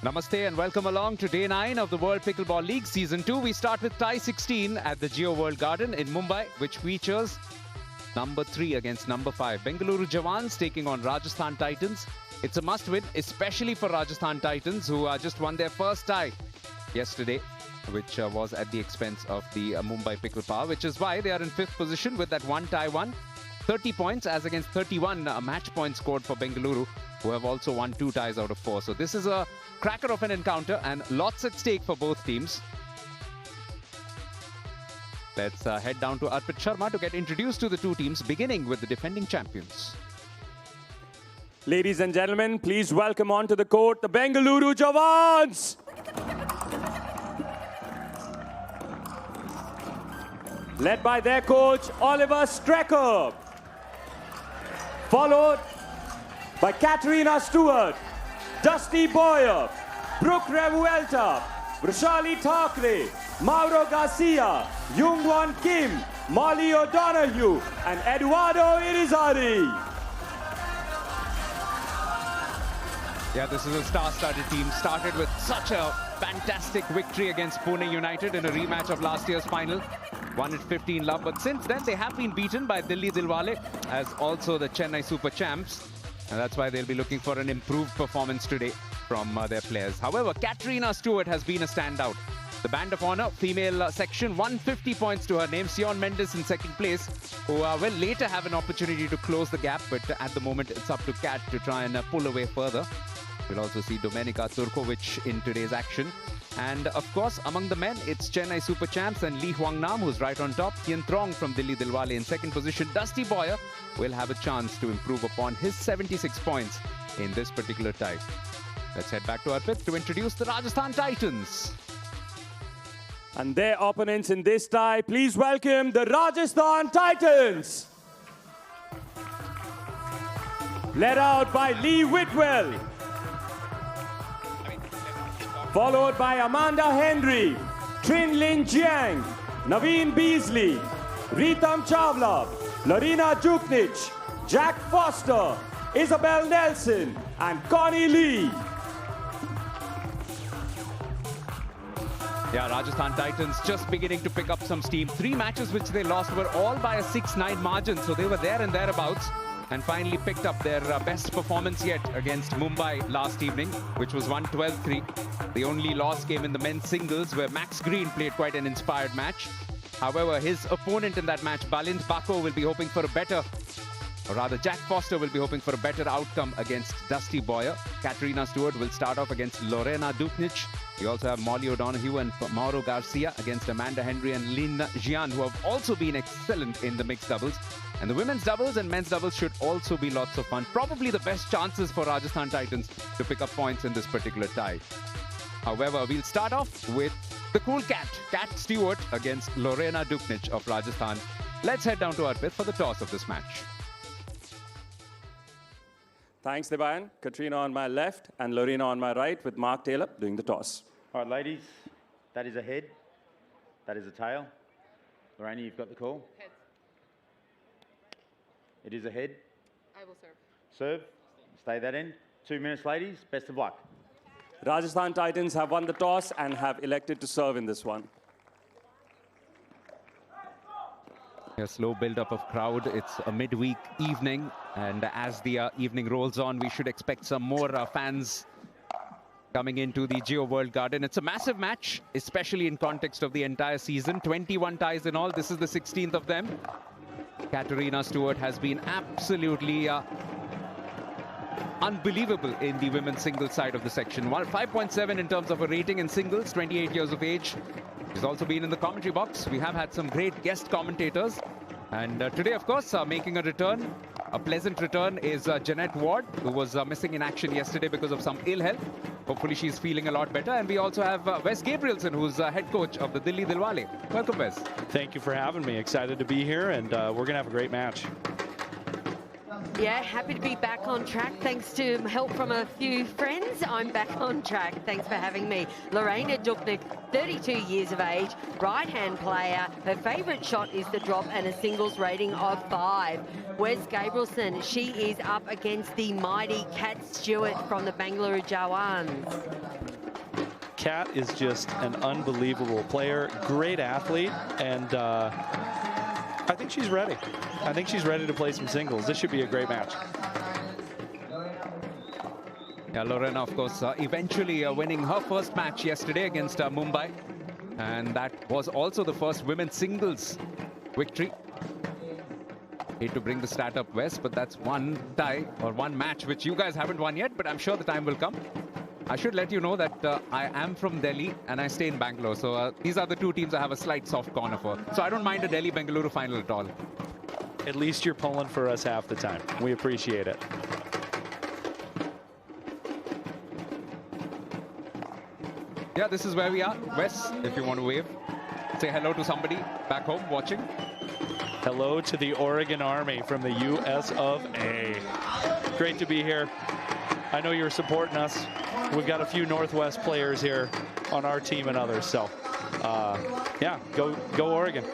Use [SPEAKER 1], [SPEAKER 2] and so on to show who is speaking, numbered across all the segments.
[SPEAKER 1] Namaste and welcome along to Day 9 of the World Pickleball League Season 2. We start with tie 16 at the Jio World Garden in Mumbai, which features number 3 against number 5. Bengaluru Jawans taking on Rajasthan Titans. It's a must-win, especially for Rajasthan Titans, who just won their first tie yesterday, which was at the expense of the Mumbai Pickle Power, which is why they are in 5th position with that one tie won. 30 points as against 31 match points scored for Bengaluru, who have also won 2 ties out of 4. So this is a cracker of an encounter and lots at stake for both teams. Let's head down to Arpit Sharma to get introduced to the two teams, beginning with the defending champions.
[SPEAKER 2] Ladies and gentlemen, please welcome onto the court the Bengaluru Jawans. Led by their coach, Oliver Strecker. Followed by Katerina Stewart, Dusty Boyer, Brooke Revuelta, Roshali Thakre, Mauro Garcia, Youngwon Kim, Molly O'Donoghue, and Eduardo Irizarry.
[SPEAKER 1] Yeah, this is a star-studded team. Started with such a fantastic victory against Pune United in a rematch of last year's final. Won it 15-love, but since then they have been beaten by Delhi Dilwale as also the Chennai Super Champs. And that's why they'll be looking for an improved performance today from their players. However, Katerina Stewart has been a standout. The Band of Honor female section, 150 points to her name. Sion Mendes in second place, who will later have an opportunity to close the gap, but at the moment it's up to Kat to try and pull away further. We'll also see Domenica Turkovic in today's action. And of course, among the men, it's Chennai Super Champs and Lee Huang Nam, who's right on top. Hien Trong from Delhi Dilwale in second position. Dusty Boyer will have a chance to improve upon his 76 points in this particular tie. Let's head back to Arpit to introduce the Rajasthan Titans.
[SPEAKER 2] And their opponents in this tie, please welcome the Rajasthan Titans. Led out by Lee Whitwell. Followed by Amanda Henry, Trin Lin Jiang, Naveen Beasley, Ritam Chawla, Larina Juknic, Jack Foster, Isabel Nelson, and Connie Lee.
[SPEAKER 1] Yeah, Rajasthan Titans just beginning to pick up some steam. 3 matches which they lost were all by a 6-9 margin, so they were there and thereabouts. And finally picked up their best performance yet against Mumbai last evening, which was 112-3. The only loss came in the men's singles, where Max Green played quite an inspired match. However, his opponent in that match, Balind Bako, will be hoping for a better, or rather Jack Foster will be hoping for a better outcome against Dusty Boyer. Katerina Stewart will start off against Lorena Duknic. You also have Molly O'Donoghue and Mauro Garcia against Amanda Henry and Lin Jian, who have also been excellent in the mixed doubles. And the women's doubles and men's doubles should also be lots of fun. Probably the best chances for Rajasthan Titans to pick up points in this particular tie. However, we'll start off with the cool cat, Kat Stewart against Lorena Duknic of Rajasthan. Let's head down to Arpit for the toss of this match.
[SPEAKER 2] Thanks, Debayan. Katrina on my left and Lorena on my right, with Mark Taylor doing the toss.
[SPEAKER 3] All right, ladies, that is a head. That is a tail. Lorena, you've got the call.
[SPEAKER 4] Heads.
[SPEAKER 3] It is a head.
[SPEAKER 4] I will serve.
[SPEAKER 3] Serve. Stay that in. 2 minutes, ladies. Best of luck.
[SPEAKER 2] Rajasthan Titans have won the toss and have elected to serve in this one.
[SPEAKER 1] A slow build-up of crowd. It's a midweek evening, and as the evening rolls on, we should expect some more fans coming into the Jio World Garden. It's a massive match, especially in context of the entire season. 21 ties in all. This is the 16th of them. Katerina Stewart has been absolutely unbelievable in the women's singles side of the section. 5.7 in terms of a rating in singles, 28 years of age. She's also been in the commentary box. We have had some great guest commentators. And today, of course, making a return, a pleasant return, is Jeanette Ward, who was missing in action yesterday because of some ill health. Hopefully she's feeling a lot better. And we also have Wes Gabrielson, who's head coach of the Delhi Dilwale. Welcome, Wes.
[SPEAKER 5] Thank you for having me. Excited to be here, and we're going to have a great match.
[SPEAKER 4] Yeah, happy to be back on track. Thanks to help from a few friends, I'm back on track. Thanks for having me. Lorena Duknic, 32 years of age, right-hand player. Her favourite shot is the drop and a singles rating of 5. Wes Gabrielson, she is up against the mighty Kat Stewart from the Bengaluru Jawans.
[SPEAKER 5] Kat is just an unbelievable player, great athlete, and I think she's ready. I think she's ready to play some singles. This should be a great match.
[SPEAKER 1] Yeah, Lorena, of course, eventually winning her first match yesterday against Mumbai. And that was also the first women's singles victory. Hate to bring the stat up, West, but that's one tie or one match which you guys haven't won yet, but I'm sure the time will come. I should let you know that I am from Delhi and I stay in Bangalore. So these are the two teams I have a slight soft corner for. So I don't mind a Delhi-Bengaluru final at all.
[SPEAKER 5] At least you're pulling for us half the time. We appreciate it.
[SPEAKER 1] Yeah, this is where we are. Wes, if you want to wave, say hello to somebody back home watching.
[SPEAKER 5] Hello to the Oregon Army from the US of A. Great to be here. I know you're supporting us. We've got a few Northwest players here on our team and others. So, yeah, go Oregon.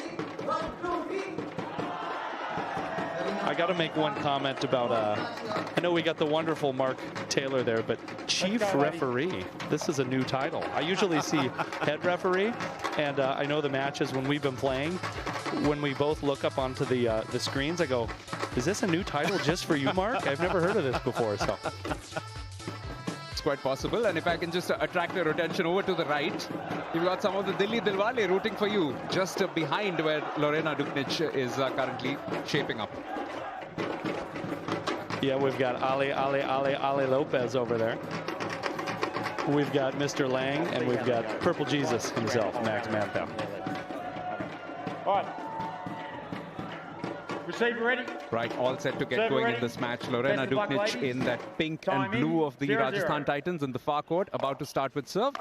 [SPEAKER 5] I got to make one comment about, I know we got the wonderful Mark Taylor there, but chief referee, this is a new title. I usually see head referee, and I know the matches when we've been playing, when we both look up onto the screens, I go, is this a new title just for you, Mark? I've never heard of this before, so.
[SPEAKER 1] It's quite possible, and if I can just attract your attention over to the right, you've got some of the Delhi Dilwale rooting for you, just behind where Lorena Duknic is currently shaping up.
[SPEAKER 5] Yeah, we've got Ali Lopez over there. We've got Mr. Lang, and we've got Purple Jesus himself, Max Manthau.
[SPEAKER 3] All right. Receiver ready?
[SPEAKER 1] Right, all set to get going in this match. Lorena Duknic in that pink and blue of the Rajasthan Titans in the far court, about to start with serve.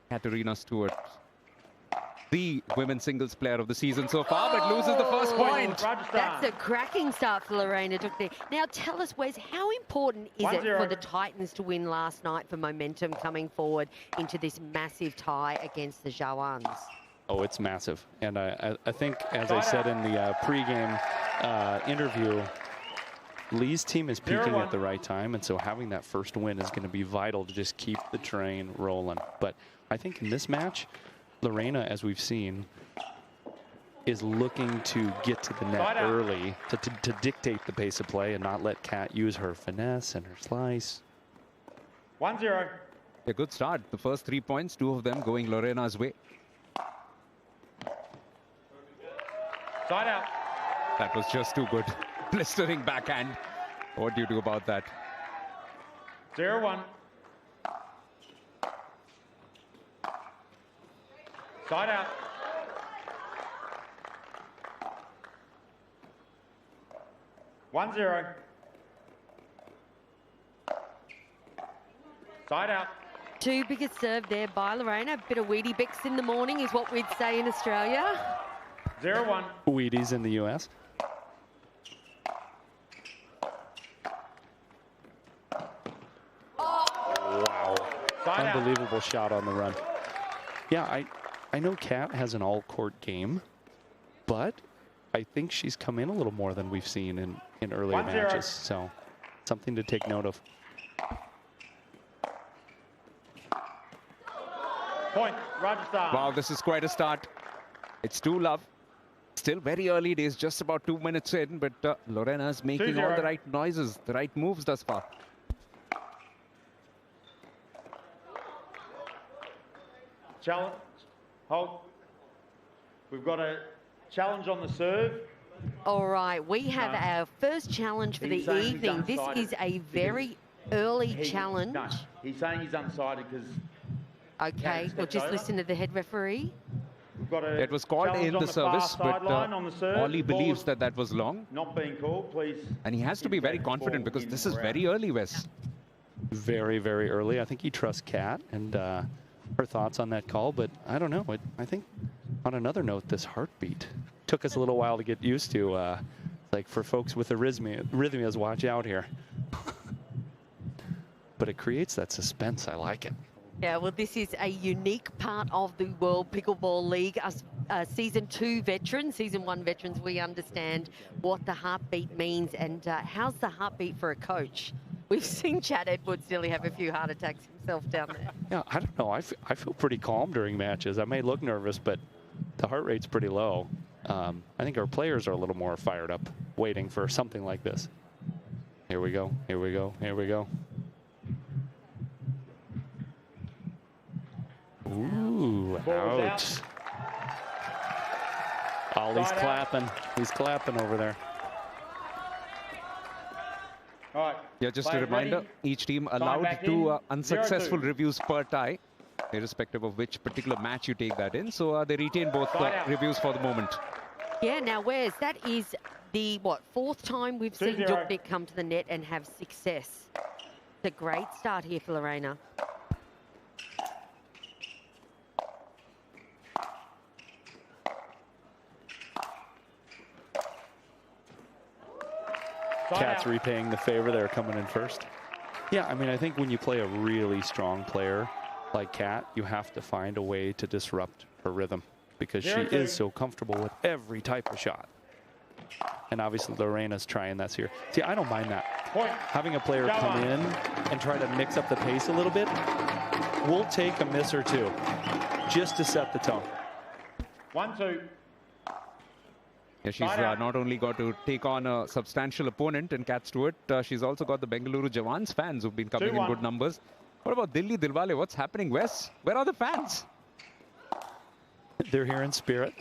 [SPEAKER 1] Katerina Stewart, the women's singles player of the season so far, but loses the first point.
[SPEAKER 4] That's a cracking start for Lorena Duknic. Now tell us, Wes, how important is it for the Titans to win last night for momentum coming forward into this massive tie against the Jawans?
[SPEAKER 5] Oh, it's massive. And I think, as I said in the pregame interview, Lee's team is peaking at the right time, and so having that first win is going to be vital to just keep the train rolling. But I think in this match, Lorena, as we've seen, is looking to get to the net early to dictate the pace of play and not let Kat use her finesse and her slice.
[SPEAKER 3] 1-0.
[SPEAKER 1] A good start. The first 3 points, 2 of them going Lorena's way.
[SPEAKER 3] Side out.
[SPEAKER 1] That was just too good. Blistering backhand. What do you do about that?
[SPEAKER 3] 0-1. Side out. One zero. Side out.
[SPEAKER 4] Two biggest serve there by Lorena. Bit of Weedy Bix in the morning is what we'd say in Australia.
[SPEAKER 3] 0-1.
[SPEAKER 5] Wheaties in the U.S. Wow. Unbelievable shot on the run. Yeah, I know Kat has an all-court game, but I think she's come in a little more than we've seen in earlier matches. So something to take note of.
[SPEAKER 3] Point, Rajasthan.
[SPEAKER 1] Wow, this is quite a start. It's 2-love. Still very early days, just about 2 minutes in, but Lorena's making all the right noises, the right moves thus far.
[SPEAKER 3] Challenge. Hold. We've got a challenge on the serve.
[SPEAKER 4] All right, we have our first challenge for the evening. This is a very early challenge.
[SPEAKER 3] No, he's saying he's unsighted because...
[SPEAKER 4] Okay, we'll just listen to the head referee.
[SPEAKER 1] It was called in the service, but Ollie believes that that was long.
[SPEAKER 3] Not being called, please.
[SPEAKER 1] And he has to be very confident because this is very early, Wes.
[SPEAKER 5] Very, very early. I think he trusts Kat and her thoughts on that call, but I don't know. I think on another note, this heartbeat took us a little while to get used to. Like for folks with arrhythmias, watch out here. But it creates that suspense. I like it.
[SPEAKER 4] Yeah, well, this is a unique part of the World Pickleball League. Us Season 2 veterans, Season 1 veterans, we understand what the heartbeat means. And how's the heartbeat for a coach? We've seen Chad Edwards nearly have a few heart attacks himself down there.
[SPEAKER 5] Yeah, I don't know. I feel pretty calm during matches. I may look nervous, but the heart rate's pretty low. I think our players are a little more fired up, waiting for something like this. Here we go. Here we go. Here we go. Ooh, ouch. Ollie's clapping. He's clapping over there.
[SPEAKER 3] All right.
[SPEAKER 1] Yeah, just a reminder, each team allowed 2 unsuccessful reviews per tie, irrespective of which particular match you take that in. So they retain both reviews for the moment.
[SPEAKER 4] Yeah, now Wes, that is the, 4th time we've seen Duknik come to the net and have success. It's a great start here for Lorena.
[SPEAKER 5] Cats repaying the favor. They're coming in first. Yeah, I mean, I think when you play a really strong player like Cat, you have to find a way to disrupt her rhythm because she is so comfortable with every type of shot. And obviously, Lorena's trying that here. See, I don't mind that. Having a player come in and try to mix up the pace a little bit, we'll take a miss or two just to set the tone.
[SPEAKER 3] 1-2.
[SPEAKER 1] Yeah, she's not only got to take on a substantial opponent in Cat Stewart, she's also got the Bengaluru Jawans fans who've been coming in good numbers. What about Dilli Dilwale? What's happening, Wes? Where are the fans?
[SPEAKER 5] They're here in spirit.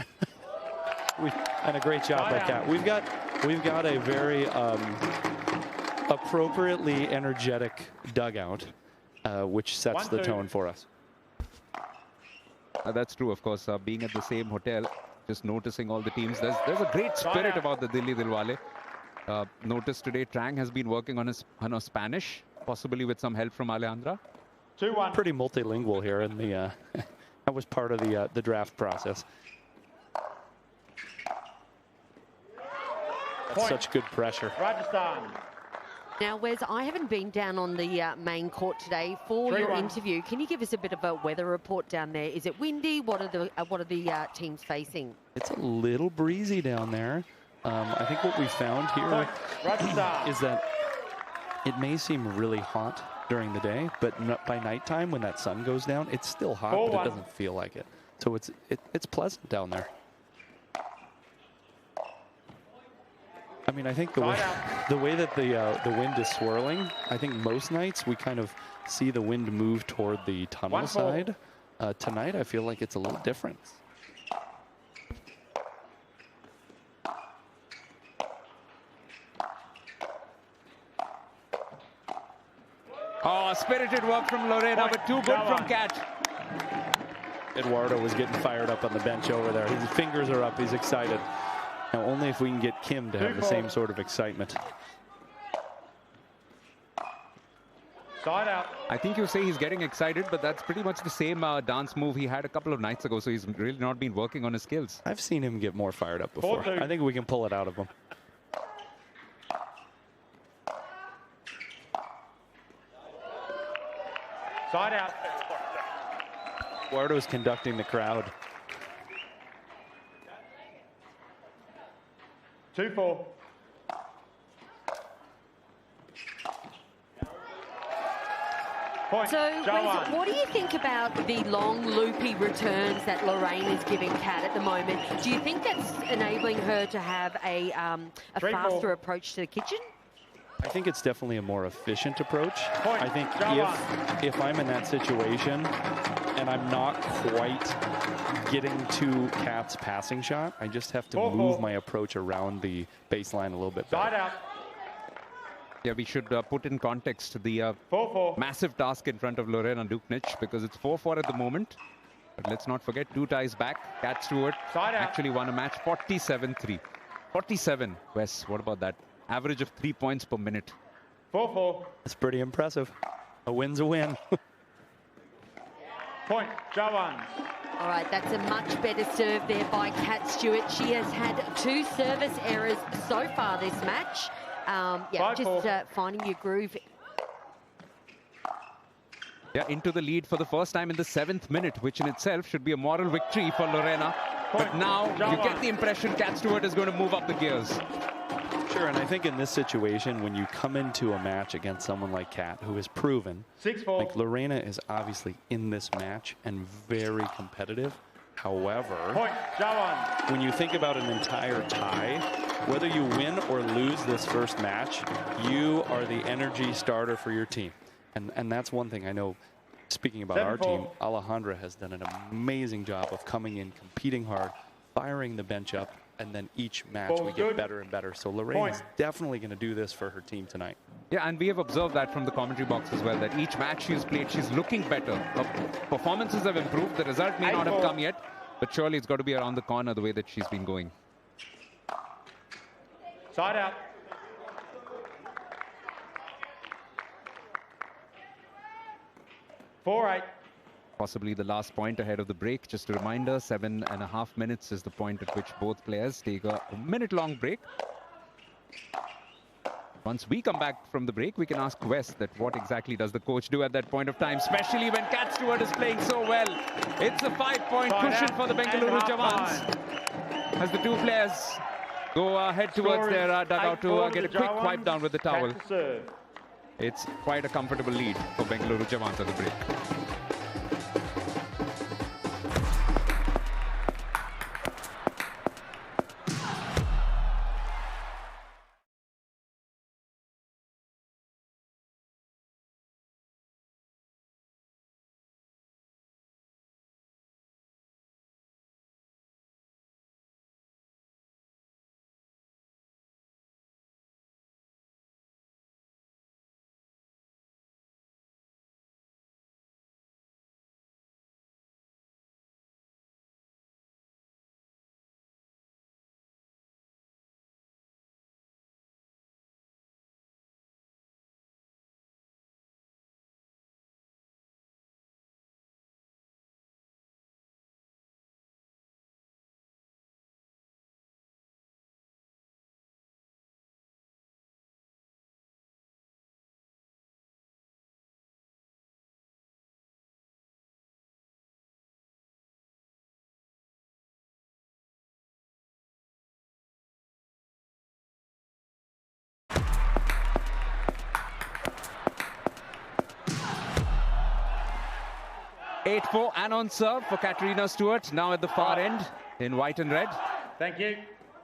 [SPEAKER 5] And a great job by Cat. We've got a very appropriately energetic dugout, which sets the tone for us.
[SPEAKER 1] That's true, of course. Being at the same hotel, just noticing all the teams. There's a great spirit about the Dilli Dilwale. Notice today Trang has been working on his Spanish, possibly with some help from Alejandra.
[SPEAKER 3] 2-1.
[SPEAKER 5] Pretty multilingual here in the that was part of the draft process. That's such good pressure.
[SPEAKER 3] Rajasthan.
[SPEAKER 4] Now, Wes, I haven't been down on the main court today for your interview. Can you give us a bit of a weather report down there? Is it windy? What are the teams facing?
[SPEAKER 5] It's a little breezy down there. I think what we found here is that it may seem really hot during the day, but by nighttime when that sun goes down, it's still hot, but it doesn't feel like it. So it's pleasant down there. I mean, I think the way that the wind is swirling, I think most nights we kind of see the wind move toward the tunnel side. Tonight, I feel like it's a little different.
[SPEAKER 1] Oh, spirited work from Lorena, but too good from Cat.
[SPEAKER 5] Eduardo was getting fired up on the bench over there. His fingers are up. He's excited. Now, only if we can get Kim to have the same sort of excitement.
[SPEAKER 3] Side out.
[SPEAKER 1] I think you say he's getting excited, but that's pretty much the same dance move he had a couple of nights ago, so he's really not been working on his skills.
[SPEAKER 5] I've seen him get more fired up before. I think we can pull it out of him.
[SPEAKER 3] Side out.
[SPEAKER 5] Eduardo's conducting the crowd.
[SPEAKER 3] 2-4. Point.
[SPEAKER 4] So, Wes, what do you think about the long, loopy returns that Lorraine is giving Cat at the moment? Do you think that's enabling her to have a faster approach to the kitchen?
[SPEAKER 5] I think it's definitely a more efficient approach. I think if I'm in that situation and I'm not quite getting to Cat's passing shot, I just have to move my approach around the baseline a little bit better.
[SPEAKER 3] Side out.
[SPEAKER 1] Yeah, we should put in context the massive task in front of Lorena Duknic, because it's 4-4 at the moment. But let's not forget, 2 ties back. Cat Stewart actually won a match 47-3. 47, Wes, what about that? Average of 3 points per minute.
[SPEAKER 3] 4-4.
[SPEAKER 5] That's pretty impressive. A win's a win.
[SPEAKER 3] Point. Jawans.
[SPEAKER 4] All right, that's a much better serve there by Kat Stewart. She has had 2 service errors so far this match. Yeah, just finding your groove.
[SPEAKER 1] Yeah, into the lead for the first time in the 7th minute, which in itself should be a moral victory for Lorena. But now you get the impression Kat Stewart is going to move up the gears.
[SPEAKER 5] Sure, and I think in this situation, when you come into a match against someone like Kat, who has proven, like Lorena is obviously in this match and very competitive. However, when you think about an entire tie, whether you win or lose this first match, you are the energy starter for your team. And that's one thing I know, speaking about our team, Alejandra has done an amazing job of coming in, competing hard, firing the bench up, and then each match we get better and better. So Lorena's definitely going to do this for her team tonight.
[SPEAKER 1] Yeah, and we have observed that from the commentary box as well, that each match she's played, she's looking better. Her performances have improved. The result may not have come yet, but surely it's got to be around the corner the way that she's been going.
[SPEAKER 3] Side out. Four-eight.
[SPEAKER 1] Possibly the last point ahead of the break. Just a reminder, 7.5 minutes is the point at which both players take a minute-long break. Once we come back from the break, we can ask Wes that what exactly does the coach do at that point of time, especially when Kat Stewart is playing so well. It's a 5-point cushion for the Bengaluru Jawans as the 2 players go head towards their dugout to get a quick wipe down with the towel. It's quite a comfortable lead for Bengaluru Jawans at the break. Eight-4 and on serve for Katarina Stewart, now at the far end in white and red.
[SPEAKER 3] Thank you.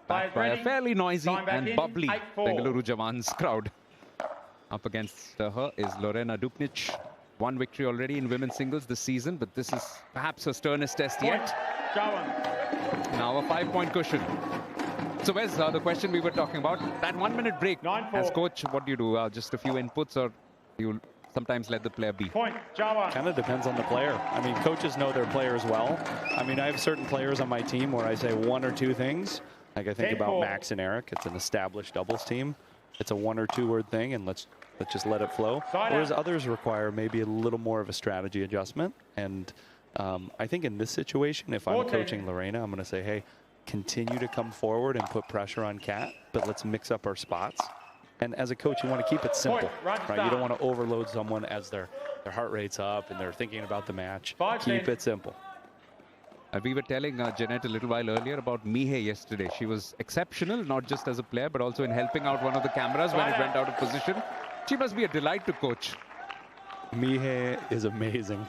[SPEAKER 1] Backed by a fairly noisy and bubbly Bengaluru Jawans crowd. Up against her is Lorena Duknic. 1 victory already in women's singles this season, but this is perhaps her sternest test yet. Now a 5-point cushion. So Wes, the question we were talking about, that 1-minute break. As coach, what do you do? Just a few inputs, or you sometimes let the player be?
[SPEAKER 5] Kind of depends on the player. I mean, coaches know their players well. I mean, I have certain players on my team where I say 1 or 2 things. Like I think about Max and Eric. It's an established doubles team. It's a 1 or 2 word thing, and let's just let it flow. Whereas others require maybe a little more of a strategy adjustment. And I think in this situation, if I'm coaching Lorena, I'm going to say, hey, continue to come forward and put pressure on Kat, but let's mix up our spots. And as a coach, you want to keep it simple, right? You don't want to overload someone as their heart rate's up and they're thinking about the match. Keep it simple.
[SPEAKER 1] We were telling Jeanette a little while earlier about Mihai yesterday. She was exceptional, not just as a player, but also in helping out one of the cameras when it went out of position. She must be a delight to coach.
[SPEAKER 5] Mihai is amazing.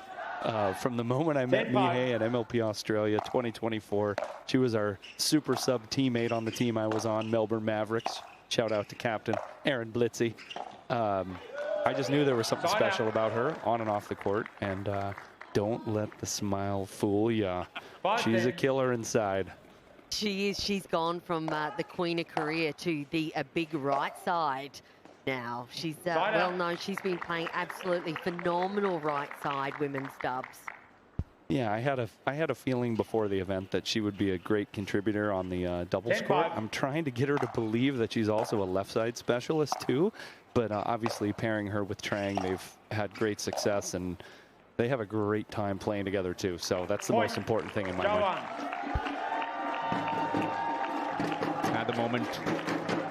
[SPEAKER 5] From the moment I met Mihai at MLP Australia 2024, she was our super sub teammate on the team I was on, Melbourne Mavericks. Shout out to Captain Aaron Blitzy. I just knew there was something special about her on and off the court, and don't let the smile fool ya. She's a killer inside.
[SPEAKER 4] She is. She's gone from the Queen of Korea to the big right side now. She's well known. She's been playing absolutely phenomenal right side women's dubs.
[SPEAKER 5] Yeah, I had a feeling before the event that she would be a great contributor on the doubles court. I'm trying to get her to believe that she's also a left side specialist too, but obviously pairing her with Trang, they've had great success, and they have a great time playing together too. So that's the most important thing in my mind.
[SPEAKER 1] At the moment,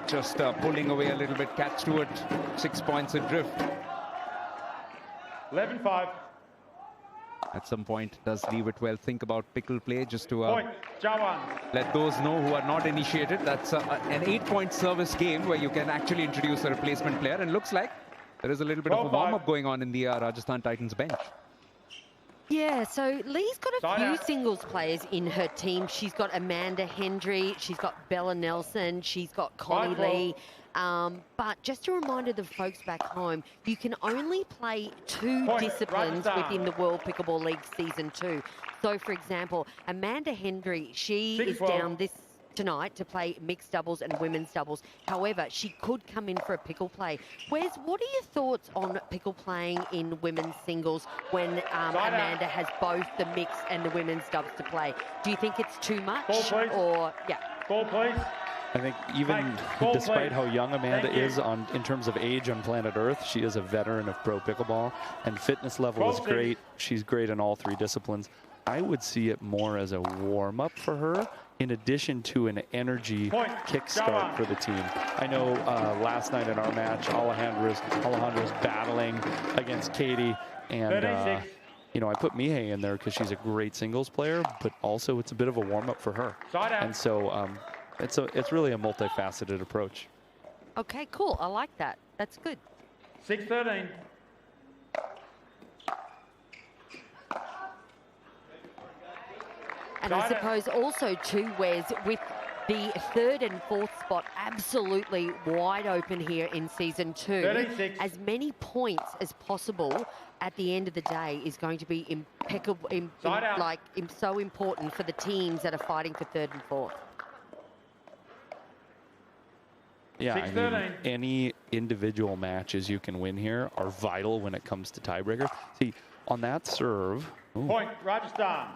[SPEAKER 1] just pulling away a little bit. Cat Stewart, 6 points adrift.
[SPEAKER 3] 11-5.
[SPEAKER 1] At some point, does leave it well. Think about pickle play just to
[SPEAKER 3] Jawans.
[SPEAKER 1] let those know who are not initiated. That's an 8-point service game where you can actually introduce a replacement player. And looks like there is a little bit of a warm-up going on in the Rajasthan Titans bench.
[SPEAKER 4] Yeah, so Lee's got a few singles players in her team. She's got Amanda Hendry, she's got Bella Nelson, she's got Connie Lee. But just a reminder to folks back home, you can only play 2 disciplines within the World Pickleball League Season 2. So, for example, Amanda Hendry, she is down tonight to play mixed doubles and women's doubles. However, she could come in for a pickle play. Wes, what are your thoughts on pickle playing in women's singles when Amanda has both the mixed and the women's dubs to play? Do you think it's too much? Or, yeah.
[SPEAKER 3] Ball, please.
[SPEAKER 5] I think even despite how young Amanda is in terms of age on planet Earth, she is a veteran of pro pickleball, and fitness level is great. She's great in all 3 disciplines. I would see it more as a warm-up for her, in addition to an energy kickstart for the team. I know last night in our match, Alejandra's battling against Katie, and you know, I put Mihei in there because she's a great singles player, but also it's a bit of a warm-up for her. And so it's really a multifaceted approach.
[SPEAKER 4] Okay, cool. I like that. That's good.
[SPEAKER 3] 6-13.
[SPEAKER 4] And I suppose also too, Wes, with the 3rd and 4th spot absolutely wide open here in Season 2,
[SPEAKER 3] 36.
[SPEAKER 4] as many points as possible at the end of the day is going to be impeccable, so important for the teams that are fighting for 3rd and 4th.
[SPEAKER 5] Yeah, I mean, any individual matches you can win here are vital when it comes to tiebreaker. See, on that serve... Ooh,
[SPEAKER 3] Point, Rajasthan.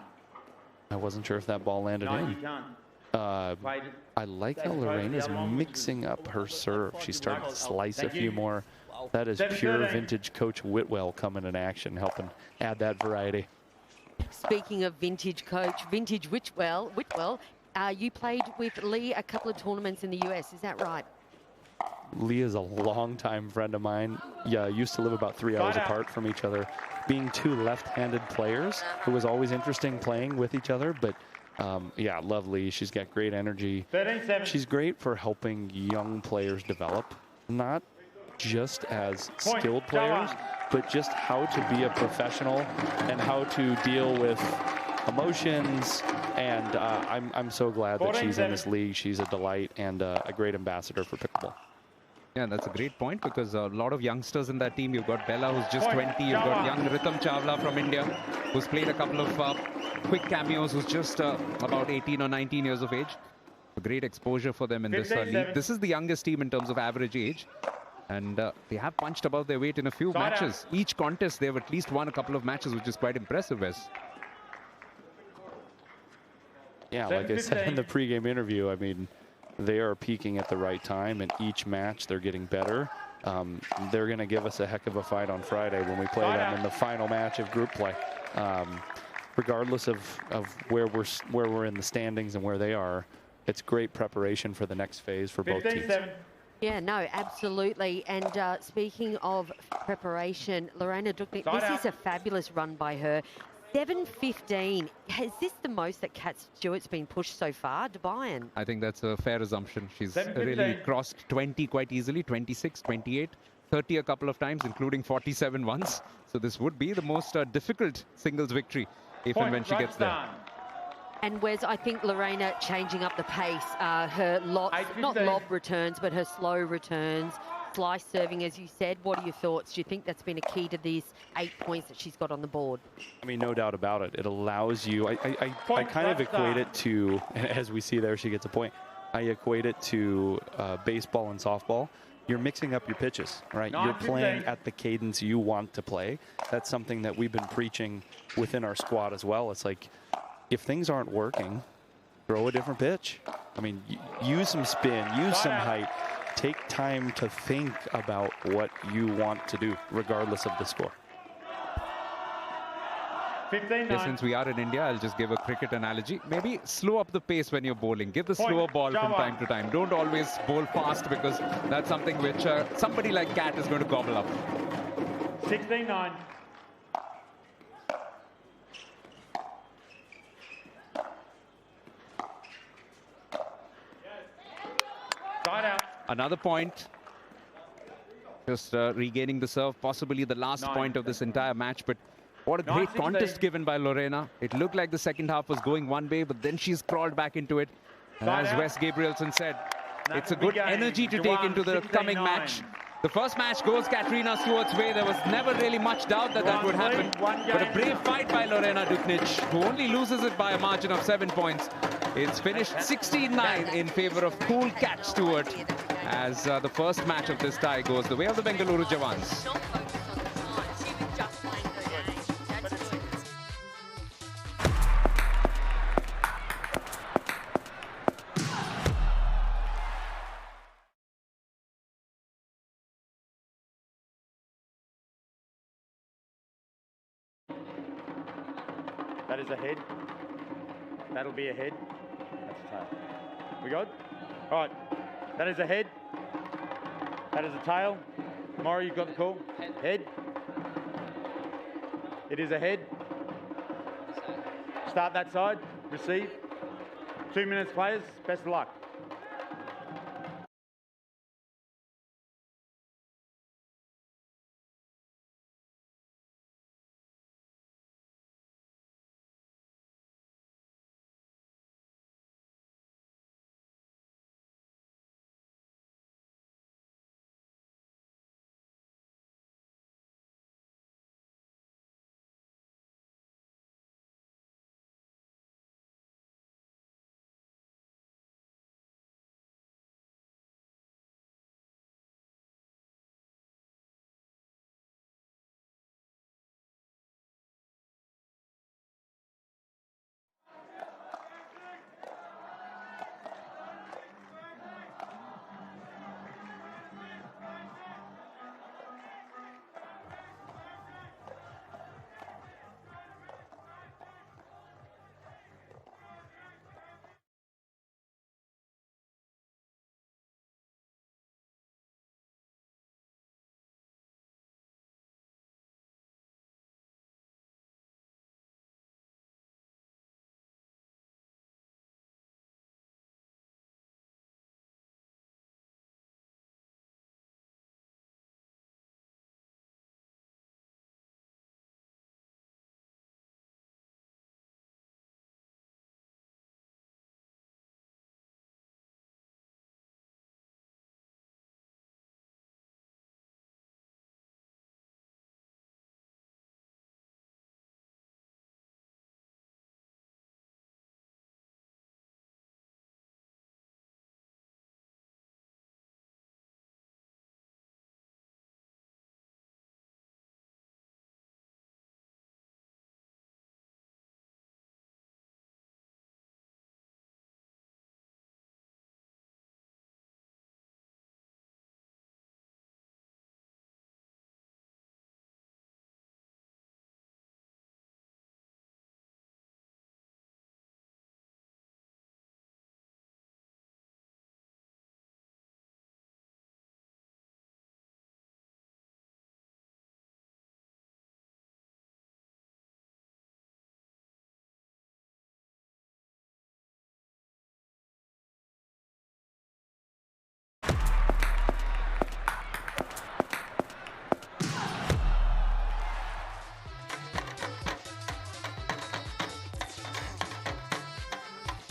[SPEAKER 5] I wasn't sure if that ball landed in.
[SPEAKER 3] You can't.
[SPEAKER 5] I like how Lorraine is mixing up her serve. She's starting to slice a few more. That is pure vintage Coach Whitwell coming in action, helping add that variety.
[SPEAKER 4] Speaking of vintage Whitwell, you played with Lee a couple of tournaments in the US, is that right?
[SPEAKER 5] Lee is a longtime friend of mine. Yeah, used to live about 3 hours apart from each other. Being 2 left-handed players, it was always interesting playing with each other, but yeah, love Lee. She's got great energy. She's great for helping young players develop, not just as skilled players, but just how to be a professional and how to deal with emotions. And I'm so glad that she's in this league. She's a delight and a great ambassador for pickleball.
[SPEAKER 1] Yeah, that's a great point because a lot of youngsters in that team. You've got Bella, who's just 20. You've got young Ritam Chawla from India, who's played a couple of quick cameos, who's just about 18 or 19 years of age. A great exposure for them in this league. This is the youngest team in terms of average age. And they have punched above their weight in a few matches. Each contest, they've at least won a couple of matches, which is quite impressive, Wes.
[SPEAKER 5] Yeah, like I said in the pregame interview, I mean, they are peaking at the right time, and each match they're getting better. They're going to give us a heck of a fight on Friday when we play them in the final match of group play. Regardless of where we're in the standings and where they are, it's great preparation for the next phase for both teams.
[SPEAKER 4] Yeah, no, absolutely. And speaking of preparation, Lorena Duknik, this is a fabulous run by her. 7:15. Is this the most that Cat Stewart's been pushed so far, Dubai?
[SPEAKER 1] I think that's a fair assumption. She's really crossed 20 quite easily, 26, 28, 30 a couple of times, including 47 once. So this would be the most difficult singles victory if and when she gets there.
[SPEAKER 4] And Wes, I think Lorena changing up the pace, her not lob returns, but her slow returns, slice serving, as you said. What are your thoughts? Do you think that's been a key to these 8 points that she's got on the board?
[SPEAKER 5] I mean, no doubt about it. It allows you, I kind of equate it to, as we see there, she gets a point. I equate it to baseball and softball. You're mixing up your pitches, right? You're playing at the cadence you want to play. That's something that we've been preaching within our squad as well. It's like, if things aren't working, throw a different pitch. I mean, use some spin, use some height. Take time to think about what you want to do, regardless of the score.
[SPEAKER 3] 15-9.
[SPEAKER 1] Since we are in India, I'll just give a cricket analogy. Maybe slow up the pace when you're bowling. Give the
[SPEAKER 3] Point.
[SPEAKER 1] slower ball from
[SPEAKER 3] Jawans.
[SPEAKER 1] time to time. Don't always bowl fast, because that's something which somebody like Cat is going to gobble up.
[SPEAKER 3] 16-9. Side out.
[SPEAKER 1] Another point. Just regaining the serve, possibly the last
[SPEAKER 3] 9.
[SPEAKER 1] point of this entire match. But what a
[SPEAKER 3] 9,
[SPEAKER 1] great
[SPEAKER 3] 16.
[SPEAKER 1] contest given by Lorena. It looked like the second half was going one way, but then she's crawled back into it. And
[SPEAKER 3] Side
[SPEAKER 1] as
[SPEAKER 3] out.
[SPEAKER 1] Wes Gabrielson said,
[SPEAKER 3] That's
[SPEAKER 1] it's a
[SPEAKER 3] a
[SPEAKER 1] good
[SPEAKER 3] big game.
[SPEAKER 1] energy to take
[SPEAKER 3] Jawans,
[SPEAKER 1] into the
[SPEAKER 3] 16-9.
[SPEAKER 1] coming match. The first match goes Katrina Stewart's way. There was never really much doubt that that
[SPEAKER 3] Jawans
[SPEAKER 1] would happen.
[SPEAKER 3] lead, one
[SPEAKER 1] But a
[SPEAKER 3] game.
[SPEAKER 1] brave fight by Lorena Duknic, who only loses it by a margin of 7 points. It's finished 16-9 in favor of Cool Cat Stewart, as the first match of this tie goes the way of the Bengaluru Jawans.
[SPEAKER 4] Not focused on the time. She was just playing her game. That's good.
[SPEAKER 3] That is a head. That'll be a head. That's a tail. We good? All right. That is a head. That is a tail. Maury, you've got the call. Head. It is a head. Start that side. Receive. 2 minutes, players. Best of luck.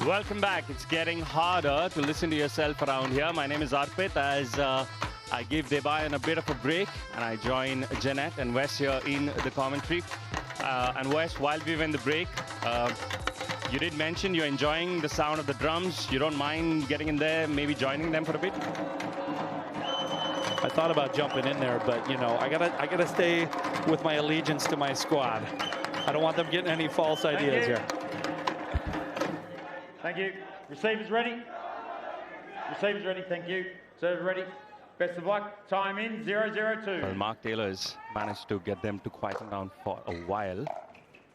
[SPEAKER 2] Welcome back. It's getting harder to listen to yourself around here. My name is Arpit, as I give Debayan a bit of a break, and I join Jeanette and Wes here in the commentary. And Wes, while we were in the break, you did mention you're enjoying the sound of the drums. You don't mind getting in there, maybe joining them for a bit?
[SPEAKER 6] I thought about jumping in there, but you know, I gotta stay with my allegiance to my squad. I don't want them getting any false ideas here.
[SPEAKER 3] Thank you. Receivers ready. Receivers ready. Thank you. Serve ready. Best of luck. Time in 0-0-2.
[SPEAKER 5] Well, Mark Taylor has managed to get them to quieten down for a while.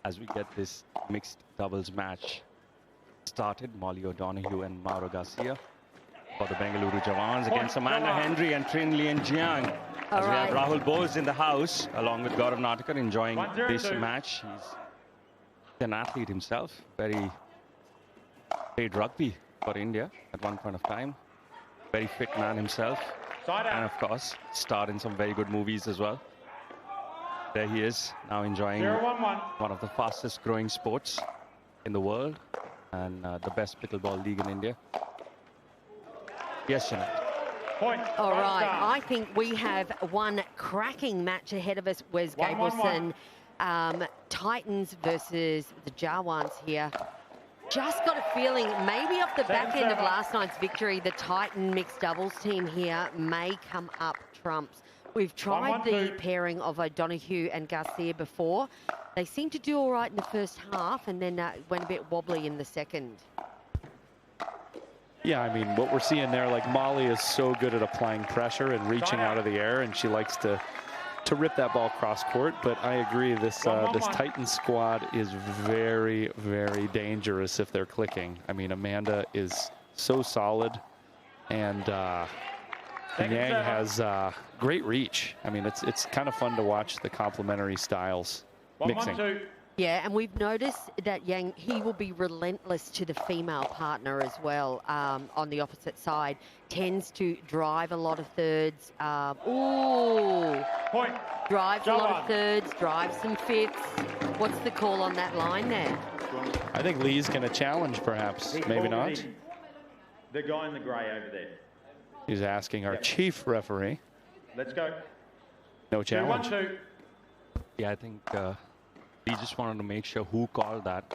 [SPEAKER 2] as we get this mixed doubles match started. Molly O'Donoghue and Mauro Garcia for the Bengaluru Jawans against Amanda Henry and Trin Lien Jiang. As we have Rahul Bose in the house, along with Gaurav Natakar, enjoying this match. He's an athlete himself, played rugby for India at one point of time. Very fit man himself. And of course, starred in some very good movies as well. There he is, now enjoying one of the fastest growing sports in the world and the best pickleball league in India. Yes, Jeanette.
[SPEAKER 4] All right, I think we have one cracking match ahead of us. Wes Gabrielson, Titans versus the Jawans here. Just got a feeling maybe off the back end of last night's victory, the Titan mixed doubles team here may come up trumps. We've tried the pairing of O'Donoghue and Garcia before. They seemed to do all right in the first half and then went a bit wobbly in the second.
[SPEAKER 5] Yeah, I mean, what we're seeing there, like Molly is so good at applying pressure and reaching out of the air, and she likes to rip that ball cross court. But I agree, this this Titans squad is very, very dangerous if they're clicking. I mean, Amanda is so solid, and Yang has great reach. I mean, it's kind of fun to watch the complementary styles mixing.
[SPEAKER 4] Yeah, and we've noticed that Yang, he will be relentless to the female partner as well on the opposite side. Tends to drive a lot of thirds. Drives a lot of thirds, drives some fifths. What's the call on that line there?
[SPEAKER 5] I think Lee's going to challenge, perhaps. Maybe not.
[SPEAKER 3] The guy in the grey over there.
[SPEAKER 5] He's asking our chief referee.
[SPEAKER 3] Let's go.
[SPEAKER 5] No challenge.
[SPEAKER 3] 2-1-2.
[SPEAKER 2] Yeah, I think we just wanted to make sure who called that.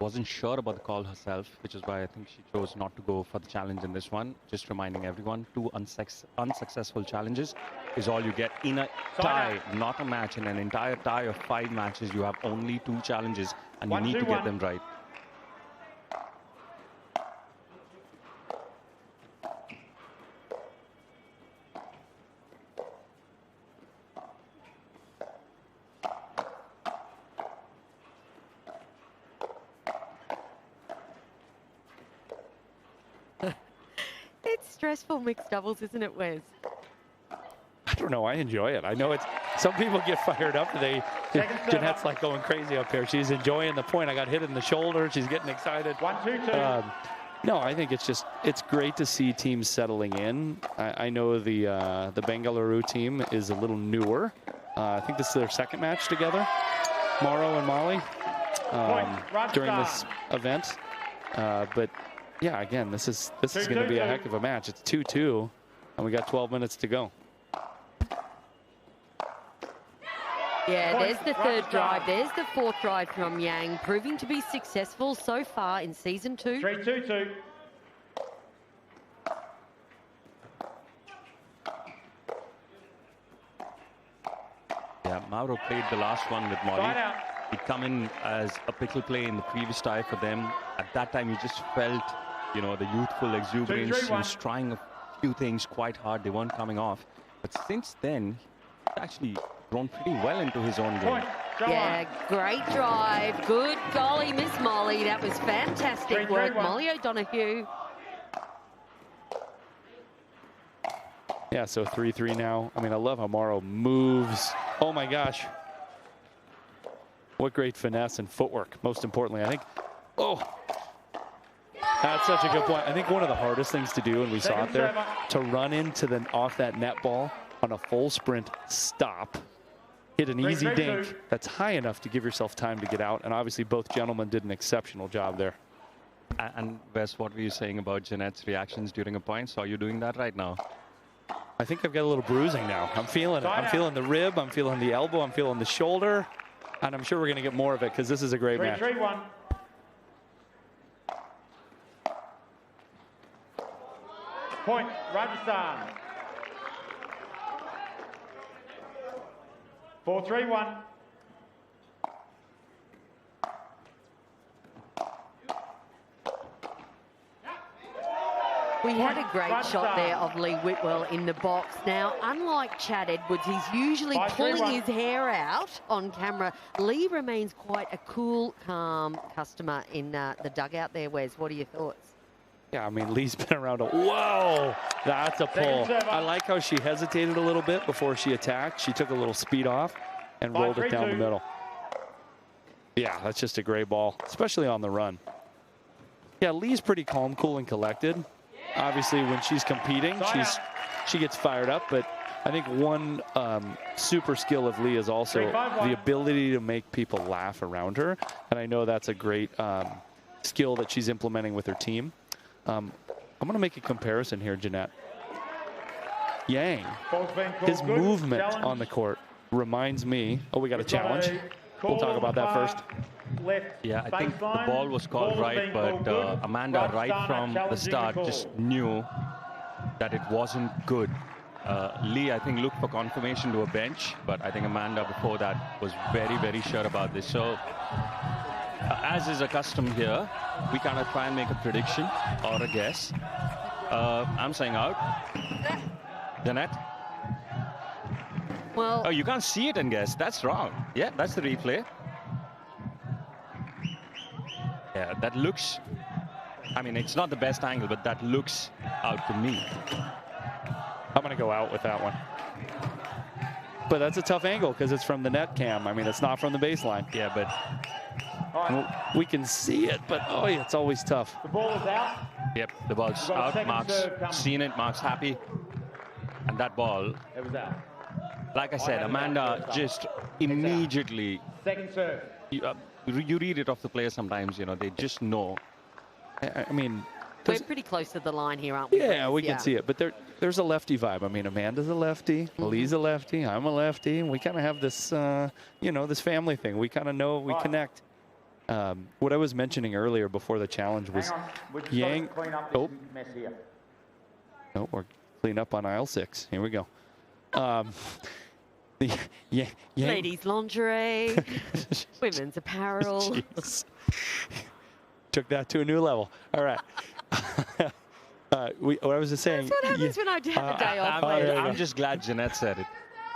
[SPEAKER 2] Wasn't sure about the call herself, which is why I think she chose not to go for the challenge in this one. Just reminding everyone, 2 unsuccessful challenges is all you get in a tie, not a match. In an entire tie of 5 matches, you have only 2 challenges, and you need to get them right.
[SPEAKER 4] It's stressful mixed doubles, isn't it, Wes?
[SPEAKER 5] I don't know. I enjoy it. I know it's some people get fired up. Jeanette's like going crazy up here. She's enjoying the point. I got hit in the shoulder. She's getting excited.
[SPEAKER 3] 1-2-2.
[SPEAKER 5] No, I think it's great to see teams settling in. I know the Bengaluru team is a little newer. I think this is their second match together, Mauro and Molly, during this event. But yeah, again, this is going to be a heck of a match. It's 2-2, and we got 12 minutes to go.
[SPEAKER 4] Yeah, there's the third drive. There's the fourth drive from Yang, proving to be successful so far in season 2.
[SPEAKER 3] 3-2-2.
[SPEAKER 2] Yeah, Mauro played the last one with Molly. He'd come in as a pickle play in the previous tie for them. At that time, you just felt, you know, the youthful exuberance. He was trying a few things quite hard. They weren't coming off. But since then, he's actually grown pretty well into his own game.
[SPEAKER 4] Yeah, great drive. Good golly, Miss Molly. That was fantastic work. Molly O'Donoghue.
[SPEAKER 5] Yeah, so 3-3 now. I mean, I love how Mauro moves. Oh my gosh. What great finesse and footwork, most importantly. I think, that's such a good point. I think one of the hardest things to do, and we saw it there, to run into off that net ball on a full sprint, stop, hit an easy dink that's high enough to give yourself time to get out. And obviously both gentlemen did an exceptional job there.
[SPEAKER 2] And Wes, what were you saying about Jeanette's reactions during a point? So are you doing that right now?
[SPEAKER 5] I think I've got a little bruising now. I'm feeling it. I'm feeling the rib. I'm feeling the elbow. I'm feeling the shoulder. And I'm sure we're going to get more of it because this is a great match.
[SPEAKER 3] 3-3-1. Point, Rajasthan. 4-3-1.
[SPEAKER 4] We had a great shot there of Lee Whitwell in the box. Now, unlike Chad Edwards, he's usually pulling his hair out on camera. Lee remains quite a cool, calm customer in the dugout there, Wes. What are your thoughts?
[SPEAKER 6] Yeah, I mean, Lee's been around whoa, that's a pull. I like how she hesitated a little bit before she attacked. She took a little speed off and rolled it down the middle. Yeah, that's just a great ball, especially on the run. Yeah, Lee's pretty calm, cool, and collected. Obviously, when she's competing, she gets fired up. But I think one super skill of Lee is also the ability to make people laugh around her. And I know that's a great skill that she's implementing with her team. I'm going to make a comparison here, Jeanette. Yang, his movement on the court reminds me. Oh, we got a challenge. We'll talk about that first.
[SPEAKER 2] Yeah, I think the ball was called right, but Amanda right from the start just knew that it wasn't good. Lee, I think, looked for confirmation to a bench, but I think Amanda before that was very, very sure about this. So, as is a custom here, we kind of try and make a prediction or a guess. I'm saying out. Jeanette?
[SPEAKER 4] Well,
[SPEAKER 2] oh, you can't see it and guess. That's wrong. Yeah, that's the replay. Yeah, that looks, I mean, it's not the best angle, but that looks out to me.
[SPEAKER 6] I'm going to go out with that one. But that's a tough angle because it's from the net cam. I mean, it's not from the baseline.
[SPEAKER 2] Yeah, but
[SPEAKER 6] we can see it, but oh, yeah, it's always tough.
[SPEAKER 3] The ball is out.
[SPEAKER 2] Yep, the ball's out. Mark's seen it. Mark's happy. And that ball,
[SPEAKER 3] It was out.
[SPEAKER 2] like I said, Amanda just immediately.
[SPEAKER 3] Second serve.
[SPEAKER 2] You read it off the player sometimes, you know, they just know.
[SPEAKER 6] I mean,
[SPEAKER 4] we're pretty close to the line here, aren't we?
[SPEAKER 6] Yeah, we can see it, but there's a lefty vibe. I mean, Amanda's a lefty, Lee's a lefty, I'm a lefty, and we kind of have this, you know, this family thing. We kind of know, we connect. What I was mentioning earlier before the challenge was Yang. Oh, no, we're clean up on aisle 6. Here we go.
[SPEAKER 4] Ladies' lingerie, women's apparel.
[SPEAKER 6] Took that to a new level. All right. What I was just saying.
[SPEAKER 4] That's what happens when I have a day off.
[SPEAKER 2] I'm just glad Jeanette said it.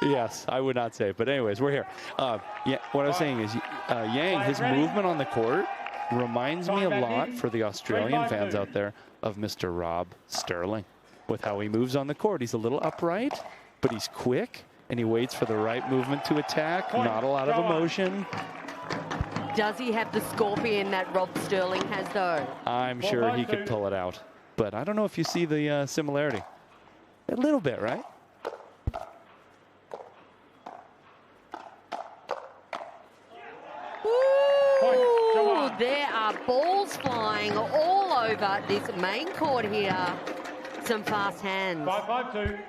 [SPEAKER 6] Yes, I would not say it. But anyways, we're here. Yeah, what I was saying is Yang, his movement on the court reminds me a lot for the Australian fans out there of Mr. Rob Sterling with how he moves on the court. He's a little upright, but he's quick. And he waits for the right movement to attack. Not a lot of emotion.
[SPEAKER 4] Does he have the scorpion that Rob Sterling has, though?
[SPEAKER 6] I'm sure he could pull it out. But I don't know if you see the similarity. A little bit, right?
[SPEAKER 4] Ooh, there are balls flying all over this main court here. Some fast hands.
[SPEAKER 3] 5-5-2.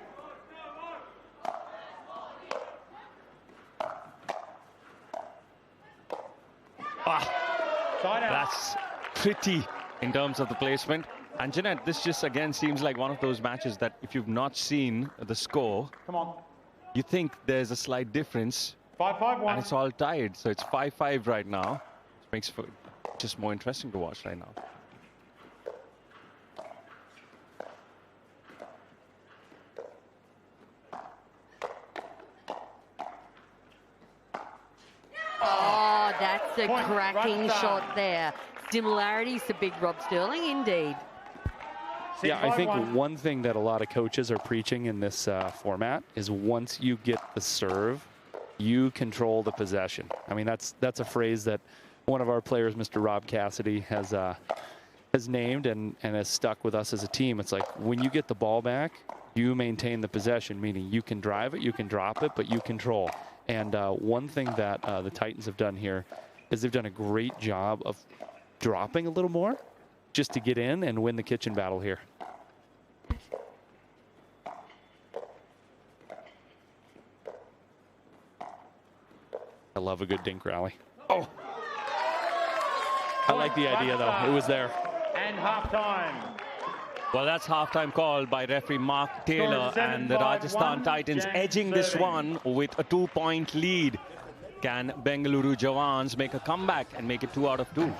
[SPEAKER 2] That's pretty in terms of the placement. And Jeanette, this just again seems like one of those matches that if you've not seen the score,
[SPEAKER 3] Come on.
[SPEAKER 2] you think there's a slight difference.
[SPEAKER 3] 5-5-1.
[SPEAKER 2] And it's all tied. So it's 5-5 right now. Which makes for just more interesting to watch right now.
[SPEAKER 4] Oh, that's a cracking shot there. Similarities to big Rob Sterling, indeed.
[SPEAKER 6] Yeah, I think one thing that a lot of coaches are preaching in this format is once you get the serve, you control the possession. I mean, that's a phrase that one of our players, Mr. Rob Cassidy, has named and has stuck with us as a team. It's like when you get the ball back, you maintain the possession, meaning you can drive it, you can drop it, but you control. And one thing that the Titans have done here is they've done a great job of dropping a little more just to get in and win the kitchen battle here. I love a good dink rally. Oh! I like the idea, though. It was there.
[SPEAKER 3] And halftime.
[SPEAKER 2] Well, that's halftime call by referee Mark Taylor, and the Rajasthan Titans edging this one with a 2-point lead. Can Bengaluru Jawans make a comeback and make it 2 out of 2?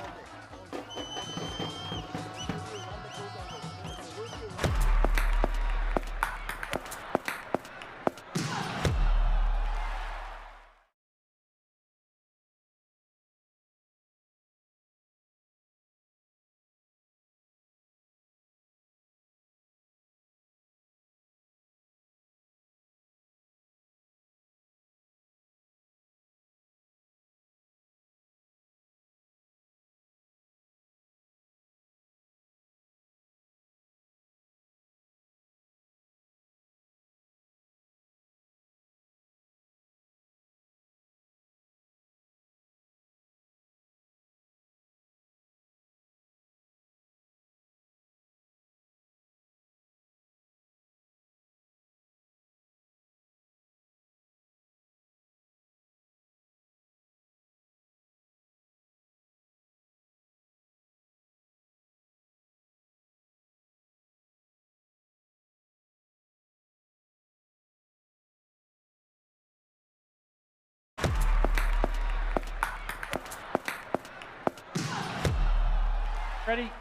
[SPEAKER 3] Ready?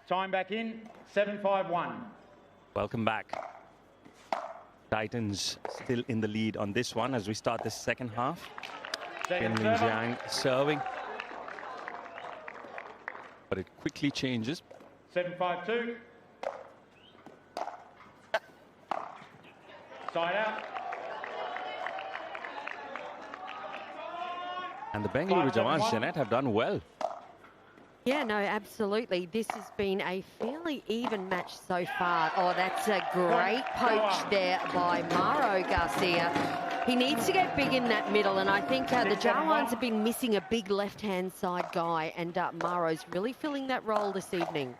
[SPEAKER 3] Time back in. 7-5-1.
[SPEAKER 2] Welcome back. Titans still in the lead on this one as we start the second half.
[SPEAKER 3] Second
[SPEAKER 2] Bin Ling
[SPEAKER 3] server.
[SPEAKER 2] Jiang serving. But it quickly changes.
[SPEAKER 3] 7-5-2. Side out.
[SPEAKER 2] And the Bengaluru
[SPEAKER 3] 5-7-1.
[SPEAKER 2] Jawans, Jeanette, have done well.
[SPEAKER 4] Yeah, no, absolutely. This has been a fairly even match so far. Oh, that's a great poach there by Mauro Garcia. He needs to get big in that middle, and I think the Jawans have been missing a big left-hand side guy, and Mauro's really filling that role this evening.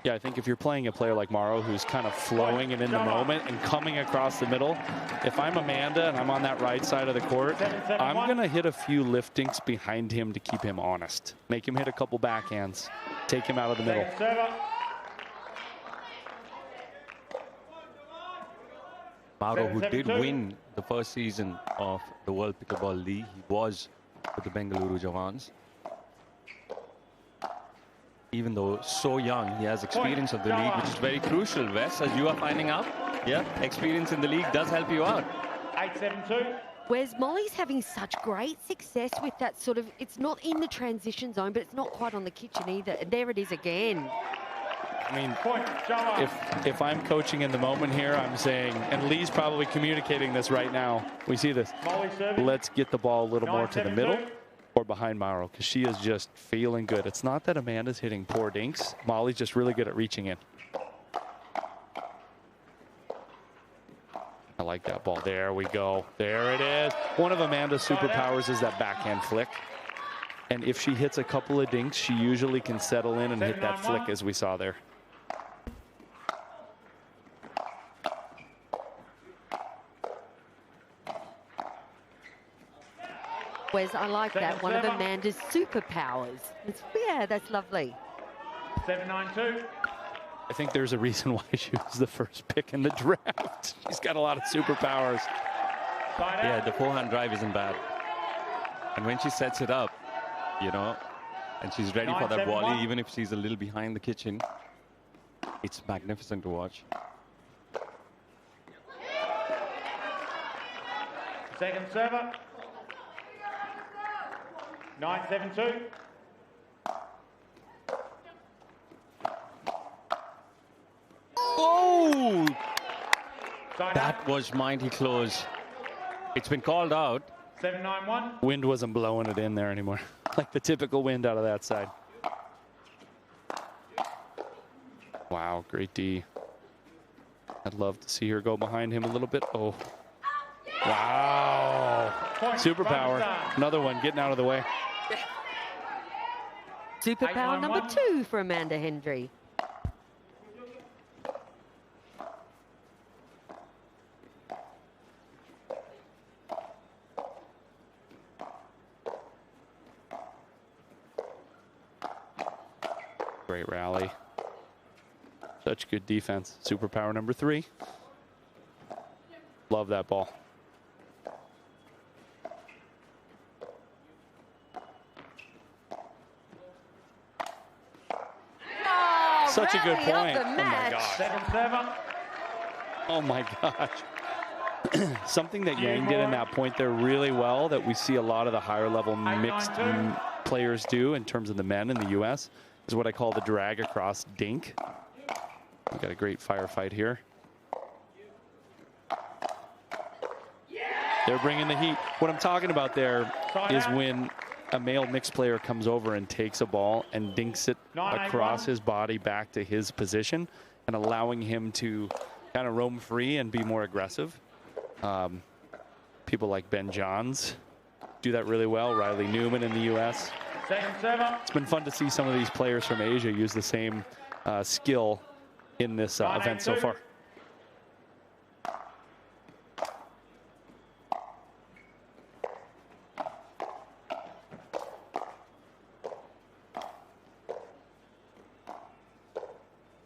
[SPEAKER 5] Yeah, I think if you're playing a player like Mauro who's kind of flowing and in the moment and coming across the middle, if I'm Amanda and I'm on that right side of the court, I'm going to hit a few lift dinks behind him to keep him honest. Make him hit a couple backhands. Take him out of the middle.
[SPEAKER 3] Second server.
[SPEAKER 2] Mauro, who did
[SPEAKER 3] 7-7-2.
[SPEAKER 2] win the first season of the World Pickleball League, he was with the Bengaluru Jawans. Even though so young, he has experience of the league, which is very crucial, Wes, as you are finding out. Yeah, experience in the league does help you out.
[SPEAKER 3] 8-7-2.
[SPEAKER 4] Whereas Molly's having such great success with that sort of, it's not in the transition zone, but it's not quite on the kitchen either. And there it is again.
[SPEAKER 5] I mean,
[SPEAKER 3] Point. Jawans.
[SPEAKER 5] if I'm coaching in the moment here, I'm saying, and Lee's probably communicating this right now. We see this.
[SPEAKER 3] Molly serving.
[SPEAKER 5] Let's get the ball a little more to the
[SPEAKER 3] 9-7-2.
[SPEAKER 5] middle or behind Mauro, because she is just feeling good. It's not that Amanda's hitting poor dinks. Molly's just really good at reaching in. I like that ball. There we go. There it is. One of Amanda's superpowers is that backhand flick. And if she hits a couple of dinks, she usually can settle in and hit that flick as we saw there.
[SPEAKER 4] Whereas I like that, one of
[SPEAKER 3] Seven.
[SPEAKER 4] Amanda's superpowers. Yeah, that's lovely.
[SPEAKER 3] 7-9-2.
[SPEAKER 5] I think there's a reason why she was the first pick in the draft. She's got a lot of superpowers.
[SPEAKER 3] Side
[SPEAKER 2] Yeah,
[SPEAKER 3] out.
[SPEAKER 2] the forehand drive isn't bad. And when she sets it up, you know, and she's ready for that
[SPEAKER 3] 9-7-1.
[SPEAKER 2] volley, even if she's a little behind the kitchen, it's magnificent to watch.
[SPEAKER 3] Second server. 9-7-2.
[SPEAKER 2] Oh!
[SPEAKER 3] Side out.
[SPEAKER 2] That was mighty close. It's been called out.
[SPEAKER 3] 7-9-1.
[SPEAKER 5] Wind wasn't blowing it in there anymore. Like the typical wind out of that side. Wow, great D. I'd love to see her go behind him a little bit. Oh. Wow.
[SPEAKER 3] Point.
[SPEAKER 5] Superpower.
[SPEAKER 3] Rajasthan.
[SPEAKER 5] Another one getting out of the way.
[SPEAKER 4] Superpower
[SPEAKER 3] 8-9-1.
[SPEAKER 4] number 2 for Amanda Hendry.
[SPEAKER 5] Great rally. Such good defense. Superpower number 3. Love that ball. Such a good
[SPEAKER 4] Rally
[SPEAKER 5] point.
[SPEAKER 4] of the
[SPEAKER 5] Oh my
[SPEAKER 4] match.
[SPEAKER 5] gosh.
[SPEAKER 3] 7-7.
[SPEAKER 5] Oh my gosh. Something that Yang did in that point there really well that we see a lot of the higher level mixed players do in terms of the men in the US is what I call the drag across dink. We got a great firefight here. They're bringing the heat. What I'm talking about there is when a male mixed player comes over and takes a ball and dinks it across his body back to his position and allowing him to kind of roam free and be more aggressive. People like Ben Johns do that really well. Riley Newman in the US.
[SPEAKER 3] Second server.
[SPEAKER 5] It's been fun to see some of these players from Asia use the same skill in this event so far.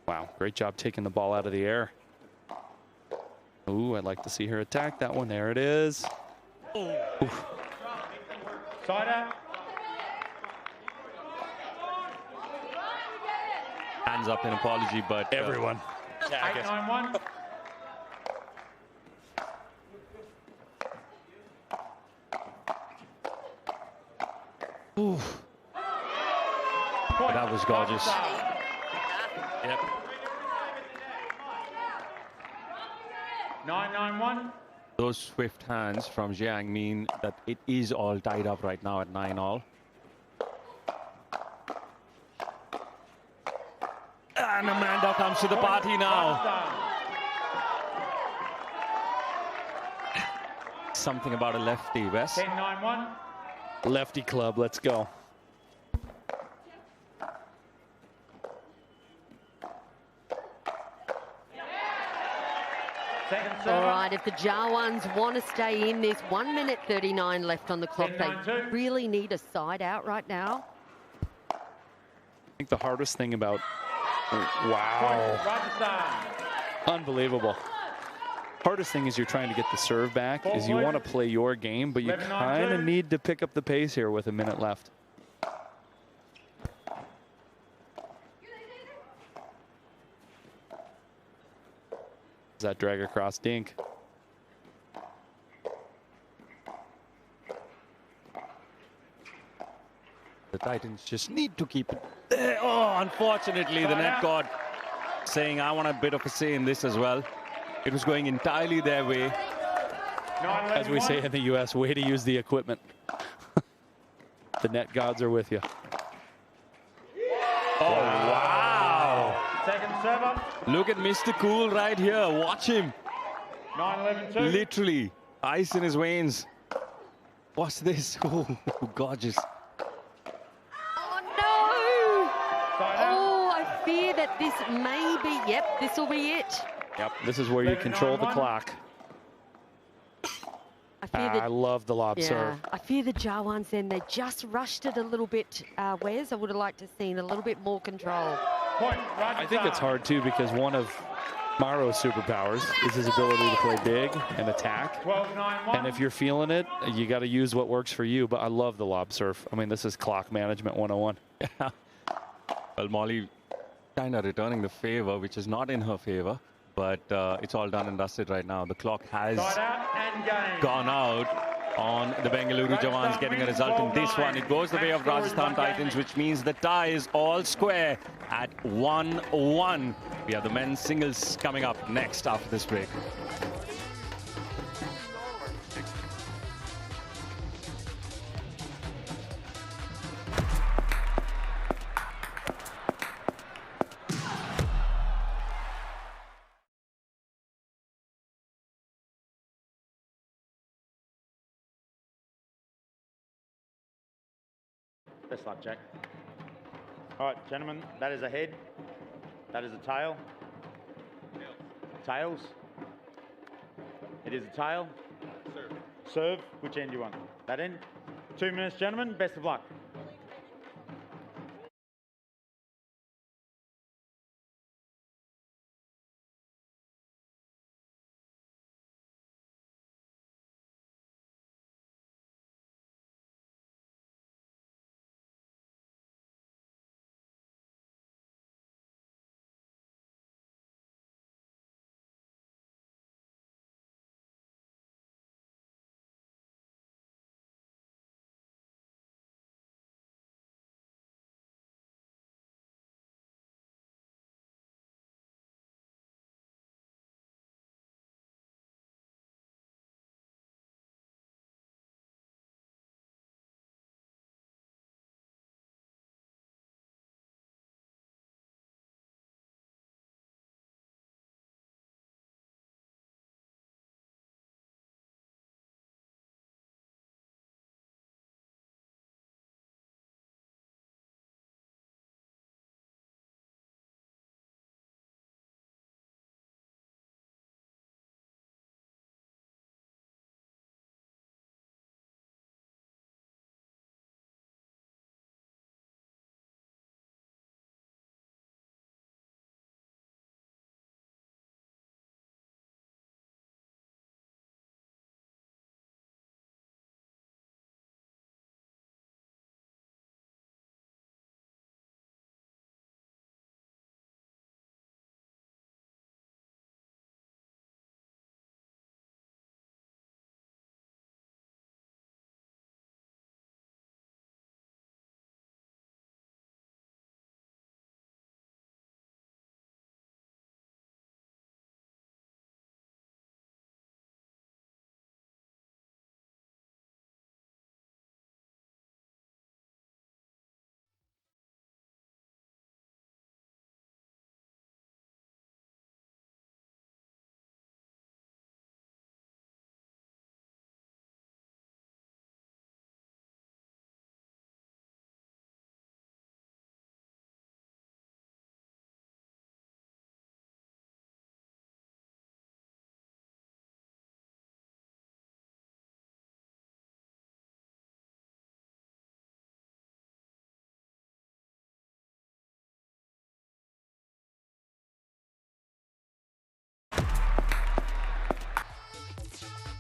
[SPEAKER 5] Wow, great job taking the ball out of the air. Ooh, I'd like to see her attack that one. There it is. Oof.
[SPEAKER 3] Side out.
[SPEAKER 2] hands up in apology, but
[SPEAKER 6] Everyone.
[SPEAKER 3] 8-9-1.
[SPEAKER 2] that was gorgeous. Yep.
[SPEAKER 3] 9-9-1.
[SPEAKER 2] Those swift hands from Jiang mean that it is all tied up right now at 9-all. And Amanda comes to the party now. Something about a lefty, Wes.
[SPEAKER 3] 10-9-1.
[SPEAKER 6] Lefty club, let's go.
[SPEAKER 3] Second serve.
[SPEAKER 4] All right, if the Jawans want to stay in this, 1 minute 39 left on the clock. They
[SPEAKER 3] 10-9-2.
[SPEAKER 4] really need a side out right now.
[SPEAKER 6] I think the hardest thing about... Wow.
[SPEAKER 3] Rajasthan.
[SPEAKER 6] Unbelievable. Hardest thing is you're trying to get the serve back, is you want to play your game, but you
[SPEAKER 3] 11-9-2.
[SPEAKER 6] kind of need to pick up the pace here with a minute left. Does that drag across Dink?
[SPEAKER 2] The Titans just need to keep it there. Oh, unfortunately, the net god saying, I want a bit of a say in this as well. It was going entirely their way.
[SPEAKER 6] As we say in the U.S., way to use the equipment. The net gods are with you.
[SPEAKER 2] Oh, wow.
[SPEAKER 3] Second server.
[SPEAKER 2] Look at Mr. Cool right here. Watch him.
[SPEAKER 3] 9-11-2.
[SPEAKER 2] Literally, ice in his veins. What's this? Oh, gorgeous.
[SPEAKER 4] Oh, no! Oh, I fear that this may be, yep, this will be it.
[SPEAKER 6] Yep, this is where you control the
[SPEAKER 3] 11-9-1.
[SPEAKER 6] clock.
[SPEAKER 4] I fear that,
[SPEAKER 6] I love the lob serve.
[SPEAKER 4] I fear the Jawans then, they just rushed it a little bit, Wes. I would have liked to have seen a little bit more control.
[SPEAKER 3] Point, Rajasthan.
[SPEAKER 6] I think it's hard, too, because one of Maro's superpowers is his ability to play big and attack.
[SPEAKER 3] 12-9-1.
[SPEAKER 6] And if you're feeling it, you got to use what works for you. But I love the lob serve. I mean, this is clock management 101.
[SPEAKER 2] Yeah. Well, Molly kind of returning the favor, which is not in her favor. But it's all done and dusted right now. The clock has
[SPEAKER 3] Side out and game.
[SPEAKER 2] gone out on the Bengaluru Jawans, getting a result in this one. It goes the way of Rajasthan Titans, which means the tie is all square at 1-1. We have the men's singles coming up next after this break.
[SPEAKER 3] Best luck, Jack. All right, gentlemen, that is a head. That is a tail. Tails. It is a tail. Serve. Serve. Which end do you want? That end? 2 minutes, gentlemen. Best of luck.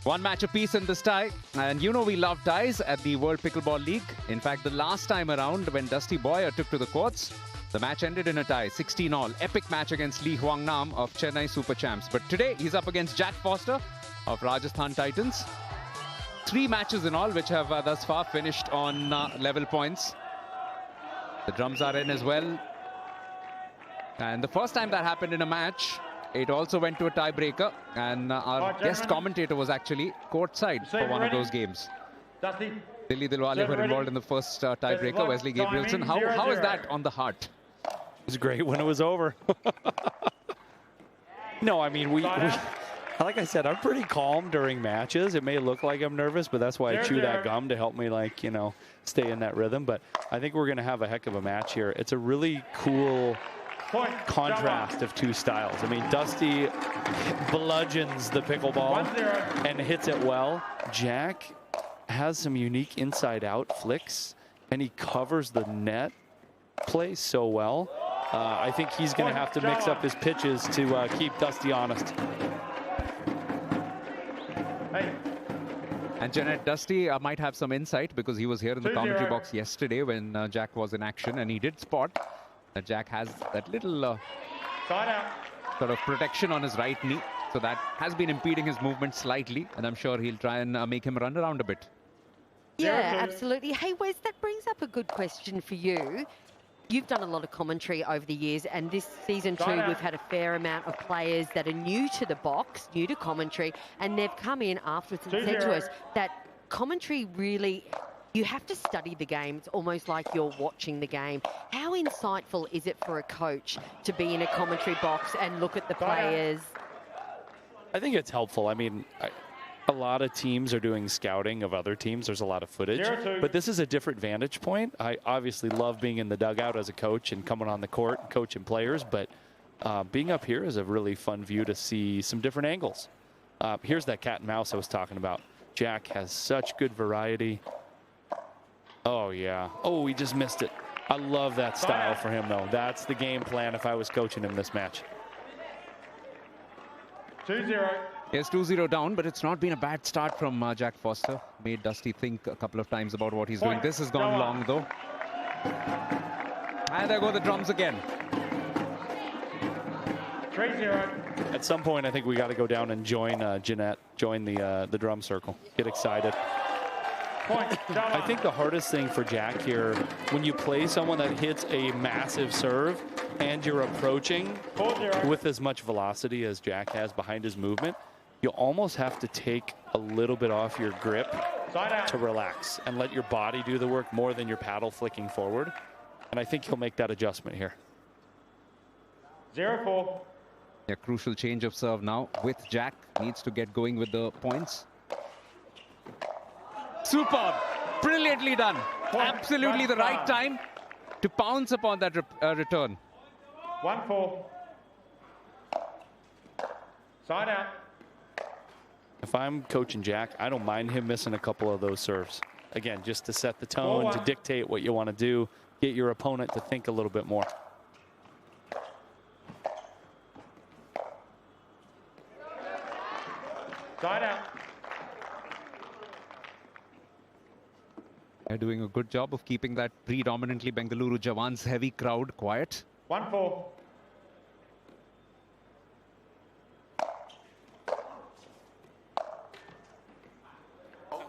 [SPEAKER 1] One match apiece in this tie, and you know we love ties at the World Pickleball League. In fact, the last time around when Dusty Boyer took to the courts, the match ended in a tie, 16-all. Epic match against Lee Huang Nam of Chennai Super Champs. But today, he's up against Jack Foster of Rajasthan Titans. 3 matches in all, which have thus far finished on level points. The drums are in as well. And the first time that happened in a match, it also went to a tiebreaker, and our guest commentator was actually courtside for one of those games. Dilli Dilwale were involved in the first tiebreaker, Wesley Gabrielson. How is that on the heart?
[SPEAKER 5] It was great when it was over. No, I mean, like I said, I'm pretty calm during matches. It may look like I'm nervous, but that's why I chew that gum to help me, like, you know, stay in that rhythm. But I think we're going to have a heck of a match here. It's a really cool contrast of 2 styles. I mean, Dusty bludgeons the pickleball and hits it well. Jack has some unique inside-out flicks, and he covers the net play so well. I think he's going to have to mix up his pitches to keep Dusty honest.
[SPEAKER 1] And Jeanette, Dusty might have some insight because he was here in the commentary box yesterday when Jack was in action, and he did spot that Jack has that little sort of protection on his right knee. So that has been impeding his movement slightly, and I'm sure he'll try and make him run around a bit.
[SPEAKER 4] Yeah, absolutely. Hey, Wes, that brings up a good question for you. You've done a lot of commentary over the years, and this season too, we've had a fair amount of players that are new to the box, new to commentary, and they've come in afterwards and said to us that commentary really, you have to study the game. It's almost like you're watching the game. How insightful is it for a coach to be in a commentary box and look at the players?
[SPEAKER 5] I think it's helpful. I mean, a lot of teams are doing scouting of other teams. There's a lot of footage, but this is a different vantage point. I obviously love being in the dugout as a coach and coming on the court and coaching players, but being up here is a really fun view to see some different angles. Here's that cat and mouse I was talking about. Jack has such good variety. Oh, yeah. Oh, he just missed it. I love that style for him, though. That's the game plan if I was coaching him this match.
[SPEAKER 3] 2-0.
[SPEAKER 1] Yes, 2-0 down, but it's not been a bad start from Jack Foster. Made Dusty think a couple of times about what he's doing. This has gone long, though. And there go the drums again.
[SPEAKER 3] 3-0.
[SPEAKER 5] At some point, I think we got to go down and join Jeanette, join the drum circle. Get excited. I think the hardest thing for Jack here, when you play someone that hits a massive serve and you're approaching with as much velocity as Jack has behind his movement, you almost have to take a little bit off your grip to relax and let your body do the work more than your paddle flicking forward. And I think he'll make that adjustment here.
[SPEAKER 3] 0-4.
[SPEAKER 1] A crucial change of serve now with Jack. Needs to get going with the points. Superb. Brilliantly done. Absolutely the right time to pounce upon that return.
[SPEAKER 3] 1-4. Side out.
[SPEAKER 5] If I'm coaching Jack, I don't mind him missing a couple of those serves. Again, just to set the tone, to dictate what you want to do, get your opponent to think a little bit more.
[SPEAKER 3] Side out.
[SPEAKER 1] They're doing a good job of keeping that predominantly Bengaluru Jawans heavy crowd quiet.
[SPEAKER 3] 1-4.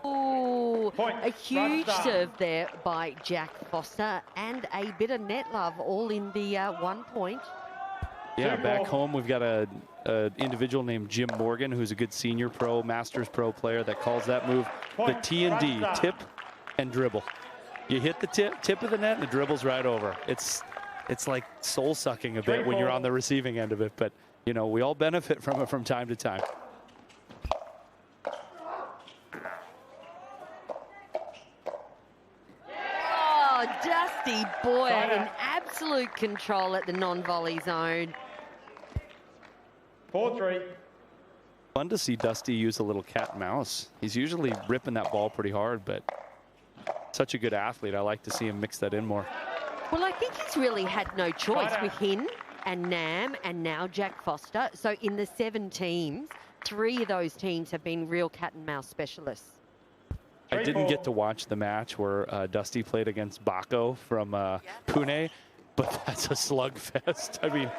[SPEAKER 4] Oh, a huge serve there by Jack Foster, and a bit of net love all in the 1 point.
[SPEAKER 5] Yeah, back home we've got a individual named Jim Morgan, who's a good senior pro, Masters pro player that calls that move the T&D, tip and dribble. You hit the tip of the net and the dribble's right over. It's like soul sucking a bit when you're on the receiving end of it, but you know, we all benefit from it from time to time.
[SPEAKER 4] Oh, Dusty Boyer in absolute control at the non-volley zone.
[SPEAKER 3] 4-3.
[SPEAKER 5] Fun to see Dusty use a little cat and mouse. He's usually ripping that ball pretty hard, but such a good athlete. I like to see him mix that in more.
[SPEAKER 4] Well, I think he's really had no choice with him and Nam and now Jack Foster. So in the 7 teams 3 of those teams have been real cat and mouse specialists.
[SPEAKER 5] I didn't get to watch the match where Dusty played against Bako from Pune, but that's a slugfest. I mean,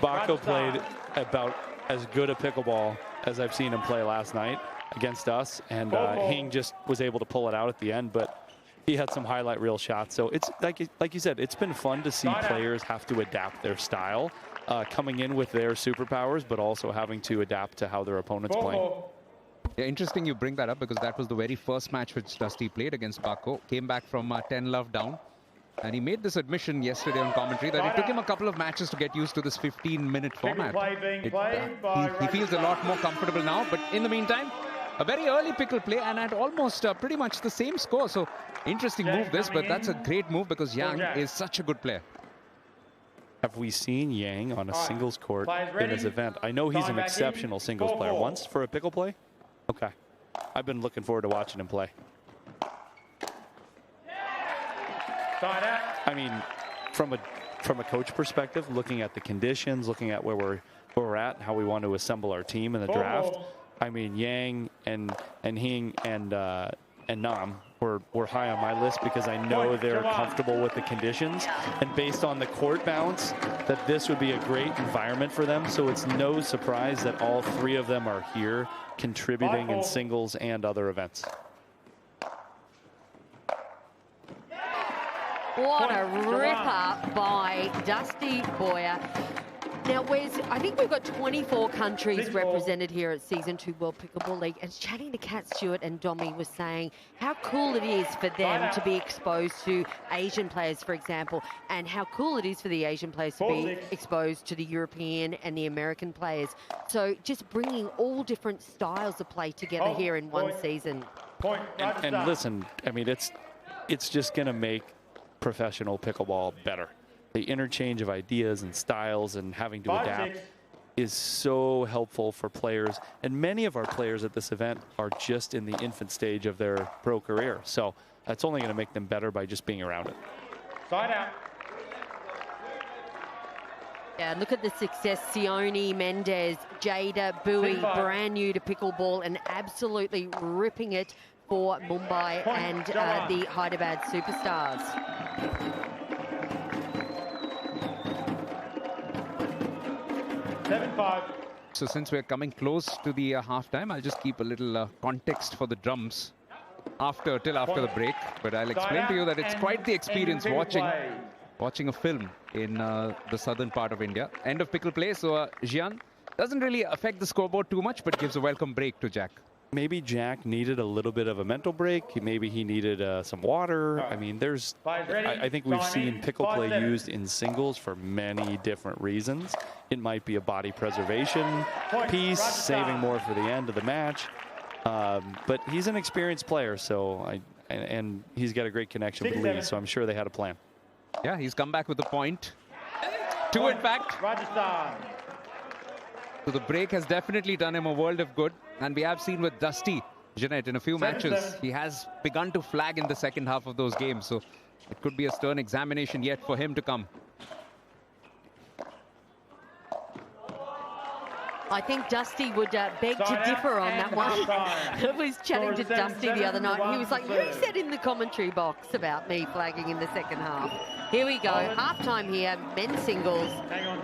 [SPEAKER 5] Bako played about as good a pickleball as I've seen him play last night against us, and Hing just was able to pull it out at the end, but he had some highlight reel shots. So it's like you said, it's been fun to see players have to adapt their style, coming in with their superpowers, but also having to adapt to how their opponent's playing.
[SPEAKER 1] Yeah, interesting you bring that up, because that was the very first match which Dusty played against Bako. Came back from 10-love down. And he made this admission yesterday on commentary that it took him a couple of matches to get used to this 15-minute format. He feels a lot more comfortable now. But in the meantime, a very early pickle play and at almost pretty much the same score. So interesting move this, but that's a great move because Yang is such a good player.
[SPEAKER 5] Have we seen Yang on a singles court in this event? I know he's an exceptional singles player. Once for a pickle play? Okay. I've been looking forward to watching him play. I mean, from a coach perspective, looking at the conditions, looking at where we're at, and how we want to assemble our team in the draft. I mean, Yang and Hing and Nam were high on my list because I know they're comfortable with the conditions, and based on the court bounce, that this would be a great environment for them. So it's no surprise that all 3 of them are here contributing in singles and other events.
[SPEAKER 4] What a ripper by Dusty Boyer. Now, I think we've got 24 countries represented here at Season 2 World Pickleball League. And chatting to Kat Stewart and Domi was saying how cool it is for them to be exposed to Asian players, for example, and how cool it is for the Asian players to be exposed to the European and the American players. So just bringing all different styles of play together here in one season.
[SPEAKER 5] And listen, I mean, it's just going to make professional pickleball better. The interchange of ideas and styles and having to adapt is so helpful for players. And many of our players at this event are just in the infant stage of their pro career. So that's only going to make them better by just being around it.
[SPEAKER 3] Side out.
[SPEAKER 4] Yeah, look at the success. Sione, Mendez, Jada, Bowie, brand new to pickleball and absolutely ripping it for Mumbai and the Hyderabad Superstars.
[SPEAKER 1] So since we're coming close to the halftime, I'll just keep a little context for the drums till after the break. But I'll explain to you that it's quite the experience watching a film in the southern part of India. End of pickle play, so Jian doesn't really affect the scoreboard too much, but gives a welcome break to Jack.
[SPEAKER 5] Maybe Jack needed a little bit of a mental break. Maybe he needed some water. I mean, I think we've seen pickle play used in singles for many different reasons. It might be a body preservation piece, saving more for the end of the match. But he's an experienced player, so and he's got a great connection with Lee, so I'm sure they had a plan.
[SPEAKER 1] Yeah, he's come back with a point. 2 in fact.
[SPEAKER 3] Rajasthan.
[SPEAKER 1] So the break has definitely done him a world of good. And we have seen with Dusty, Jeanette, in a few matches, he has begun to flag in the second half of those games. So it could be a stern examination yet for him to come.
[SPEAKER 4] I think Dusty would beg to differ on that one. I was chatting to Dusty the other night. He was like, you said in the commentary box about me flagging in the second half. Here we go. Halftime here, men's singles.
[SPEAKER 3] Hang on.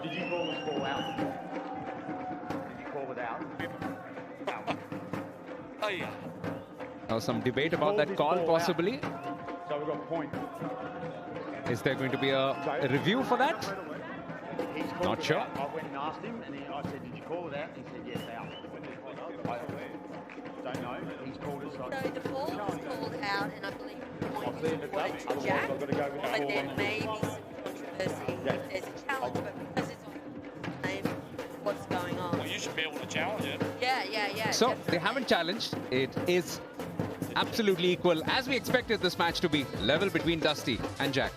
[SPEAKER 3] Did you call this ball out? Did you call it out?
[SPEAKER 2] Oh, yeah.
[SPEAKER 1] Now some debate about that call possibly.
[SPEAKER 3] So we've got a point.
[SPEAKER 1] Is there going to be a review for that? Not sure.
[SPEAKER 3] I went and asked him, and I said, did you call it out? And he said, yes, out. I don't know. He's called it.
[SPEAKER 4] So the ball was called out, and I believe the point
[SPEAKER 3] I'll see if
[SPEAKER 4] was
[SPEAKER 3] it's
[SPEAKER 4] awarded
[SPEAKER 3] up.
[SPEAKER 4] to Jack.
[SPEAKER 3] I've got to go with the
[SPEAKER 4] But
[SPEAKER 3] ball
[SPEAKER 4] there
[SPEAKER 3] on
[SPEAKER 4] may be some controversy. There's a challenge, but because it's on the name, what's going on?
[SPEAKER 7] Well, you should be able to challenge it.
[SPEAKER 4] Yeah.
[SPEAKER 1] So
[SPEAKER 4] definitely.
[SPEAKER 1] they haven't challenged. It is absolutely equal, as we expected this match to be, level between Dusty and Jack.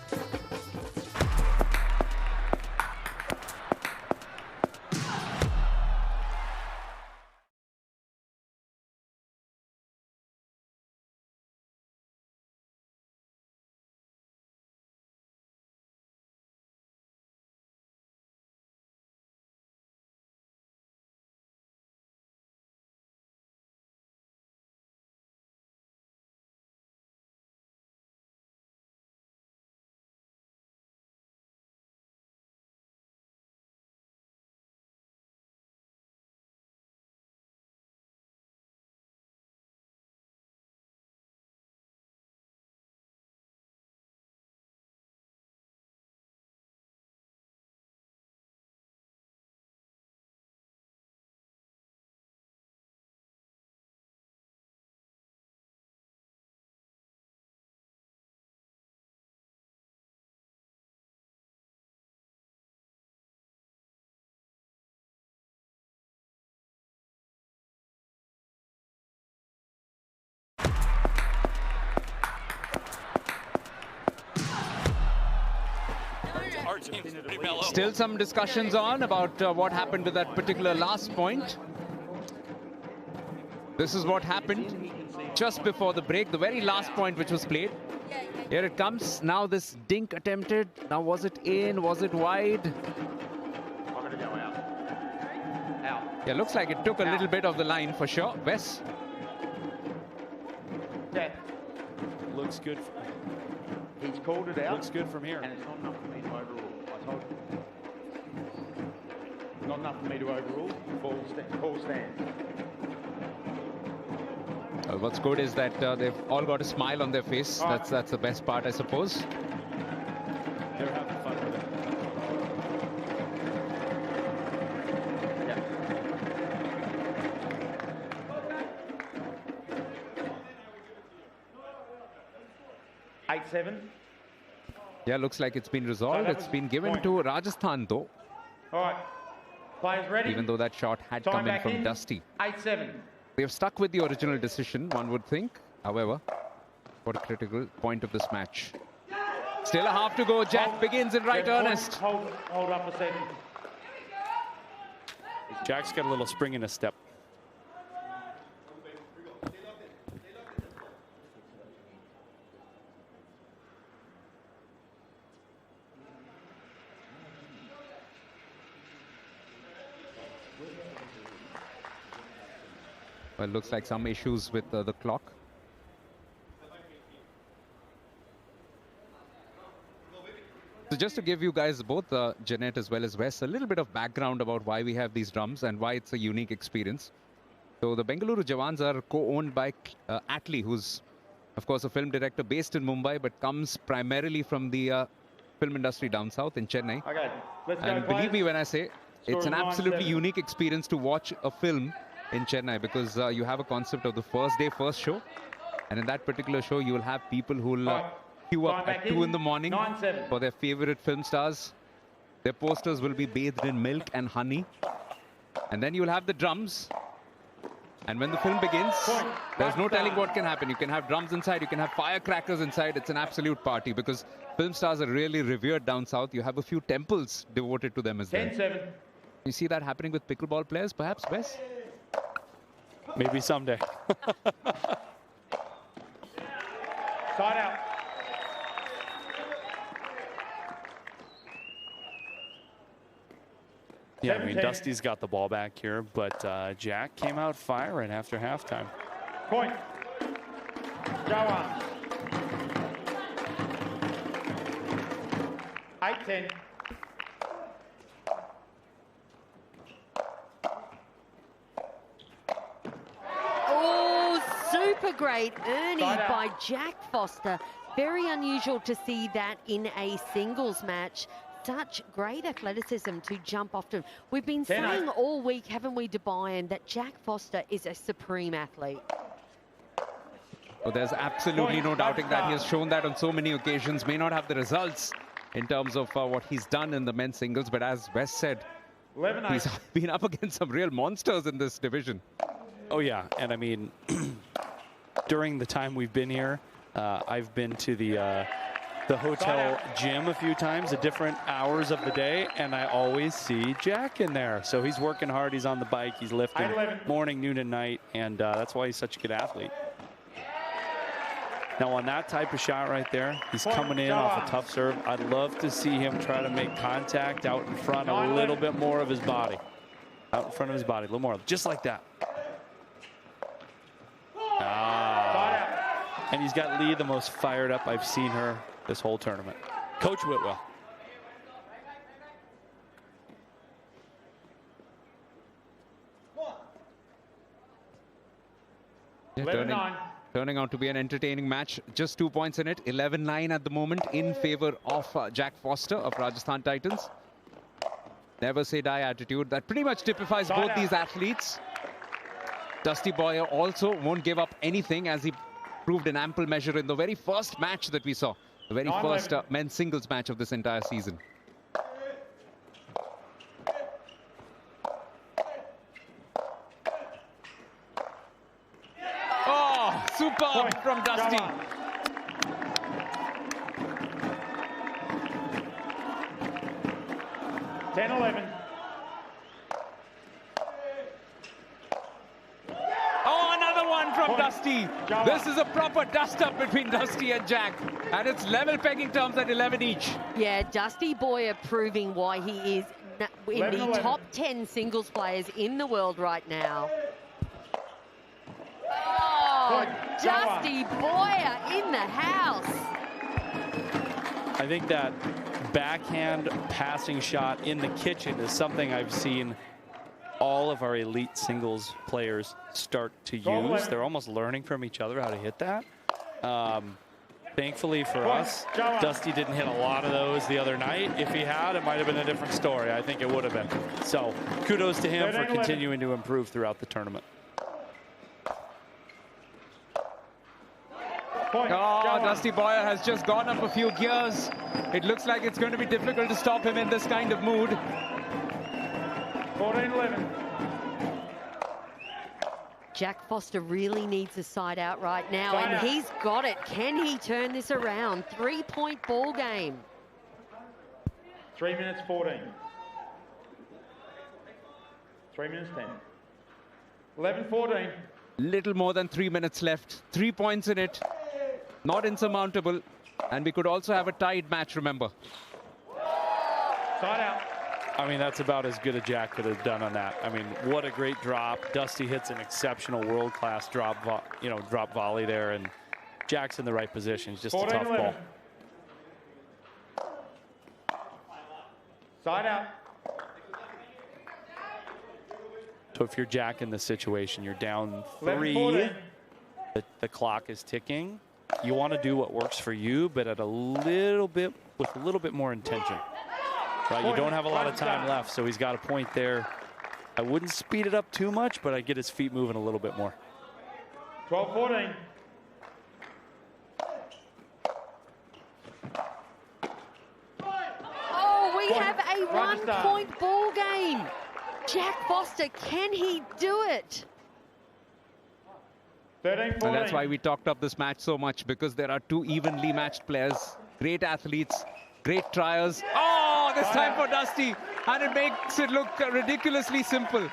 [SPEAKER 1] Still some discussions on about what happened with that particular last point. This is what happened just before the break, the very last point which was played. Here it comes. Now this dink attempted. Now was it in? Was it wide?
[SPEAKER 3] I'm going to go out. Out.
[SPEAKER 1] Yeah, looks like it took a little bit of the line for sure. Wes?
[SPEAKER 3] Yeah.
[SPEAKER 6] Looks good.
[SPEAKER 3] He's called it out.
[SPEAKER 6] Looks good from here.
[SPEAKER 3] And it's not enough for me to overrule. I told you. Not enough for me to overrule. Ball stands.
[SPEAKER 1] What's good is that they've all got a smile on their face. That's the best part, I suppose.
[SPEAKER 6] They're having fun with it.
[SPEAKER 3] Yeah. Eight-7.
[SPEAKER 1] Yeah, looks like it's been resolved.
[SPEAKER 3] So
[SPEAKER 1] it's been given to Rajasthan, though.
[SPEAKER 3] All right. Players ready?
[SPEAKER 1] Even though that shot had
[SPEAKER 3] Time
[SPEAKER 1] come in
[SPEAKER 3] back
[SPEAKER 1] from Dusty.
[SPEAKER 3] 8-7.
[SPEAKER 1] They've stuck with the original decision, one would think. However, what a critical point of this match. Still a half to go. Jack begins in right earnest.
[SPEAKER 3] Hold up a second.
[SPEAKER 6] Jack's got a little spring in his step.
[SPEAKER 1] Well, looks like some issues with the clock. So just to give you guys both, Jeanette as well as Wes, a little bit of background about why we have these drums and why it's a unique experience. So the Bengaluru Jawans are co-owned by Atlee, who's, of course, a film director based in Mumbai, but comes primarily from the film industry down south in Chennai.
[SPEAKER 3] Okay, let's go.
[SPEAKER 1] And believe me when I say, it's an
[SPEAKER 3] Score
[SPEAKER 1] absolutely
[SPEAKER 3] 9-7.
[SPEAKER 1] unique experience to watch a film in Chennai, because you have a concept of the first day, first show. And in that particular show, you will have people who will queue up at 2 in the morning
[SPEAKER 3] 9-7.
[SPEAKER 1] for their favorite film stars. Their posters will be bathed in milk and honey. And then you will have the drums. And when the film begins, there's no telling what can happen. You can have drums inside, you can have firecrackers inside. It's an absolute party, because film stars are really revered down south. You have a few temples devoted to them as well.
[SPEAKER 3] 10-7.
[SPEAKER 1] You see that happening with pickleball players, perhaps, Wes?
[SPEAKER 6] Maybe someday.
[SPEAKER 3] Side out.
[SPEAKER 6] Yeah, I mean,
[SPEAKER 3] 7-10.
[SPEAKER 6] Dusty's got the ball back here, but Jack came out firing after halftime.
[SPEAKER 3] Point. Jawans. 8-10.
[SPEAKER 4] Oh, super great earning
[SPEAKER 3] Side out.
[SPEAKER 4] by Jack Foster. Very unusual to see that in a singles match. Such great athleticism to jump off to. We've been
[SPEAKER 3] 10-8.
[SPEAKER 4] saying all week, haven't we, Dubai, that Jack Foster is a supreme athlete.
[SPEAKER 1] Well, there's absolutely no doubting that. He has shown that on so many occasions. May not have the results in terms of what he's done in the men's singles, but as Wes said,
[SPEAKER 3] 11-8.
[SPEAKER 1] he's been up against some real monsters in this division.
[SPEAKER 6] Oh, yeah. And I mean, during the time we've been here, I've been to the hotel gym a few times at different hours of the day, and I always see Jack in there. So he's working hard. He's on the bike. He's lifting
[SPEAKER 3] 8-11.
[SPEAKER 6] morning, noon, and night, and that's why he's such a good athlete. Now, on that type of shot right there, he's coming in off a tough serve. I'd love to see him try to make contact out in front, a little bit more of his body. Out in front of his body, a little more, just like that. And he's got Lee the most fired up I've seen her this whole tournament. Coach Whitwell.
[SPEAKER 1] Yeah, turning out to be an entertaining match. Just 2 points in it. 11-9 at the moment in favor of Jack Foster of Rajasthan Titans. Never say die attitude. That pretty much typifies both these athletes. Dusty Boyer also won't give up anything, as he proved in ample measure in the very first match that we saw. The very first men's singles match of this entire season. Oh, superb from Dusty.
[SPEAKER 3] 10-11.
[SPEAKER 1] Oh, another one from
[SPEAKER 3] Point.
[SPEAKER 1] Dusty.
[SPEAKER 3] Jawans.
[SPEAKER 1] This is a proper dust-up between Dusty and Jack. And it's level pegging terms at 11 each.
[SPEAKER 4] Yeah, Dusty Boyer proving why he is in the
[SPEAKER 3] 11-11.
[SPEAKER 4] top 10 singles players in the world right now. Oh,
[SPEAKER 3] Point.
[SPEAKER 4] Dusty Boyer in the house.
[SPEAKER 5] I think that backhand passing shot in the kitchen is something I've seen all of our elite singles players start to use. They're almost learning from each other how to hit that. Thankfully for us, Dusty didn't hit a lot of those the other night. If he had, it might have been a different story. I think it would have been. So kudos to him for continuing to improve throughout the tournament.
[SPEAKER 3] Point.
[SPEAKER 1] Oh,
[SPEAKER 3] Jawans.
[SPEAKER 1] Dusty Boyer has just gone up a few gears. It looks like it's going to be difficult to stop him in this kind of mood.
[SPEAKER 3] 14-11.
[SPEAKER 4] Jack Foster really needs a side out right now,
[SPEAKER 3] Side
[SPEAKER 4] and
[SPEAKER 3] out.
[SPEAKER 4] he's got it. Can he turn this around? 3-point ball game.
[SPEAKER 3] 3 minutes 14. 3 minutes 10. 11-14.
[SPEAKER 1] Little more than 3 minutes left. 3 points in it. Not insurmountable. And we could also have a tied match, remember.
[SPEAKER 3] Side out.
[SPEAKER 5] I mean, that's about as good as Jack could have done on that. I mean, what a great drop. Dusty hits an exceptional world-class drop volley there, and Jack's in the right position. It's just a tough ball.
[SPEAKER 3] 14-11. Side out.
[SPEAKER 5] So if you're Jack in this situation, you're down 3.
[SPEAKER 3] 11-14.
[SPEAKER 5] The clock is ticking. You want to do what works for you, but at with a little bit more intention. Right, you don't have a lot of time left, so he's got a point there. I wouldn't speed it up too much, but I'd get his feet moving a little bit more.
[SPEAKER 3] 12-14.
[SPEAKER 4] Oh, we
[SPEAKER 3] Point.
[SPEAKER 4] have a
[SPEAKER 3] Rajasthan.
[SPEAKER 4] 1-point ball game. Jack Foster, can he do it?
[SPEAKER 3] 13-14.
[SPEAKER 1] And that's why we talked up this match so much, because there are two evenly matched players, great athletes, great triers. Oh, this time for Dusty, and it makes it look ridiculously simple.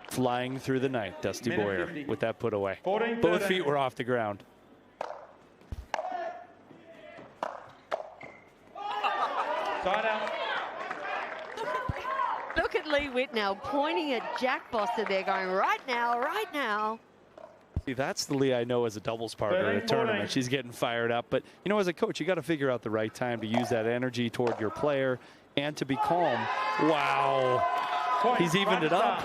[SPEAKER 5] Flying through the night, Dusty
[SPEAKER 3] Minute
[SPEAKER 5] Boyer
[SPEAKER 3] 50.
[SPEAKER 5] with that put away.
[SPEAKER 3] 14-13.
[SPEAKER 5] Both feet were off the ground.
[SPEAKER 3] Side out.
[SPEAKER 4] Look at Lee Whitnell pointing at Jack Foster there, going, right now, right now.
[SPEAKER 5] See, that's the Lee I know as a doubles partner in a
[SPEAKER 3] 13-14.
[SPEAKER 5] tournament. She's getting fired up. But, you know, as a coach, you got to figure out the right time to use that energy toward your player and to be calm. Wow.
[SPEAKER 3] Point.
[SPEAKER 5] He's evened it up.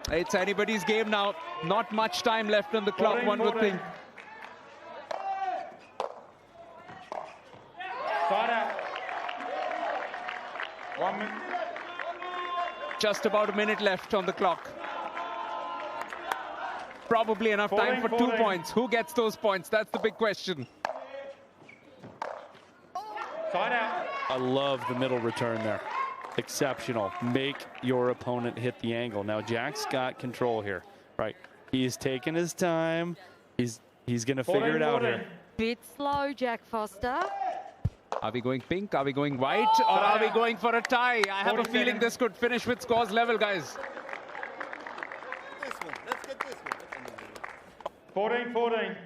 [SPEAKER 3] Rajasthan.
[SPEAKER 1] It's anybody's game now. Not much time left on the clock, one would
[SPEAKER 3] 14-14.
[SPEAKER 1] think.
[SPEAKER 3] Side out. 1 minute.
[SPEAKER 1] Just about a minute left on the clock. Probably enough time for 2
[SPEAKER 3] 14.
[SPEAKER 1] points. Who gets those points? That's the big question.
[SPEAKER 3] Side out.
[SPEAKER 5] I love the middle return there. Exceptional. Make your opponent hit the angle. Now, Jack's got control here, right? He's taking his time. He's going to figure it out here.
[SPEAKER 4] Bit slow, Jack Foster.
[SPEAKER 1] Are we going pink? Are we going white? Or are we going for a tie? I have a
[SPEAKER 3] 40
[SPEAKER 1] feeling
[SPEAKER 3] seconds.
[SPEAKER 1] this could finish with scores level, guys.
[SPEAKER 7] This one. Let's get this one.
[SPEAKER 3] 14-14.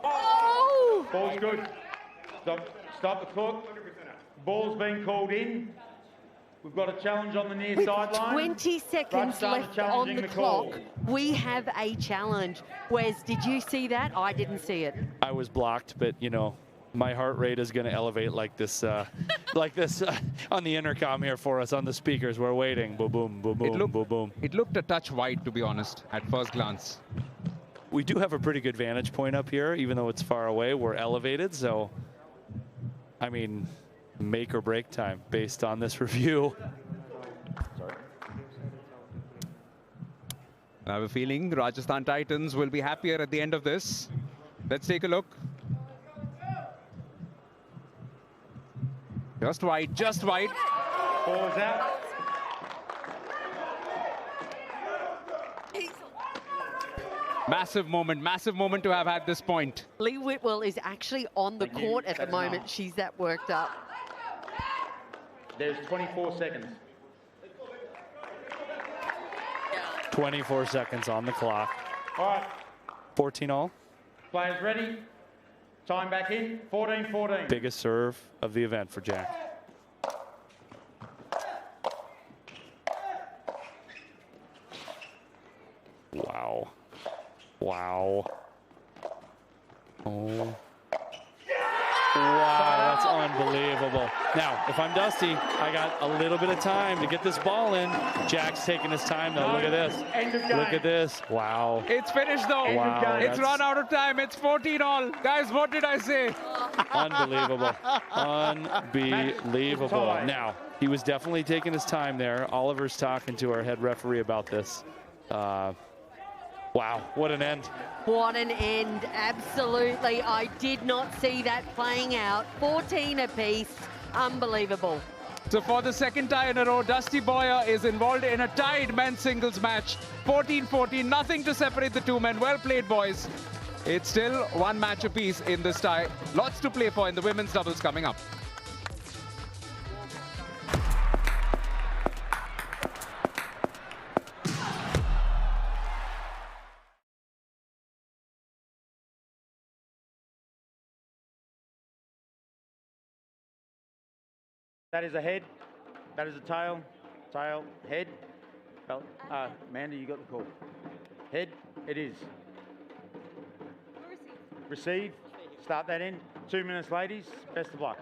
[SPEAKER 4] Oh!
[SPEAKER 3] Ball's good. Stop the clock. Ball's been called in. We've got a challenge on the near
[SPEAKER 4] With
[SPEAKER 3] sideline.
[SPEAKER 4] 20 seconds
[SPEAKER 3] Rajasthan
[SPEAKER 4] left on
[SPEAKER 3] challenging
[SPEAKER 4] the
[SPEAKER 3] the call.
[SPEAKER 4] clock, we have a challenge. Wes, did you see that? I didn't see it.
[SPEAKER 5] I was blocked, but, you know, my heart rate is going to elevate like this on the intercom here for us on the speakers. We're waiting. Boom, boom, boom, boom, boom, boom.
[SPEAKER 1] It looked a touch wide, to be honest, at first glance.
[SPEAKER 5] We do have a pretty good vantage point up here, even though it's far away. We're elevated, so, I mean, make or break time based on this review.
[SPEAKER 1] I have a feeling Rajasthan Titans will be happier at the end of this. Let's take a look. Just wide, just wide.
[SPEAKER 3] Ball is out.
[SPEAKER 1] Massive moment to have had this point.
[SPEAKER 4] Lee Whitwell is actually on the court at the moment. She's that worked up.
[SPEAKER 3] There's 24 seconds.
[SPEAKER 6] 24 seconds on the clock.
[SPEAKER 3] All right,
[SPEAKER 6] 14 all.
[SPEAKER 3] players ready. Time back in. 14-14.
[SPEAKER 6] Biggest serve of the event for Jack. Wow. Wow. Oh. Wow, that's unbelievable. Now, if I'm Dusty, I got a little bit of time to get this ball in. Jack's taking his time, though. Look at this.
[SPEAKER 3] End of game.
[SPEAKER 6] Look at this. Wow.
[SPEAKER 1] It's finished though.
[SPEAKER 6] Wow,
[SPEAKER 1] It's run out of time. It's 14 all. Guys, what did I say?
[SPEAKER 6] Unbelievable. Unbelievable. Now, he was definitely taking his time there. Oliver's talking to our head referee about this. Wow, what an end.
[SPEAKER 4] What an end, absolutely. I did not see that playing out. 14 apiece, unbelievable.
[SPEAKER 1] So for the second tie in a row, Dusty Boyer is involved in a tied men's singles match. 14-14, nothing to separate the two men. Well played, boys. It's still one match apiece in this tie. Lots to play for in the women's doubles coming up.
[SPEAKER 3] That is a head. That is a tail. Tail. Head. Well, Amanda, you got the call. Head. It is. Receive. Start that in. 2 minutes, ladies. Best of luck.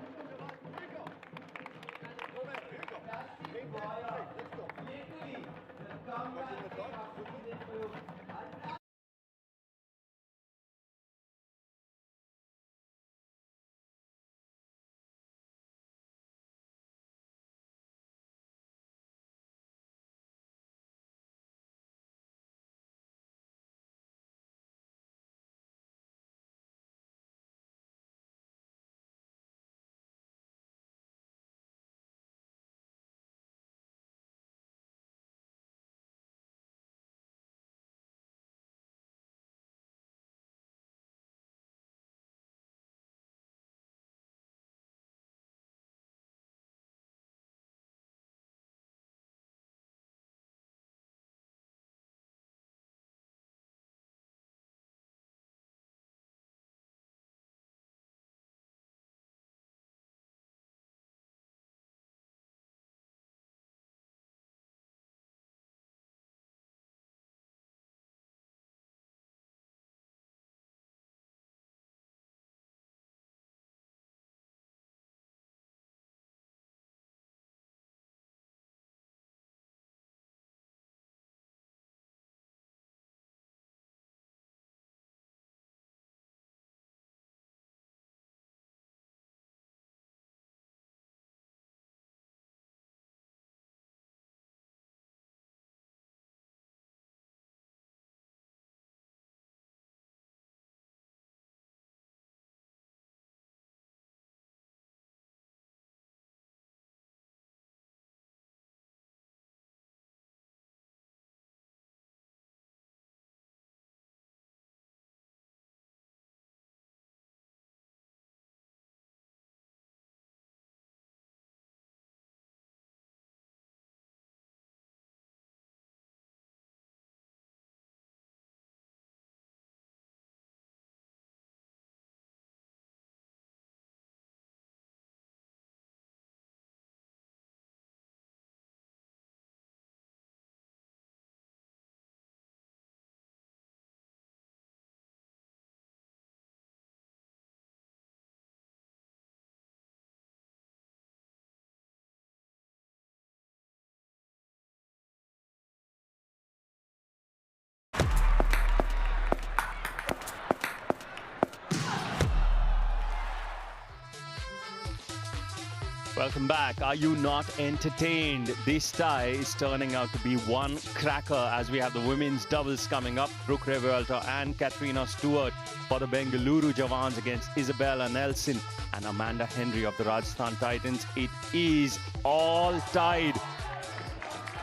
[SPEAKER 2] Welcome back. Are you not entertained? This tie is turning out to be one cracker as we have the women's doubles coming up. Brooke Revuelta and Katrina Stewart for the Bengaluru Jawans against Isabella Nelson and Amanda Henry of the Rajasthan Titans. It is all tied.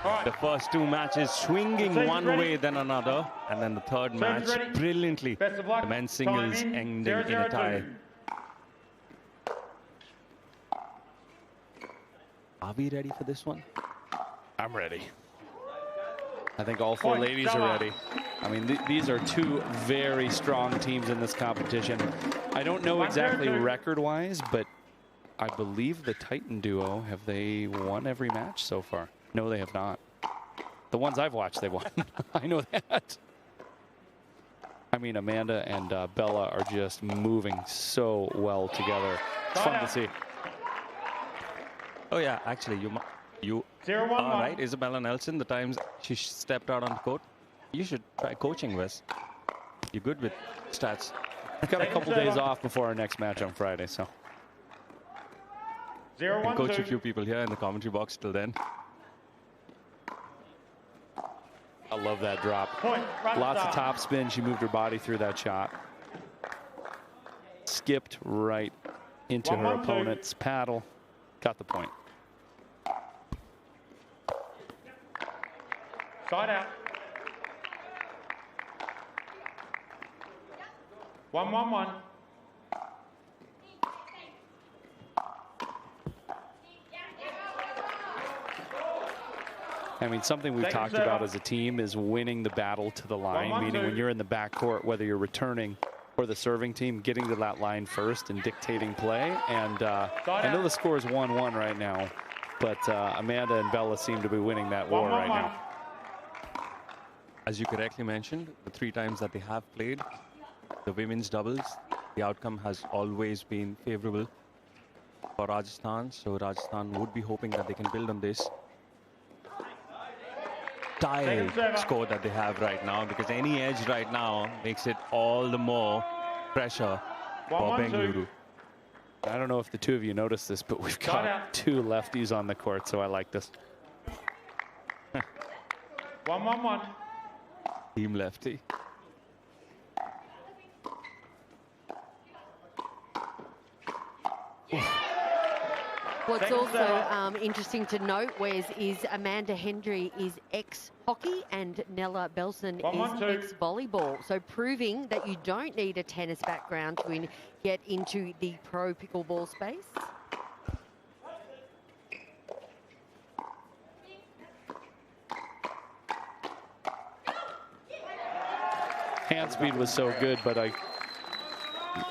[SPEAKER 3] right.
[SPEAKER 2] The first two matches swinging
[SPEAKER 3] Team's
[SPEAKER 2] one
[SPEAKER 3] ready.
[SPEAKER 2] way then another, and then the third match
[SPEAKER 3] ready.
[SPEAKER 2] brilliantly.
[SPEAKER 3] Best of luck.
[SPEAKER 2] The men's singles
[SPEAKER 3] Time in,
[SPEAKER 2] ending in a
[SPEAKER 3] 0-0-2.
[SPEAKER 2] tie. Are we ready for this one?
[SPEAKER 5] I'm ready. I think all four
[SPEAKER 3] Point,
[SPEAKER 5] ladies are
[SPEAKER 3] Jawans.
[SPEAKER 5] ready. I mean, these are two very strong teams in this competition. I don't know exactly
[SPEAKER 3] 1-0-2.
[SPEAKER 5] record-wise, but I believe the Titan duo, have they won every match so far? No, they have not. The ones I've watched, they won. I know that. I mean, Amanda and Bella are just moving so well together. It's fun to see.
[SPEAKER 2] Oh yeah, actually, you
[SPEAKER 3] 0-1-1.
[SPEAKER 2] are right. Isabella Nelson, the times she stepped out on the court. You should try coaching, Wes. You're good with stats.
[SPEAKER 5] I've got a couple days off before our next match on Friday, so.
[SPEAKER 3] 0-1-2.
[SPEAKER 2] Coach a few people here in the commentary box till then.
[SPEAKER 5] I love that drop.
[SPEAKER 3] Point,
[SPEAKER 5] Lots of
[SPEAKER 3] Rajasthan.
[SPEAKER 5] top spin. She moved her body through that shot. Skipped right into her
[SPEAKER 3] 1-1-2.
[SPEAKER 5] opponent's paddle. Got the point.
[SPEAKER 3] Side out. 1-1-1.
[SPEAKER 5] I mean, something we've
[SPEAKER 3] Second
[SPEAKER 5] talked
[SPEAKER 3] set
[SPEAKER 5] about
[SPEAKER 3] up.
[SPEAKER 5] as a team is winning the battle to the line,
[SPEAKER 3] 1-1-2.
[SPEAKER 5] meaning when you're in the backcourt, whether you're returning or the serving team, getting to that line first and dictating play. And I know the score is 1-1 right now, but Amanda and Bella seem to be winning that war right
[SPEAKER 3] 1-1-1.
[SPEAKER 5] now.
[SPEAKER 2] As you correctly mentioned, the 3 times that they have played the women's doubles, the outcome has always been favorable for Rajasthan. So Rajasthan would be hoping that they can build on this tie
[SPEAKER 3] Second server.
[SPEAKER 2] score that they have right now, because any edge right now makes it all the more pressure for
[SPEAKER 3] 1-1-2.
[SPEAKER 2] Bengaluru.
[SPEAKER 5] I don't know if the two of you noticed this, but we've
[SPEAKER 3] Side
[SPEAKER 5] got
[SPEAKER 3] out.
[SPEAKER 5] 2 lefties on the court, so I like this.
[SPEAKER 3] 1-1-1.
[SPEAKER 2] Team lefty.
[SPEAKER 4] What's
[SPEAKER 3] Second
[SPEAKER 4] also
[SPEAKER 3] server.
[SPEAKER 4] interesting to note, Wes, is Amanda Hendry is ex-hockey and Nella Belson
[SPEAKER 3] 1-1-2.
[SPEAKER 4] is ex-volleyball. So proving that you don't need a tennis background to get into the pro pickleball space.
[SPEAKER 5] Hand speed was so good, but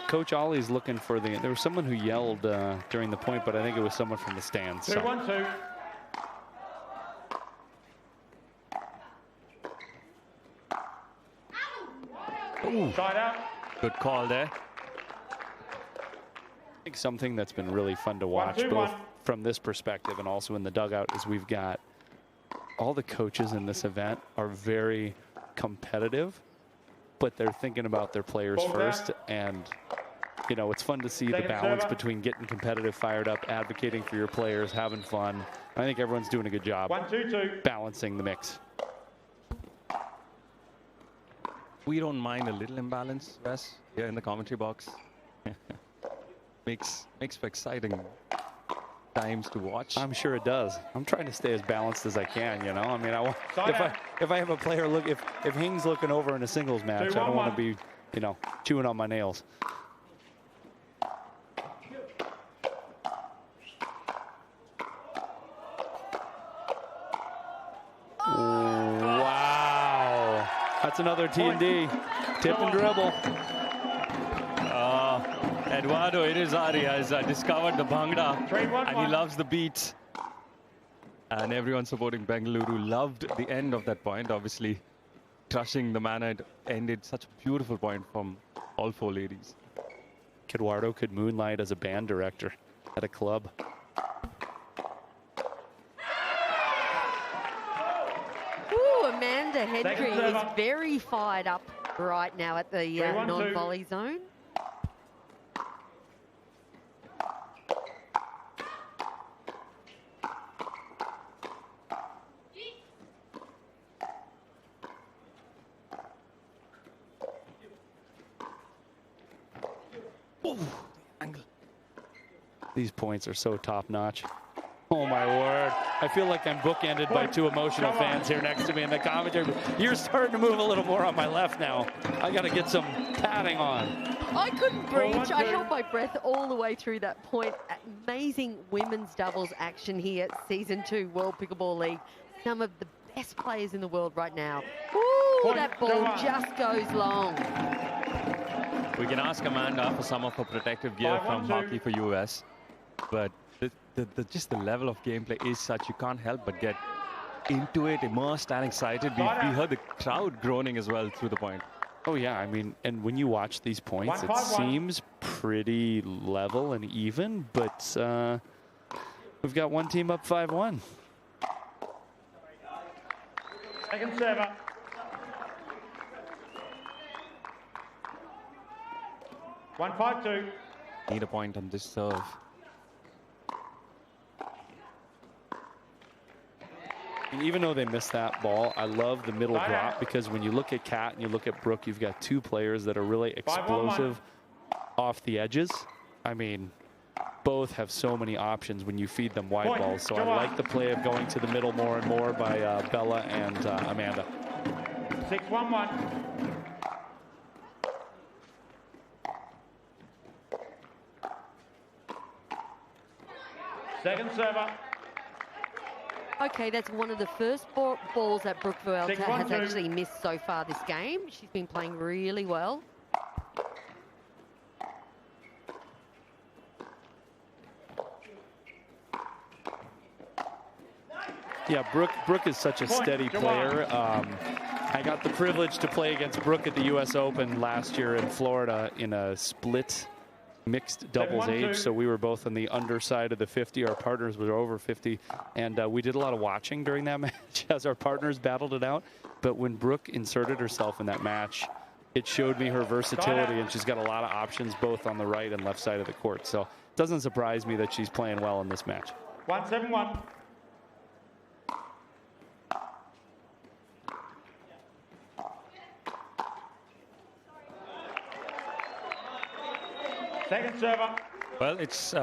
[SPEAKER 5] Coach Ollie's looking for there was someone who yelled during the point, but I think it was someone from the stands. So.
[SPEAKER 3] 2-1-2. Side out.
[SPEAKER 2] Good call there.
[SPEAKER 5] I think something that's been really fun to watch,
[SPEAKER 3] 1-2-1.
[SPEAKER 5] both from this perspective and also in the dugout, is we've got all the coaches in this event are very competitive, but they're thinking about their players
[SPEAKER 3] Ball
[SPEAKER 5] first.
[SPEAKER 3] down.
[SPEAKER 5] And, you know, it's fun to see the
[SPEAKER 3] Second
[SPEAKER 5] balance
[SPEAKER 3] server.
[SPEAKER 5] between getting competitive, fired up, advocating for your players, having fun. I think everyone's doing a good job
[SPEAKER 3] 1-2-2.
[SPEAKER 5] balancing the mix.
[SPEAKER 2] We don't mind a little imbalance, Wes, here in the commentary box. makes for exciting times to watch.
[SPEAKER 5] I'm sure it does. I'm trying to stay as balanced as I can, you know. I mean,
[SPEAKER 3] Side out.
[SPEAKER 5] if I have a player if Hing's looking over in a singles match, I don't want to
[SPEAKER 3] 2-1-1.
[SPEAKER 5] be, you know, chewing on my nails. Wow. That's another T&D. Tip and dribble.
[SPEAKER 2] Eduardo Irizarry has discovered the Bhangra,
[SPEAKER 3] 3-1-1.
[SPEAKER 2] and he loves the beat. And everyone supporting Bengaluru loved the end of that point, obviously crushing the manner it ended. Such a beautiful point from all 4 ladies.
[SPEAKER 5] Eduardo could moonlight as a band director at a club.
[SPEAKER 4] Ooh, Amanda Hendry
[SPEAKER 3] Second
[SPEAKER 4] is
[SPEAKER 3] server.
[SPEAKER 4] very fired up right now at the
[SPEAKER 3] 3-1-2.
[SPEAKER 4] non-volley zone.
[SPEAKER 5] These points are so top notch.
[SPEAKER 6] Oh, my word. I feel like I'm bookended by two emotional fans here next to me in the commentary. You're starting to move a little more on my left now. I got to get some padding on.
[SPEAKER 4] I couldn't breathe. I held my breath all the way through that point. Amazing women's doubles action here at Season 2 World Pickleball League. Some of the best players in the world right now. Ooh, that ball just goes long.
[SPEAKER 2] We can ask Amanda for some of her protective gear from Hockey for US, but just the level of gameplay is such you can't help but get into it, immersed and excited. We heard the crowd groaning as well through the point.
[SPEAKER 6] Oh, yeah. I mean, and when you watch these points, it seems pretty level and even, but we've got one team up 5-1.
[SPEAKER 3] Second server. One 5-2.
[SPEAKER 2] Need a point on this serve.
[SPEAKER 6] And even though they missed that ball, I love the middle drop, because when you look at Kat and you look at Brooke, you've got two players that are really explosive off the edges. I mean, both have so many options when you feed them wide balls. So I like the play of going to the middle more and more by Bella and Amanda.
[SPEAKER 3] 6-1-1. Second server.
[SPEAKER 4] Okay, that's one of the first balls that Brooke Vuelta has
[SPEAKER 3] 6-1-2.
[SPEAKER 4] actually missed so far this game. She's been playing really well.
[SPEAKER 6] Yeah, Brooke is such a steady player. I got the privilege to play against Brooke at the U.S. Open last year in Florida in a split mixed doubles age, so we were both on the underside of the 50. Our partners were over 50, and we did a lot of watching during that match as our partners battled it out. But when Brooke inserted herself in that match, it showed me her versatility, and she's got a lot of options both on the right and left side of the court. So it doesn't surprise me that she's playing well in this match.
[SPEAKER 3] 1-7-1. Second server.
[SPEAKER 2] Well, it's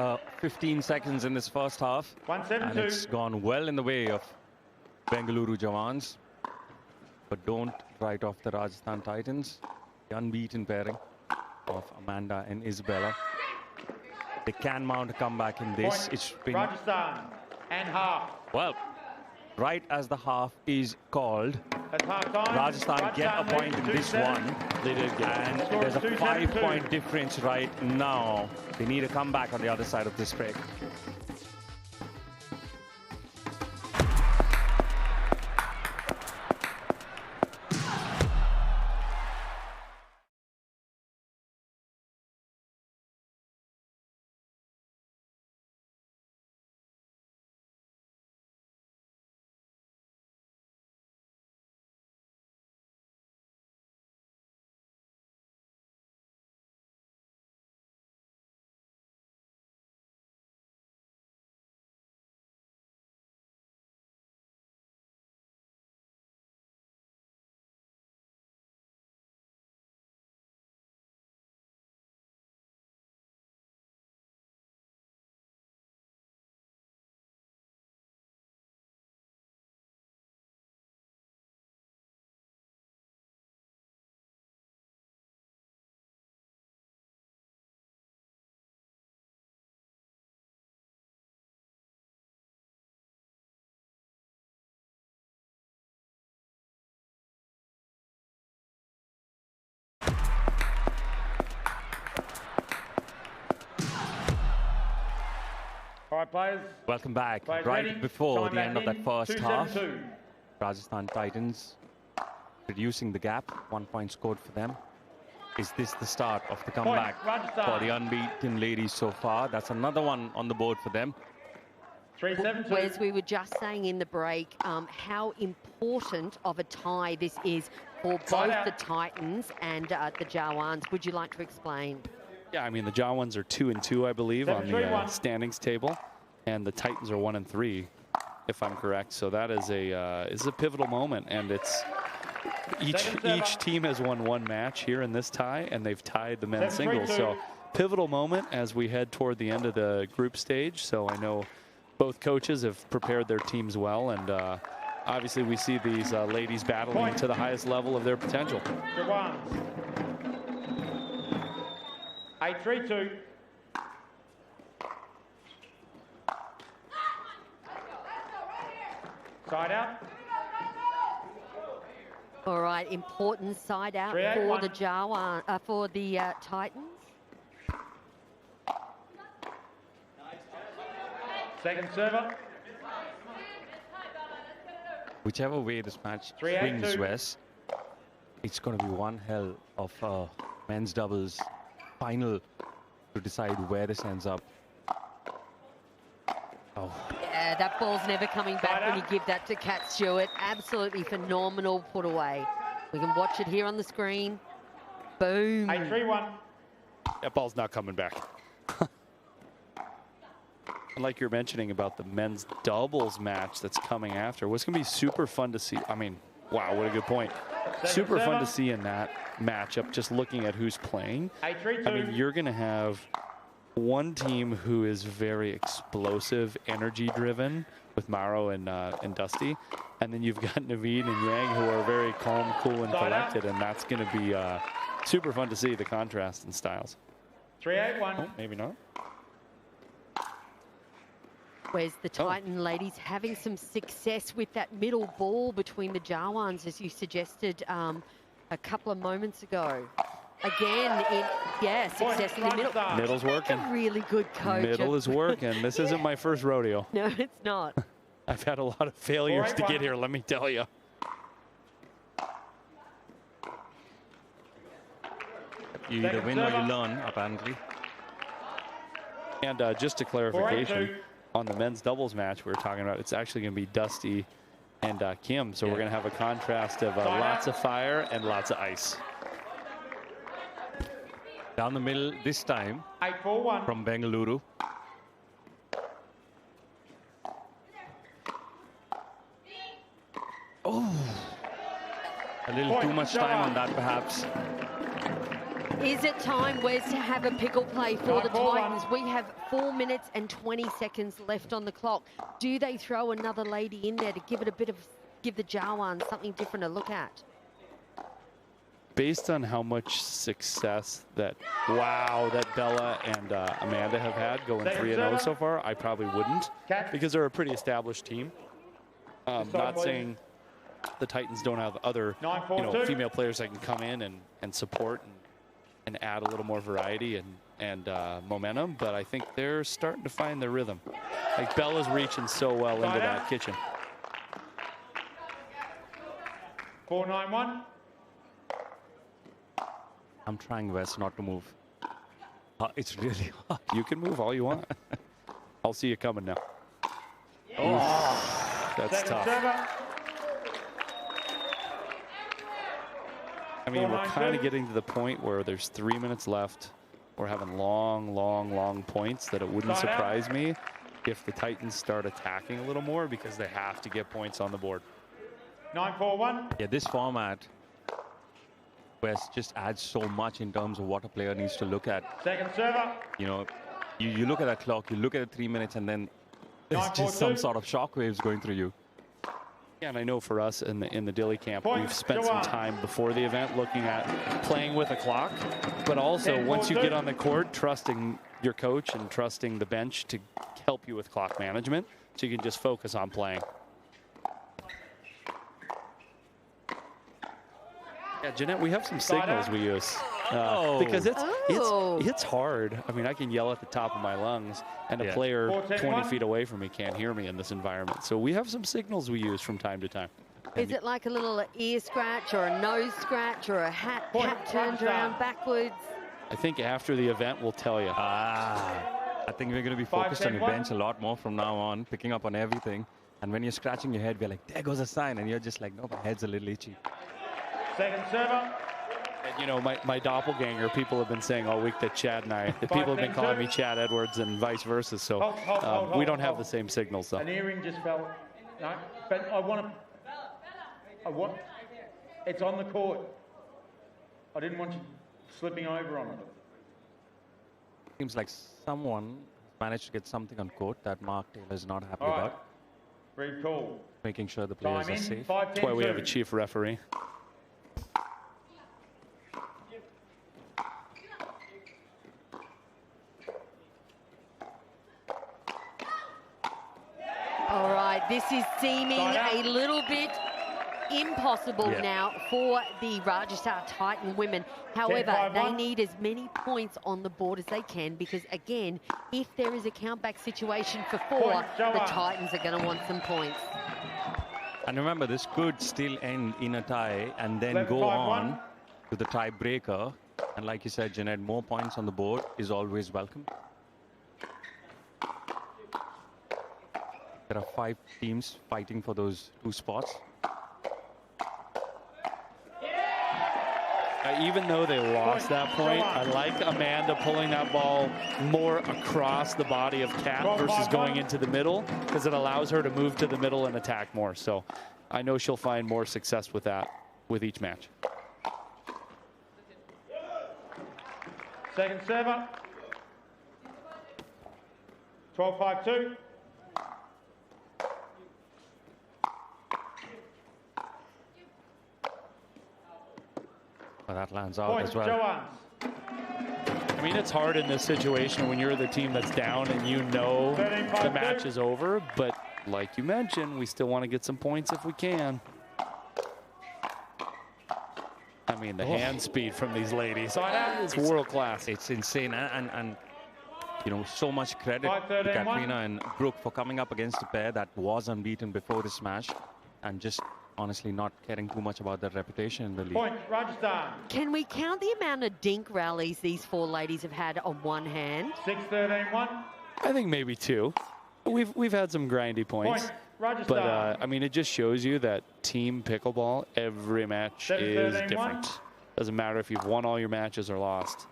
[SPEAKER 2] 15 seconds in this first half, and it's gone well in the way of Bengaluru Jawans. But don't write off the Rajasthan Titans, the unbeaten pairing of Amanda and Isabella. They can mount a comeback in this. It's been
[SPEAKER 3] Rajasthan and half.
[SPEAKER 2] Well, right as the half is called,
[SPEAKER 3] That's half time.
[SPEAKER 2] Rajasthan get a point in this one.
[SPEAKER 6] They did get
[SPEAKER 2] And there's a 5-point difference right now. They need a comeback on the other side of this break.
[SPEAKER 3] All right, players.
[SPEAKER 2] Welcome back.
[SPEAKER 3] Players
[SPEAKER 2] Right
[SPEAKER 3] ready.
[SPEAKER 2] before
[SPEAKER 3] Time
[SPEAKER 2] the end of
[SPEAKER 3] back
[SPEAKER 2] that
[SPEAKER 3] in.
[SPEAKER 2] first half,
[SPEAKER 3] 2-7-2.
[SPEAKER 2] Rajasthan Titans reducing the gap. 1 point scored for them. Is this the start of the comeback
[SPEAKER 3] Rajasthan.
[SPEAKER 2] for the unbeaten ladies so far? That's another one on the board for them.
[SPEAKER 3] 3-7-2.
[SPEAKER 4] Whereas we were just saying in the break how important of a tie this is for both the Titans and the Jawans. Would you like to explain?
[SPEAKER 6] Yeah, I mean, the Jawans are 2-2, I believe, on the
[SPEAKER 3] 7-3-1.
[SPEAKER 6] standings table, and the Titans are 1-3, if I'm correct. So that is a pivotal moment, and it's each team has won one match here in this tie, and they've tied the men's singles. So pivotal moment as we head toward the end of the group stage. So I know
[SPEAKER 5] both coaches have prepared their teams well, and obviously we see these ladies battling to the highest level of their potential.
[SPEAKER 3] Jawans. 8-3-2. Side out.
[SPEAKER 4] All right, important side out
[SPEAKER 3] 3-8-1.
[SPEAKER 4] for the Titans.
[SPEAKER 3] Second server.
[SPEAKER 2] Whichever way this match
[SPEAKER 3] 3-8-2.
[SPEAKER 2] swings, Wes, it's going to be one hell of a men's doubles final to decide where this ends up. Oh.
[SPEAKER 4] Yeah, that ball's never coming back when you give that to Kat Stewart. Absolutely phenomenal put away. We can watch it here on the screen. Boom.
[SPEAKER 3] 8-3-1.
[SPEAKER 5] That ball's not coming back. And like you're mentioning about the men's doubles match that's coming after, what's going to be super fun to see. I mean, wow, what a good point. Super fun to see in that matchup, just looking at who's playing.
[SPEAKER 3] 8-3-2.
[SPEAKER 5] I mean, you're going to have one team who is very explosive, energy-driven with Mauro and Dusty. And then you've got Naveen and Yang who are very calm, cool, and collected. And that's going to be super fun to see, the contrast in styles.
[SPEAKER 3] 3-8-1.
[SPEAKER 5] Oh, maybe not.
[SPEAKER 4] Where's the Titan ladies having some success with that middle ball between the Jawans, as you suggested a couple of moments ago. Again, success in the middle.
[SPEAKER 5] Middle's working.
[SPEAKER 4] A really good coach.
[SPEAKER 5] Middle is working. This isn't my first rodeo.
[SPEAKER 4] No, it's not.
[SPEAKER 5] I've had a lot of failures to get here, let me tell you.
[SPEAKER 2] You either win or you learn, apparently.
[SPEAKER 5] And just a clarification, on the men's doubles match we were talking about, it's actually going to be Dusty and Kim. So we're going to have a contrast of lots of fire and lots of ice.
[SPEAKER 2] Down the middle this time
[SPEAKER 3] 8-4-1.
[SPEAKER 2] from Bengaluru. Oh, a little too much time on that, perhaps.
[SPEAKER 4] Is it time, Wes, to have a pickle play for the Titans? We have 4 minutes and 20 seconds left on the clock. Do they throw another lady in there to give it a bit of, give the Jawans something different to look at?
[SPEAKER 5] Based on how much success that Bella and Amanda have had going 3-0 so far, I probably wouldn't, because they're a pretty established team. Not saying the Titans don't have other female players that can come in and support and add a little more variety and momentum, but I think they're starting to find their rhythm. Like Bella's reaching so well into that kitchen.
[SPEAKER 3] 4-9-1.
[SPEAKER 2] I'm trying, Wes, not to move. It's really hard.
[SPEAKER 5] You can move all you want. I'll see you coming now. Oh, that's tough. I mean, we're kind of getting to the point where there's 3 minutes left. We're having long points that it wouldn't surprise me if the Titans start attacking a little more, because they have to get points on the board.
[SPEAKER 3] 9-4-1.
[SPEAKER 2] Yeah, this format, Wes, just adds so much in terms of what a player needs to look at.
[SPEAKER 3] Second server.
[SPEAKER 2] You know, you look at that clock, you look at the 3 minutes, and then there's just some sort of shockwaves going through you.
[SPEAKER 5] Yeah, and I know for us in the Dilly camp, we've spent some time before the event looking at playing with a clock, but also once you get on the court, trusting your coach and trusting the bench to help you with clock management, so you can just focus on playing. Yeah, Jeanette, we have some signals we use because it's hard. I mean, I can yell at the top of my lungs, and a player 20 feet away from me can't hear me in this environment. So we have some signals we use from time to time.
[SPEAKER 4] Is it like a little ear scratch or a nose scratch or a hat turned around backwards?
[SPEAKER 5] I think after the event, we'll tell you.
[SPEAKER 2] I think we're going to be focused on your bench a lot more from now on, picking up on everything. And when you're scratching your head, we're like, there goes a sign. And you're just like, no, my head's a little itchy.
[SPEAKER 3] Second server.
[SPEAKER 5] And, you know, my doppelganger, people have been saying all week that Chad and I, people have been calling me Chad Edwards and vice versa. So we don't have the same signals, though.
[SPEAKER 3] An earring just fell. No, but I want it's on the court. I didn't want you slipping over on it.
[SPEAKER 2] Seems like someone managed to get something on court that Mark Taylor is not happy
[SPEAKER 3] All right.
[SPEAKER 2] about.
[SPEAKER 3] Read call.
[SPEAKER 2] Making sure the players
[SPEAKER 3] Time
[SPEAKER 2] are
[SPEAKER 3] in.
[SPEAKER 2] safe.
[SPEAKER 3] 5, 10,
[SPEAKER 5] That's why we have a
[SPEAKER 3] 2.
[SPEAKER 5] chief referee.
[SPEAKER 4] All right, this is seeming a little bit impossible now for the Rajasthan Titan women. However,
[SPEAKER 3] 10-5-1.
[SPEAKER 4] they need as many points on the board as they can because, again, if there is a countback situation for 4,
[SPEAKER 3] Point,
[SPEAKER 4] the
[SPEAKER 3] Jawans.
[SPEAKER 4] Titans are going to want some points.
[SPEAKER 2] And remember, this could still end in a tie and then
[SPEAKER 3] 11-5-1.
[SPEAKER 2] go on to the tiebreaker. And like you said, Jeanette, more points on the board is always welcome. There are 5 teams fighting for those 2 spots.
[SPEAKER 5] Even though they lost that point, I like Amanda pulling that ball more across the body of Kat versus going into the middle, because it allows her to move to the middle and attack more. So I know she'll find more success with that with each match.
[SPEAKER 3] Second server. 12-5-2.
[SPEAKER 2] But that lands out
[SPEAKER 3] Point,
[SPEAKER 2] as well.
[SPEAKER 3] Jawans.
[SPEAKER 5] I mean, it's hard in this situation when you're the team that's down and you know the match is over. But like you mentioned, we still want to get some points if we can. I mean, the hand speed from these ladies is world class.
[SPEAKER 2] It's insane. And you know, so much credit
[SPEAKER 3] 5,
[SPEAKER 2] to
[SPEAKER 3] 13,
[SPEAKER 2] Katrina and Brooke for coming up against a pair that was unbeaten before this match and just honestly not caring too much about their reputation in the league.
[SPEAKER 3] Point, Rajasthan.
[SPEAKER 4] Can we count the amount of dink rallies these 4 ladies have had on one hand?
[SPEAKER 3] 6-13-1.
[SPEAKER 5] I think maybe 2. We've had some grindy points.
[SPEAKER 3] Point, Rajasthan.
[SPEAKER 5] But, I mean, it just shows you that team pickleball, every match is
[SPEAKER 3] 7-13-1.
[SPEAKER 5] different. Doesn't matter if you've won all your matches or lost.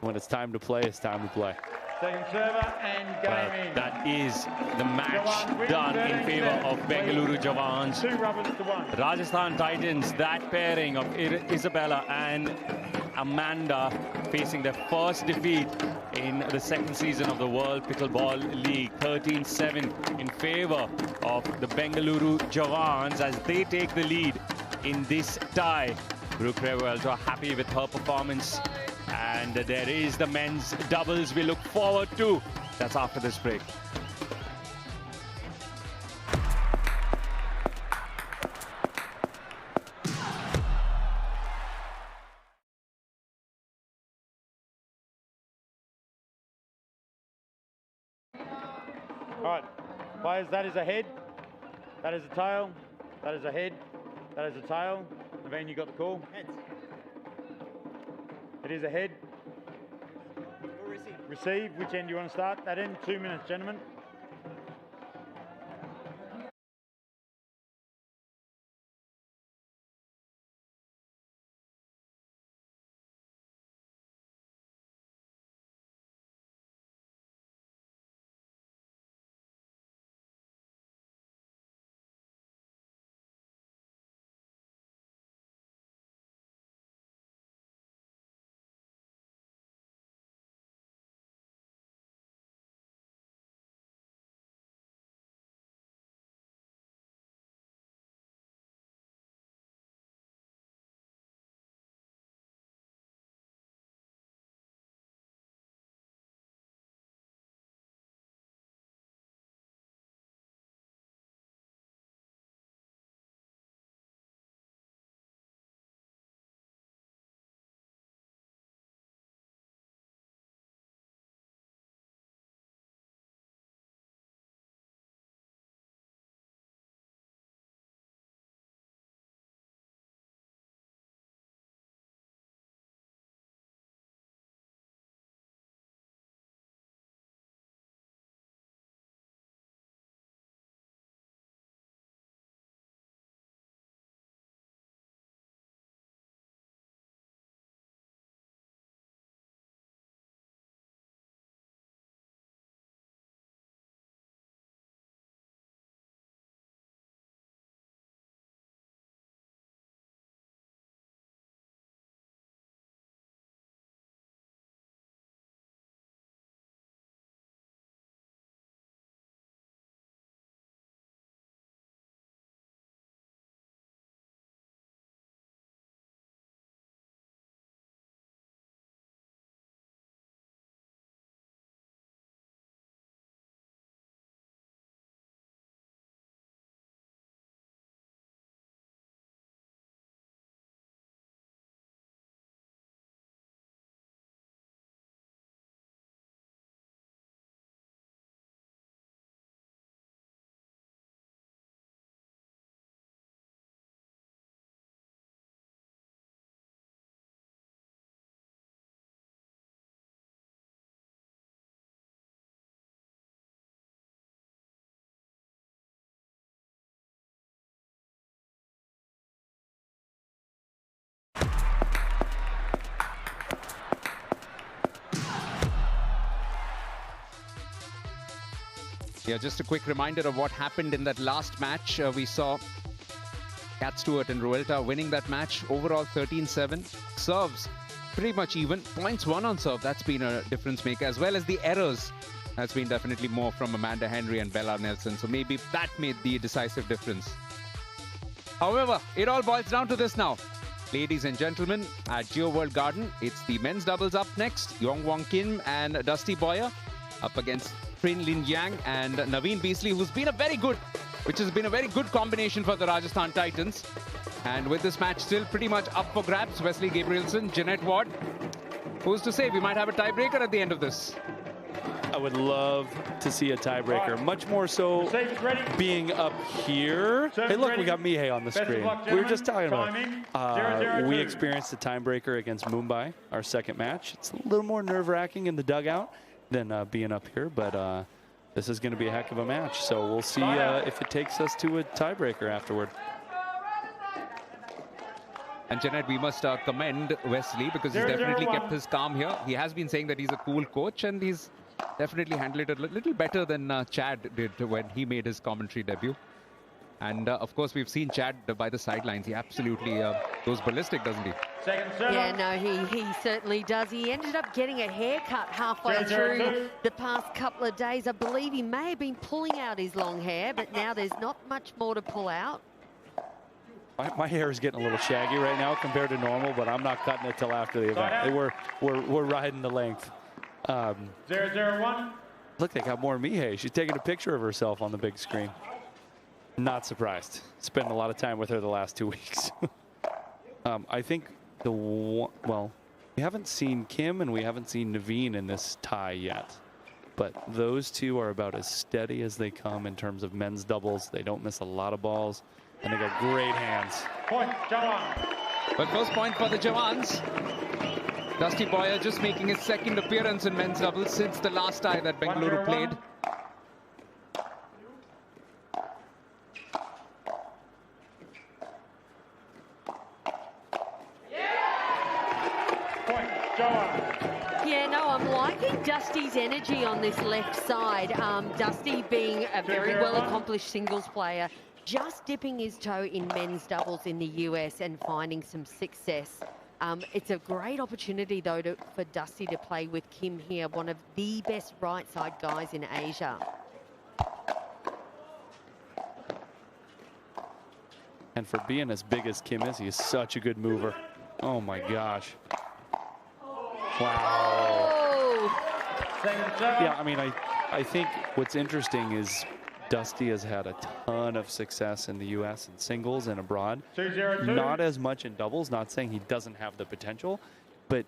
[SPEAKER 5] When it's time to play, it's time to play.
[SPEAKER 3] Second server and game in.
[SPEAKER 2] That is the match
[SPEAKER 3] Jawans
[SPEAKER 2] done
[SPEAKER 3] wins
[SPEAKER 2] in favor
[SPEAKER 3] 13-7.
[SPEAKER 2] of Bengaluru Jawans.
[SPEAKER 3] 2 rubbers to 1.
[SPEAKER 2] Rajasthan Titans, that pairing of Isabella and Amanda facing their first defeat in the second season of the World Pickleball League. 13-7 in favor of the Bengaluru Jawans as they take the lead in this tie. Brooke Revuelto are happy with her performance. And there is the men's doubles we look forward to. That's after this break.
[SPEAKER 3] All right, players, that is a head. That is a tail. That is a head. That is a tail. Naveen, you got the call?
[SPEAKER 7] Heads.
[SPEAKER 3] It is a head.
[SPEAKER 7] Or receive.
[SPEAKER 3] Receive. Which end do you want to start? That end. 2 minutes, gentlemen.
[SPEAKER 1] Yeah, just a quick reminder of what happened in that last match. We saw Cat Stewart and Ruelta winning that match. Overall 13-7. Serves pretty much even. Points won on serve. That's been a difference maker. As well as the errors. That's been definitely more from Amanda Henry and Bella Nelson. So maybe that made the decisive difference. However, it all boils down to this now. Ladies and gentlemen, at Geo World Garden, it's the men's doubles up next. Yong Wong Kim and Dusty Boyer up against Trin Lin Yang and Naveen Beasley, who's been which has been a very good combination for the Rajasthan Titans. And with this match still pretty much up for grabs, Wesley Gabrielson, Jeanette Ward. Who's to say we might have a tiebreaker at the end of this?
[SPEAKER 6] I would love to see a tiebreaker, much more so being up here. Hey, look, we got Mihai on the screen. We were just talking about we experienced a tiebreaker against Mumbai, our second match. It's a little more nerve-wracking in the dugout than being up here, but this is going to be a heck of a match. So we'll see if it takes us to a tiebreaker afterward.
[SPEAKER 1] And Jeanette, we must commend Wesley because he's definitely kept his calm here. He has been saying that he's a cool coach and he's definitely handled it a little better than Chad did when he made his commentary debut. And of course, we've seen Chad by the sidelines. He absolutely goes ballistic, doesn't he?
[SPEAKER 4] Yeah, no, he certainly does. He ended up getting a haircut halfway through the past couple of days. I believe he may have been pulling out his long hair, but now there's not much more to pull out.
[SPEAKER 6] My hair is getting a little shaggy right now compared to normal, but I'm not cutting it till after the event. We're riding the length.
[SPEAKER 3] 0-0-1.
[SPEAKER 6] Look, they got more Mihai. She's taking a picture of herself on the big screen. Not surprised. Spent a lot of time with her the last 2 weeks. I think well, we haven't seen Kim and we haven't seen Naveen in this tie yet. But those two are about as steady as they come in terms of men's doubles. They don't miss a lot of balls. And they got great hands.
[SPEAKER 3] Point, Jawans.
[SPEAKER 1] But first point for the Jawans. Dusty Boyer just making his second appearance in men's doubles since the last tie that Bengaluru played.
[SPEAKER 3] Point, Jawans.
[SPEAKER 4] Yeah, no, I'm liking Dusty's energy on this left side. Dusty being a very well-accomplished singles player, just dipping his toe in men's doubles in the US and finding some success. It's a great opportunity, though, for Dusty to play with Kim here, one of the best right-side guys in Asia.
[SPEAKER 6] And for being as big as Kim is, he is such a good mover. Oh, my gosh. Wow. Yeah, I mean, I think what's interesting is Dusty has had a ton of success in the U.S. in singles and abroad.
[SPEAKER 3] 2-0-2.
[SPEAKER 6] Not as much in doubles, not saying he doesn't have the potential, but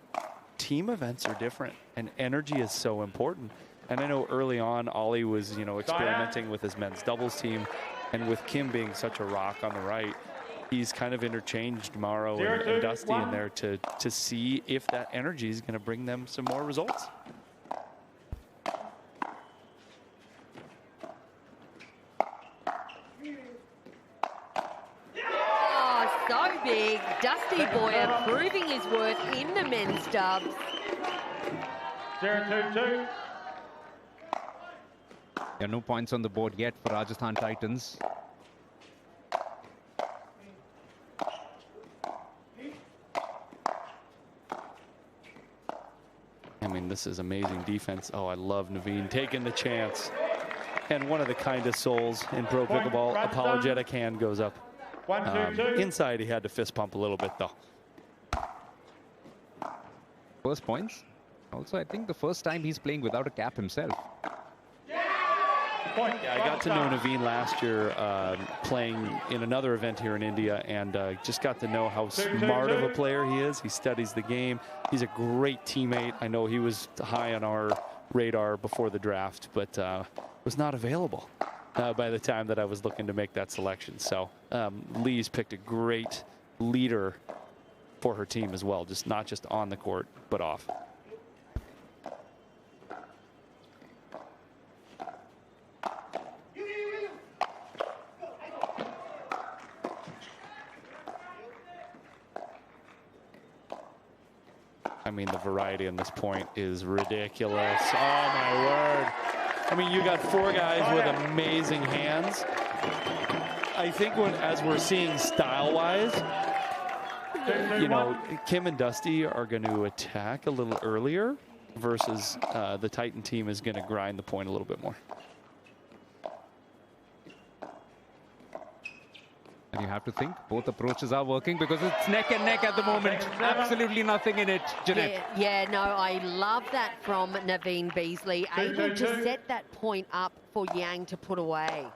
[SPEAKER 6] team events are different and energy is so important. And I know early on, Ollie was, experimenting with his men's doubles team, and with Kim being such a rock on the right, he's kind of interchanged Mauro and Dusty in there to see if that energy is going to bring them some more results.
[SPEAKER 4] So big. Dusty Boyer proving his worth in the men's dubs.
[SPEAKER 3] 0-2-2.
[SPEAKER 1] There are no points on the board yet for Rajasthan Titans.
[SPEAKER 6] I mean, this is amazing defense. Oh, I love Naveen taking the chance. And one of the kindest souls in pro pickleball, apologetic hand goes up.
[SPEAKER 3] 1-2-2.
[SPEAKER 6] Inside, he had to fist pump a little bit, though.
[SPEAKER 1] First points. Also, I think the first time he's playing without a cap himself.
[SPEAKER 3] Point,
[SPEAKER 6] Yeah, I got to know Naveen last year playing in another event here in India, and just got to know how smart of a player he is. He studies the game. He's a great teammate. I know he was high on our radar before the draft, but was not available by the time that I was looking to make that selection. So Lee's picked a great leader for her team as well, not just on the court, but off. I mean, the variety on this point is ridiculous. Oh, my word. I mean, you got 4 guys with amazing hands. I think as we're seeing style-wise, you know, Kim and Dusty are going to attack a little earlier versus the Titan team is going to grind the point a little bit more.
[SPEAKER 1] And you have to think both approaches are working because it's neck and neck at the moment. Absolutely nothing in it, Jeanette.
[SPEAKER 4] Yeah, no, I love that from Naveen Beasley. Able to set that point up for Yang to put away.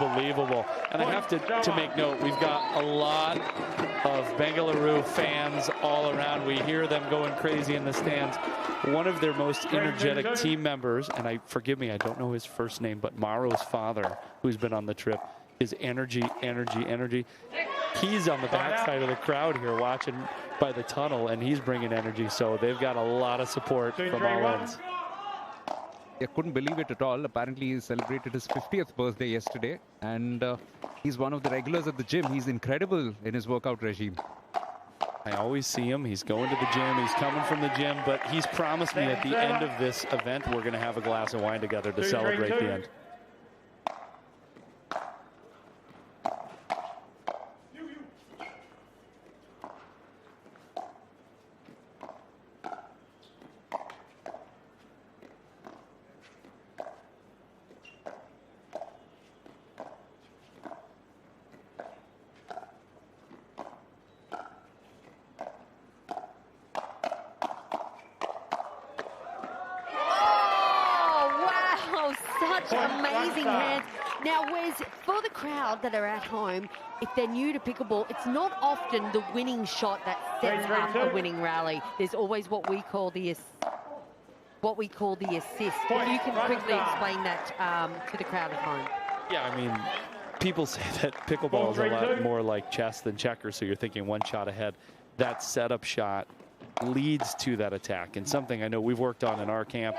[SPEAKER 6] Unbelievable. And I have to make note, we've got a lot of Bengaluru fans all around. We hear them going crazy in the stands. One of their most energetic team members, and forgive me, I don't know his first name, but Maro's father, who's been on the trip, is energy. He's on the backside of the crowd here watching by the tunnel, and he's bringing energy. So they've got a lot of support from all ends.
[SPEAKER 1] I couldn't believe it at all. Apparently, he celebrated his 50th birthday yesterday, and he's one of the regulars at the gym. He's incredible in his workout regime.
[SPEAKER 6] I always see him. He's going to the gym. He's coming from the gym, but he's promised me at the end of this event, we're going to have a glass of wine together to celebrate the end.
[SPEAKER 4] Amazing hands. Now, Wes, for the crowd that are at home, if they're new to pickleball, it's not often the winning shot that sets up a winning rally. There's always what we call the assist. If you can quickly explain that to the crowd at home.
[SPEAKER 6] Yeah, I mean, people say that pickleball is a lot more like chess than checkers, so you're thinking one shot ahead. That setup shot leads to that attack, and something I know we've worked on in our camp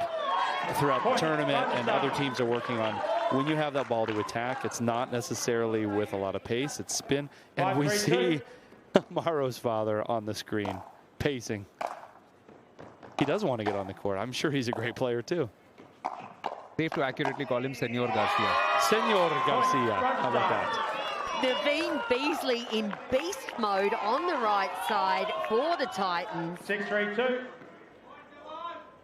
[SPEAKER 6] throughout the tournament and other teams are working on. When you have that ball to attack, it's not necessarily with a lot of pace, it's spin. And we see Maro's father on the screen pacing. He does want to get on the court. I'm sure he's a great player too.
[SPEAKER 1] Safe to accurately call him Senor Garcia.
[SPEAKER 6] Senor Garcia, how about that?
[SPEAKER 4] Naveen Beasley in beast mode on the right side for the Titans.
[SPEAKER 3] 6-3-2.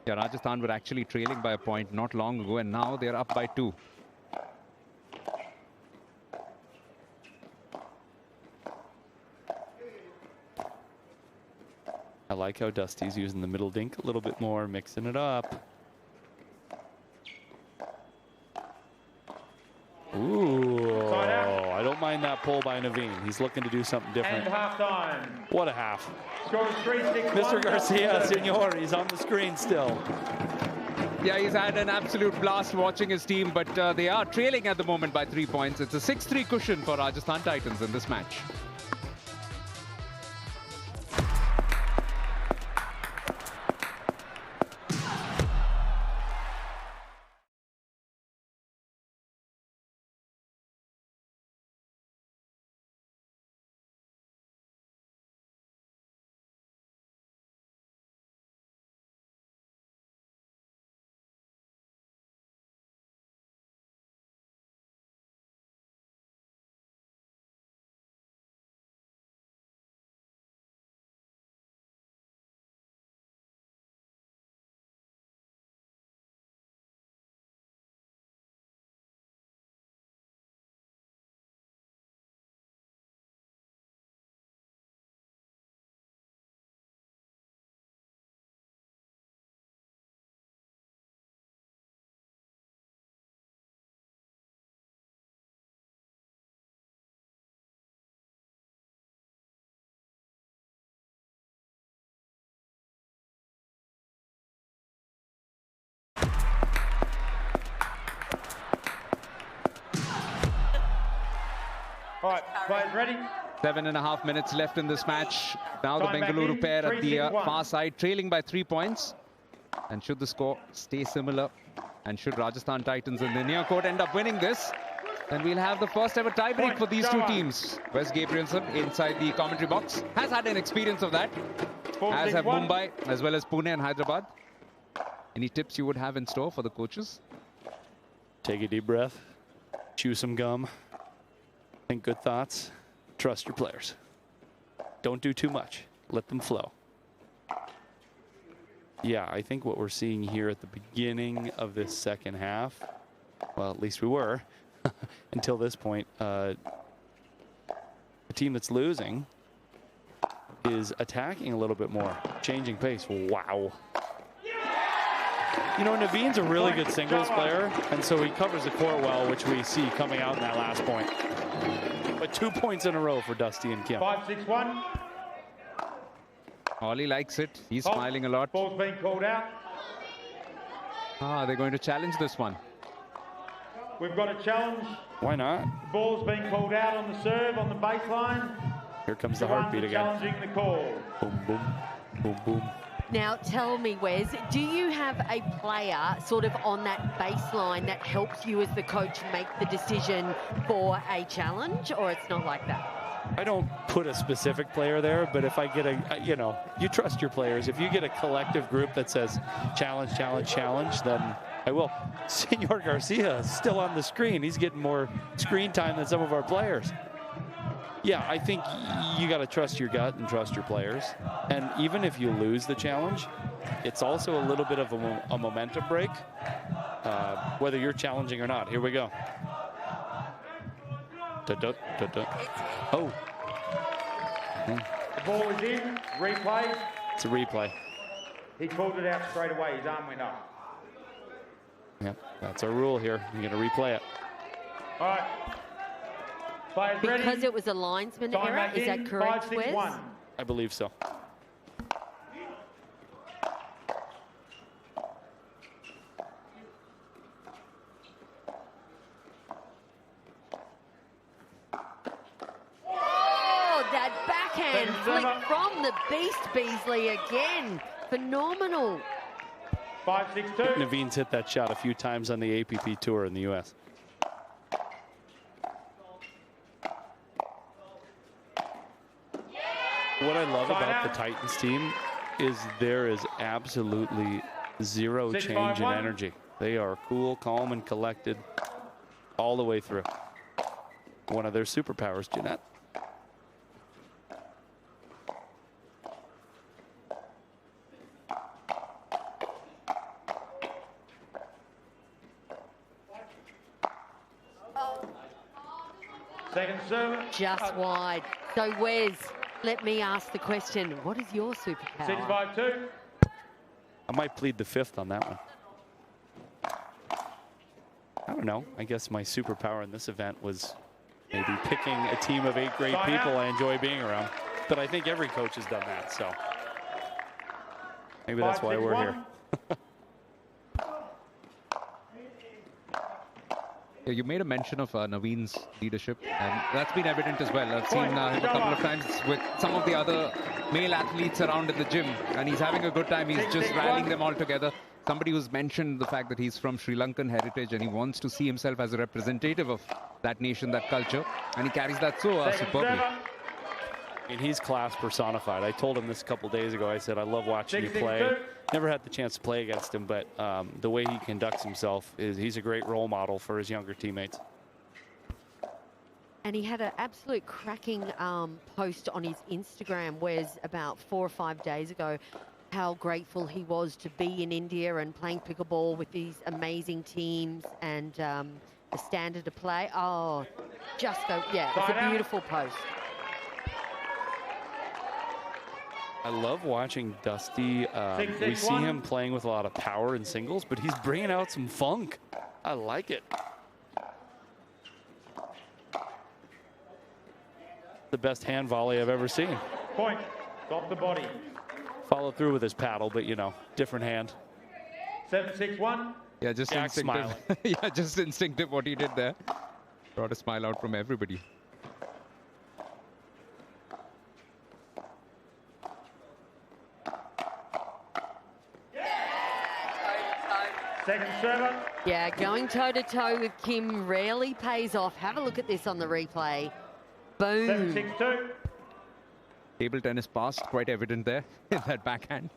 [SPEAKER 1] Yeah, Rajasthan were actually trailing by a point not long ago, and now they're up by 2.
[SPEAKER 6] I like how Dusty's using the middle dink a little bit more, mixing it up. Ooh, I don't mind that pull by Naveen. He's looking to do something different.
[SPEAKER 3] And half-time.
[SPEAKER 6] What a half.
[SPEAKER 3] Score is 3-6-1.
[SPEAKER 6] Mr. Garcia, Senor, he's on the screen still.
[SPEAKER 1] Yeah, he's had an absolute blast watching his team, but they are trailing at the moment by 3 points. It's a 6-3 cushion for Rajasthan Titans in this match.
[SPEAKER 3] All right, players ready?
[SPEAKER 1] 7.5 minutes left in this match. Now the Bengaluru pair at the far side, trailing by 3 points. And should the score stay similar, and should Rajasthan Titans in the near court end up winning this, then we'll have the first ever tiebreak for these two teams. Wes Gabrielson inside the commentary box has had an experience of that, as have Mumbai as well as Pune and Hyderabad. Any tips you would have in store for the coaches?
[SPEAKER 6] Take a deep breath, chew some gum, think good thoughts, trust your players. Don't do too much, let them flow. Yeah, I think what we're seeing here at the beginning of this second half, well, at least we were, until this point, the team that's losing is attacking a little bit more, changing pace. Wow. You know, Naveen's a really good singles player, and so he covers the court well, which we see coming out in that last point. But 2 points in a row for Dusty and Kim.
[SPEAKER 3] 5-6-1.
[SPEAKER 1] Ollie likes it. He's smiling a lot.
[SPEAKER 3] Ball's being called out.
[SPEAKER 1] Ah, they're going to challenge this one.
[SPEAKER 3] We've got a challenge.
[SPEAKER 6] Why not?
[SPEAKER 3] Ball's being called out on the serve, on the baseline.
[SPEAKER 6] Here comes the heartbeat again.
[SPEAKER 3] Challenging the call.
[SPEAKER 6] Boom, boom, boom, boom.
[SPEAKER 4] Now, tell me, Wes, do you have a player sort of on that baseline that helps you as the coach make the decision for a challenge, or it's not like that?
[SPEAKER 6] I don't put a specific player there, but if I get a, you know, you trust your players. If you get a collective group that says challenge, challenge, challenge, then I will. Senor Garcia is still on the screen. He's getting more screen time than some of our players. Yeah, I think you got to trust your gut and trust your players. And even if you lose the challenge, it's also a little bit of a momentum break, whether you're challenging or not. Here we go. Oh.
[SPEAKER 3] The ball is in. Replay.
[SPEAKER 6] It's a replay.
[SPEAKER 3] He called it out straight away. His arm went up.
[SPEAKER 6] Yep, that's our rule here. You're going to replay it.
[SPEAKER 3] All right. Players ready.
[SPEAKER 4] Because it was a linesman
[SPEAKER 3] Time
[SPEAKER 4] error,
[SPEAKER 3] back
[SPEAKER 4] is that
[SPEAKER 3] in.
[SPEAKER 4] correct,
[SPEAKER 3] 5-6-1.
[SPEAKER 4] Wes?
[SPEAKER 6] I believe so.
[SPEAKER 4] Oh, that backhand flick from the Beast Beasley again. Phenomenal.
[SPEAKER 3] 5-6-2.
[SPEAKER 6] Naveen's hit that shot a few times on the APP Tour in the U.S. What I love about the Titans team is there is absolutely zero change in energy. They are cool, calm, and collected all the way through. One of their superpowers, Jeanette.
[SPEAKER 3] Second serve.
[SPEAKER 4] Just wide. So, Wes, let me ask the question. What is your superpower?
[SPEAKER 3] 6-5-2.
[SPEAKER 6] I might plead the fifth on that one. I don't know. I guess my superpower in this event was maybe picking a team of 8 great people I enjoy being around. But I think every coach has done that, so maybe that's why we're here.
[SPEAKER 1] Yeah, you made a mention of Naveen's leadership, and that's been evident as well. I've seen him a couple of times with some of the other male athletes around in the gym, and he's having a good time. He's just rallying them all together. Somebody who's mentioned the fact that he's from Sri Lankan heritage and he wants to see himself as a representative of that nation, that culture, and he carries that so superbly.
[SPEAKER 6] And he's class personified. I told him this a couple days ago. I said, I love watching you play. Never had the chance to play against him, but the way he conducts himself is he's a great role model for his younger teammates.
[SPEAKER 4] And he had an absolute cracking post on his Instagram, Wes, about 4 or 5 days ago, how grateful he was to be in India and playing pickleball with these amazing teams and the standard of play. Oh, just go, yeah, it's a beautiful post.
[SPEAKER 6] I love watching Dusty. We see him playing with a lot of power in singles, but he's bringing out some funk. I like it. The best hand volley I've ever seen.
[SPEAKER 3] Point. Off the body.
[SPEAKER 6] Followed through with his paddle, but you know, different hand.
[SPEAKER 3] 7-6-1.
[SPEAKER 1] Yeah, just
[SPEAKER 6] Jack
[SPEAKER 1] instinctive. Yeah, just instinctive what he did there. Brought a smile out from everybody.
[SPEAKER 3] Second server.
[SPEAKER 4] Yeah, going toe-to-toe with Kim rarely pays off. Have a look at this on the replay. Boom.
[SPEAKER 3] 7-6-2.
[SPEAKER 1] Table tennis past, quite evident there in that backhand.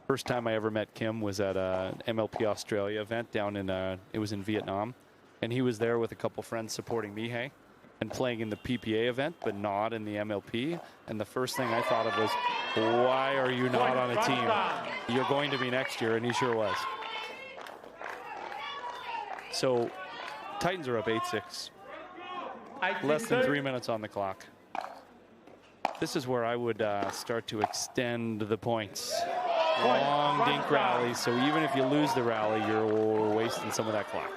[SPEAKER 5] First time I ever met Kim was at a MLP Australia event down in, it was in Vietnam. And he was there with a couple friends supporting Mihai and playing in the PPA event, but not in the MLP. And the first thing I thought of was, why are you not on a team? You're going to be next year, and he sure was. So Titans are up 8-6. Less than 3 minutes on the clock. This is where I would start to extend the points. Long dink rallies, so even if you lose the rally, you're wasting some of that clock.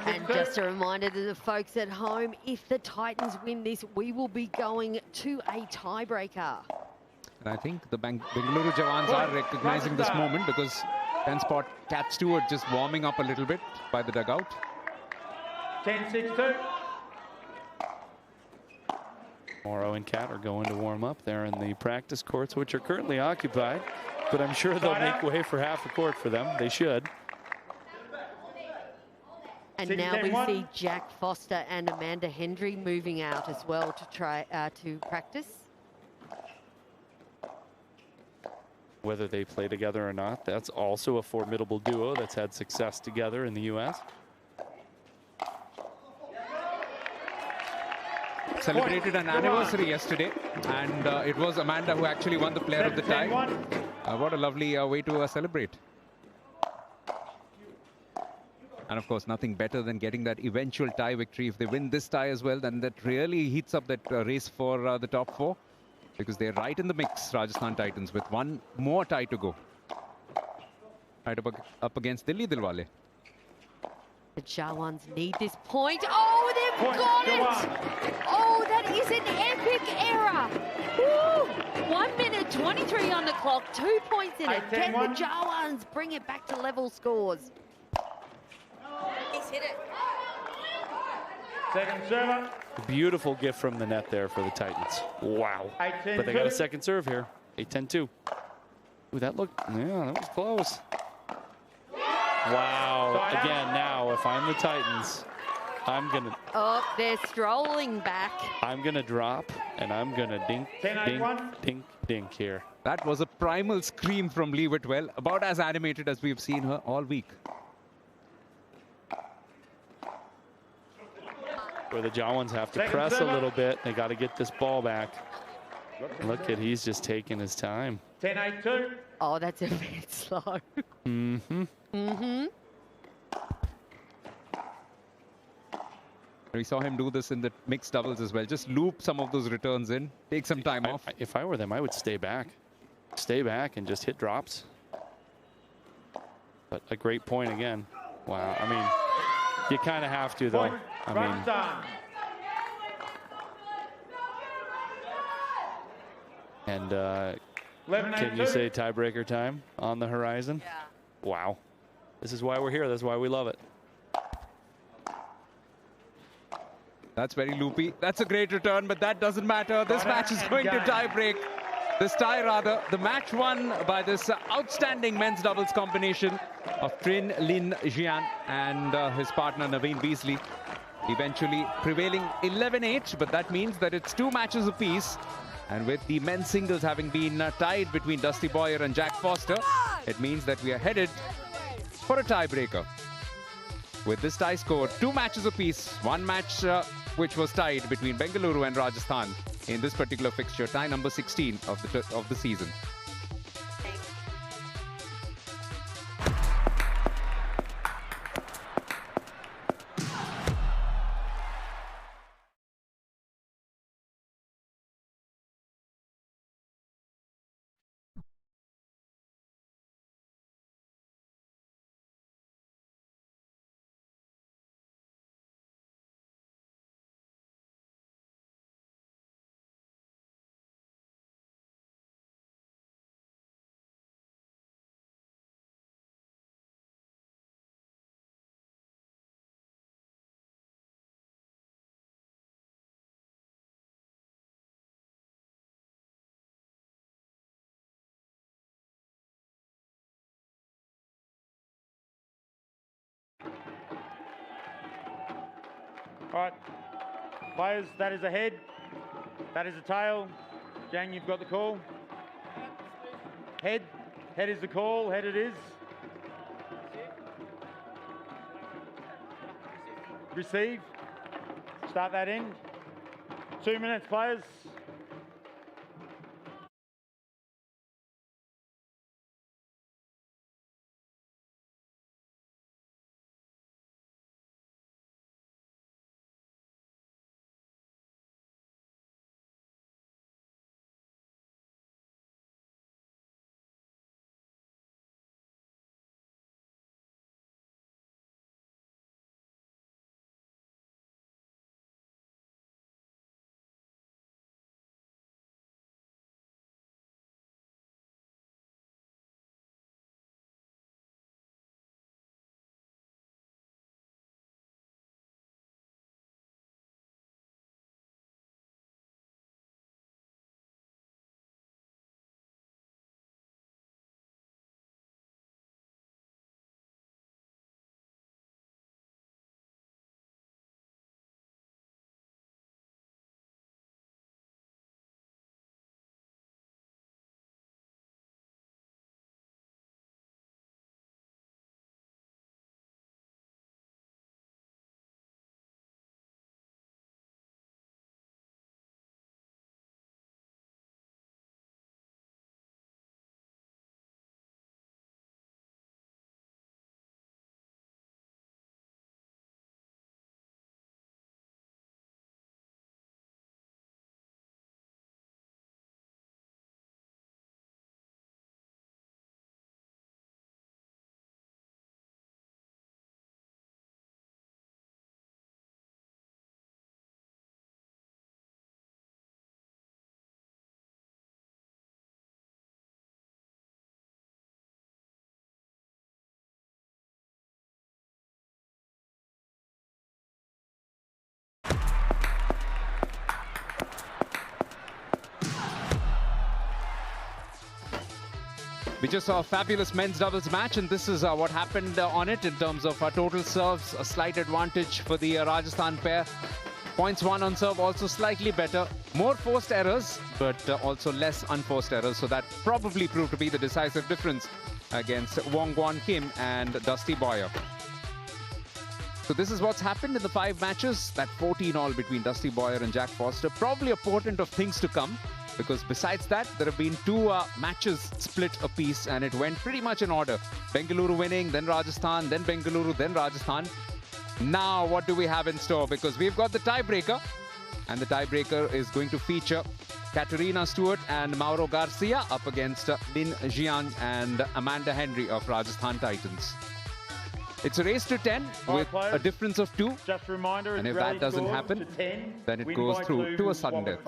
[SPEAKER 4] And just a reminder to the folks at home, if the Titans win this, we will be going to a tiebreaker.
[SPEAKER 1] And I think the Bengaluru Jawans are recognizing this moment because 10 spot Cat Stewart just warming up a little bit by the dugout.
[SPEAKER 3] 10-6-2.
[SPEAKER 5] Morrow and Cat are going to warm up there in the practice courts, which are currently occupied, but I'm sure they'll make way for half a court for them. They should.
[SPEAKER 4] And now we see Jack Foster and Amanda Hendry moving out as well to try to practice.
[SPEAKER 5] Whether they play together or not, that's also a formidable duo that's had success together in the U.S.
[SPEAKER 1] Celebrated an anniversary yesterday, and it was Amanda who actually won the player of the tie. What a lovely way to celebrate. And of course, nothing better than getting that eventual tie victory. If they win this tie as well, then that really heats up that race for the top four, because they're right in the mix, Rajasthan Titans, with one more tie to go. Right up against Delhi Dilwale.
[SPEAKER 4] The Jawans need this point. Oh, they've got it! Oh, that is an epic error. Woo! 1 minute 23 on the clock, 2 points in it. Can the Jawans bring it back to level scores? He's hit it.
[SPEAKER 3] Second server.
[SPEAKER 5] Beautiful gift from the net there for the Titans. Wow. But they got a second serve here. 8-10-2. Ooh, that looked, yeah, that was close. Wow. Again, now, if I'm the Titans, I'm going to...
[SPEAKER 4] Oh, they're strolling back.
[SPEAKER 5] I'm going to drop, and I'm going to dink, dink, dink, dink here.
[SPEAKER 1] That was a primal scream from Lee Whitwell, about as animated as we've seen her all week.
[SPEAKER 5] Where the Jawans have to press a little bit. They got to get this ball back. Look at, he's just taking his time.
[SPEAKER 3] 10-8-2.
[SPEAKER 4] Oh, that's a bit slow.
[SPEAKER 5] Mm-hmm.
[SPEAKER 4] Mm-hmm.
[SPEAKER 1] We saw him do this in the mixed doubles as well. Just loop some of those returns in, take some time off.
[SPEAKER 5] If I were them, I would stay back. Stay back and just hit drops. But a great point again. Wow. I mean, you kind of have to, though. I mean, and can you say tiebreaker time on the horizon?
[SPEAKER 4] Yeah.
[SPEAKER 5] Wow. This is why we're here. That's why we love it.
[SPEAKER 1] That's very loopy. That's a great return, but that doesn't matter. This match is going to tie break. This tie, rather. The match won by this outstanding men's doubles combination of Trin Lin Jian and his partner Naveen Beasley. Eventually prevailing 11-8, but that means that it's 2 matches apiece. And with the men's singles having been tied between Dusty Boyer and Jack Foster, it means that we are headed for a tiebreaker. With this tie score, 2 matches apiece, 1 match which was tied between Bengaluru and Rajasthan in this particular fixture, tie number 16 of the season.
[SPEAKER 3] All right. Players, that is a head. That is a tail. Jang, you've got the call. Head. Head is the call. Head it is. Receive. Start that end. 2 minutes, players.
[SPEAKER 1] We just saw a fabulous men's doubles match, and this is what happened on it in terms of total serves. A slight advantage for the Rajasthan pair. Points won on serve also slightly better. More forced errors, but also less unforced errors. So that probably proved to be the decisive difference against Wong Guan Kim and Dusty Boyer. So this is what's happened in the 5 matches. That 14 all between Dusty Boyer and Jack Foster. Probably a portent of things to come, because besides that, there have been 2 matches split apiece, and it went pretty much in order. Bengaluru winning, then Rajasthan, then Bengaluru, then Rajasthan. Now, what do we have in store? Because we've got the tiebreaker, and the tiebreaker is going to feature Katerina Stewart and Mauro Garcia up against Min Jian and Amanda Henry of Rajasthan Titans. It's a race to 10 with a difference of 2.
[SPEAKER 3] Just a reminder,
[SPEAKER 1] and if that doesn't happen, then it goes through to a sudden death.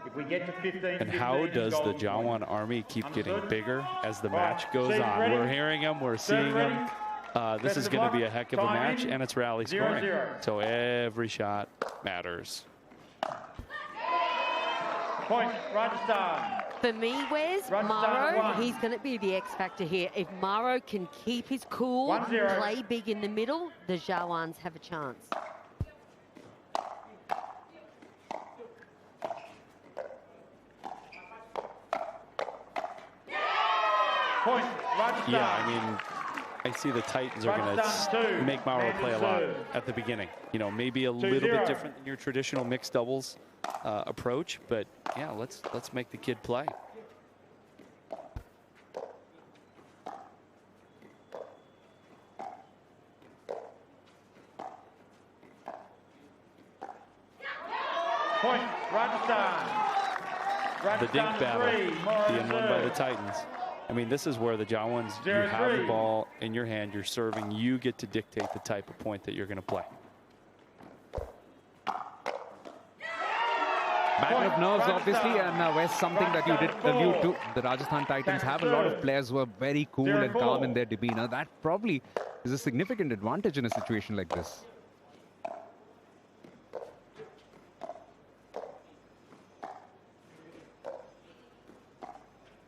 [SPEAKER 3] If we get to 15,
[SPEAKER 6] and how does the Jawan army keep getting bigger as the match goes on? We're hearing them, we're seeing them. This is going to be a heck of a match, and it's rally scoring. So every shot matters.
[SPEAKER 3] Point, Rajasthan.
[SPEAKER 4] For me, Wes, Mauro, he's going to be the X factor here. If Mauro can keep his cool, play big in the middle, the Jawans have a chance.
[SPEAKER 3] Point, Rajasthan.
[SPEAKER 6] Yeah, I mean, I see the Titans are going to make Mauro play a lot at the beginning. You know, maybe a little bit different than your traditional mixed doubles approach, but yeah, let's make the kid play.
[SPEAKER 3] Point, Rajasthan.
[SPEAKER 6] The dink battle being won by the Titans. I mean, this is where the Jawans, you have the ball in your hand, you're serving, you get to dictate the type of point that you're going to play.
[SPEAKER 1] Battle of nerves, obviously, and Wes, something that you did allude to. The Rajasthan Titans have a lot of players who are very cool and calm in their demeanor. That probably is a significant advantage in a situation like this.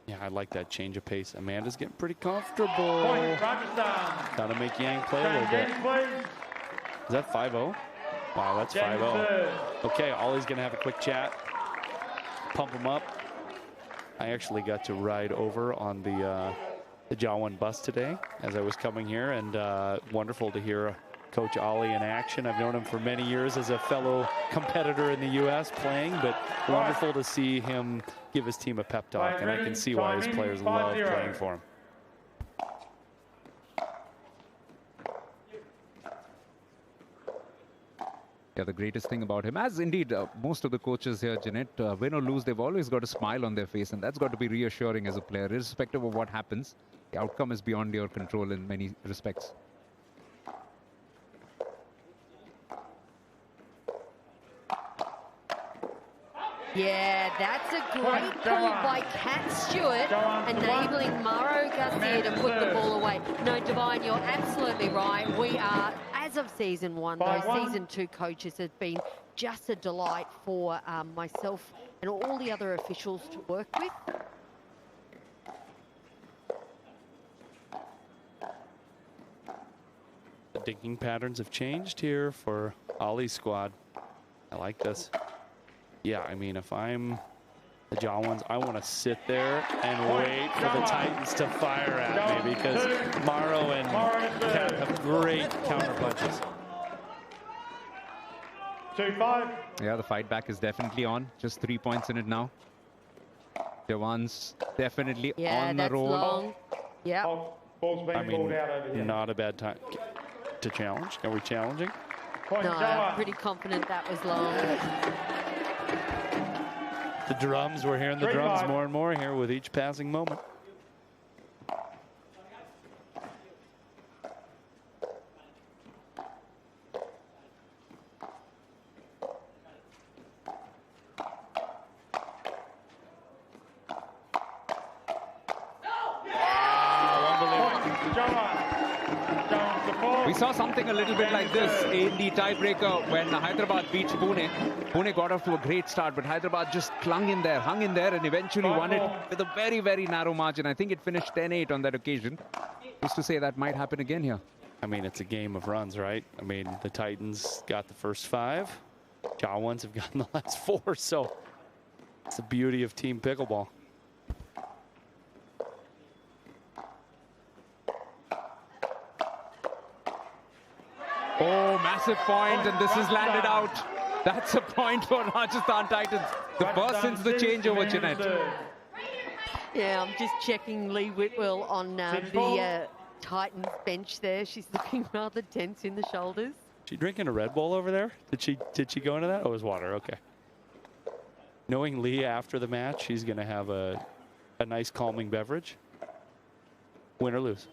[SPEAKER 6] Yeah, I like that change of pace. Amanda's getting pretty comfortable.
[SPEAKER 3] Point, Rajasthan.
[SPEAKER 6] Gotta make Yang play a little bit. Is that 5-0? Wow, that's 5-0. Okay, Ollie's going to have a quick chat. Pump him up. I actually got to ride over on the Jawans bus today as I was coming here, and wonderful to hear Coach Ollie in action. I've known him for many years as a fellow competitor in the U.S. playing, but wonderful to see him give his team a pep talk, and I can see why his players love playing for him.
[SPEAKER 1] Yeah, the greatest thing about him, as indeed most of the coaches here, Jeanette, win or lose, they've always got a smile on their face, and that's got to be reassuring as a player, irrespective of what happens. The outcome is beyond your control in many respects.
[SPEAKER 4] Yeah, that's a great call by Kat Stewart, enabling Mauro Garcia to put the ball away. No, Divine, you're absolutely right. We are, as of season 1, those season 2 coaches have been just a delight for myself and all the other officials to work with.
[SPEAKER 6] The dinking patterns have changed here for Ollie's squad. I like this. Yeah, I mean, if I'm the Jawans, I want to sit there and wait for the Titans to fire at me, because Mauro and Kat have great counter punches.
[SPEAKER 3] 2-5.
[SPEAKER 1] Yeah, the fight back is definitely on. Just 3 points in it now. Jawans definitely on the roll.
[SPEAKER 4] Long. Yeah.
[SPEAKER 6] I mean, not a bad time to challenge. Are we challenging?
[SPEAKER 4] No, I'm pretty confident that was long.
[SPEAKER 6] The drums, we're hearing the drums more and more here with each passing moment.
[SPEAKER 1] We saw something a little bit like this in the tiebreaker when Hyderabad beat Pune. Pune got off to a great start, but Hyderabad just clung in there, hung in there, and eventually won it with a very, very narrow margin. I think it finished 10-8 on that occasion. Who's to say that might happen again here?
[SPEAKER 6] I mean, it's a game of runs, right? I mean, the Titans got the first 5. Jawans have gotten the last 4, so it's the beauty of team pickleball.
[SPEAKER 1] Oh, massive point, and this is landed out. That's a point for Rajasthan Titans. The first since the changeover, Jeanette.
[SPEAKER 4] Yeah, I'm just checking Lee Whitwell on the Titans bench there. She's looking rather tense in the shoulders.
[SPEAKER 6] She drinking a Red Bull over there? Did she go into that? Oh, it was water. Okay. Knowing Lee after the match, she's going to have a nice calming beverage. Win or lose.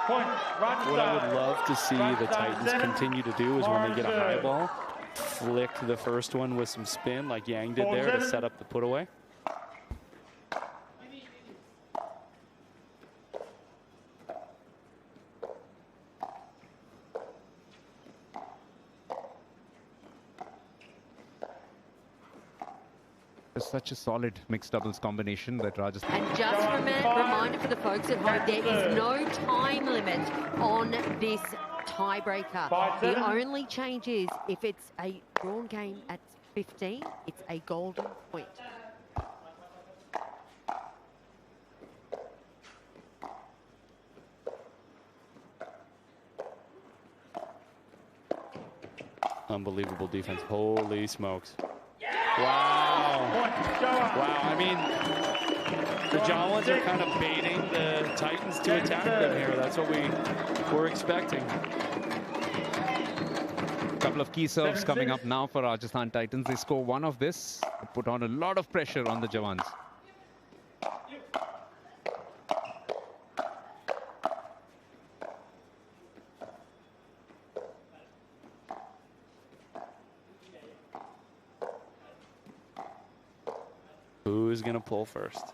[SPEAKER 6] What I would love to see the Titans continue to do is when they get a high ball, flick the first one with some spin like Yang did there to set up the put away.
[SPEAKER 1] Such a solid mixed doubles combination that Rajasthan.
[SPEAKER 4] And just a reminder for the folks at home, there is no time limit on this tiebreaker. The only change is if it's a drawn game at 15, it's a golden point.
[SPEAKER 6] Unbelievable defense. Holy smokes. Wow. Wow. I mean, the Jawans are kind of baiting the Titans to attack them here. That's what we were expecting.
[SPEAKER 1] A couple of key serves coming up now for Rajasthan Titans. They score one of this, put on a lot of pressure on the Jawans.
[SPEAKER 6] Who's going to pull first?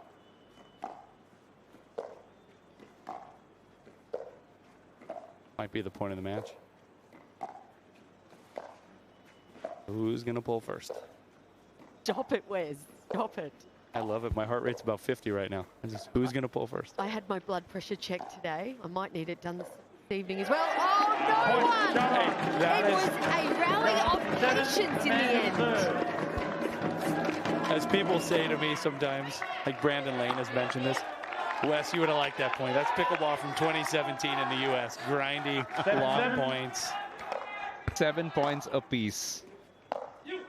[SPEAKER 6] Might be the point of the match. Who's going to pull first?
[SPEAKER 4] Stop it, Wes. Stop it.
[SPEAKER 5] I love it. My heart rate's about 50 right now. Who's going to pull first?
[SPEAKER 4] I had my blood pressure checked today. I might need it done this evening as well. Oh, no one! It was a rally of patience in the end.
[SPEAKER 5] As people say to me sometimes, like Brandon Lane has mentioned this, Wes, you would have liked that point. That's pickleball from 2017 in the U.S. Grindy, long points.
[SPEAKER 1] 7 points apiece.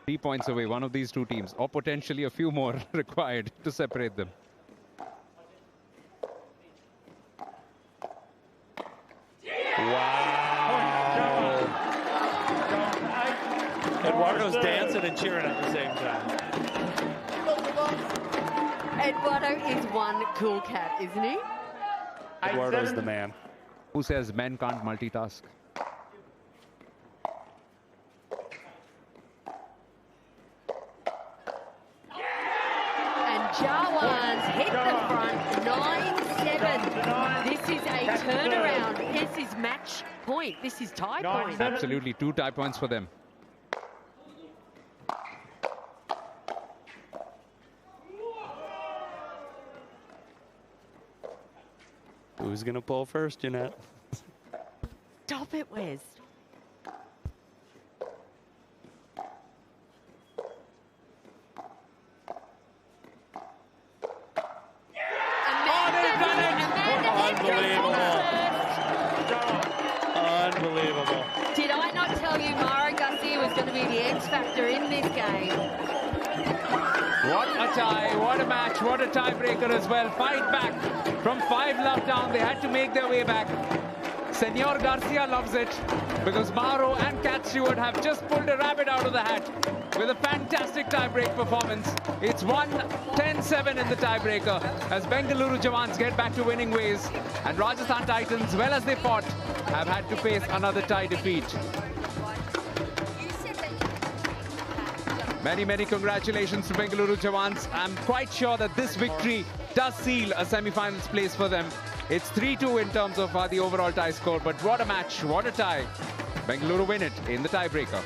[SPEAKER 1] 3 points away, one of these two teams, or potentially a few more required to separate them.
[SPEAKER 5] Wow. Eduardo's dancing and cheering at the same time.
[SPEAKER 4] Eduardo is one cool cat, isn't he?
[SPEAKER 5] Eduardo's the man.
[SPEAKER 1] Who says men can't multitask?
[SPEAKER 4] Jawans hit the front, 9-7. This is a turnaround. This is match point. This is tie point.
[SPEAKER 1] Absolutely, 2 tie points for them.
[SPEAKER 5] Who's going to pull first, Jeanette?
[SPEAKER 4] Stop it, Wes.
[SPEAKER 5] Unbelievable.
[SPEAKER 4] Did I not tell you Mara Garcia was going to be the X factor in this game?
[SPEAKER 1] What a tie, what a match, what a tiebreaker as well. Fight back from 5 love down. They had to make their way back. Senor Garcia loves it because Mauro and Cat Stewart have just pulled a rabbit out of the hat with a fantastic tiebreak performance. It's 1-10-7 in the tiebreaker as Bengaluru Jawans get back to winning ways, and Rajasthan Titans, well as they fought, have had to face another tie defeat. Many, many congratulations to Bengaluru Jawans. I'm quite sure that this victory does seal a semi-finals place for them. It's 3-2 in terms of the overall tie score, but what a match, what a tie. Bengaluru win it in the tiebreaker.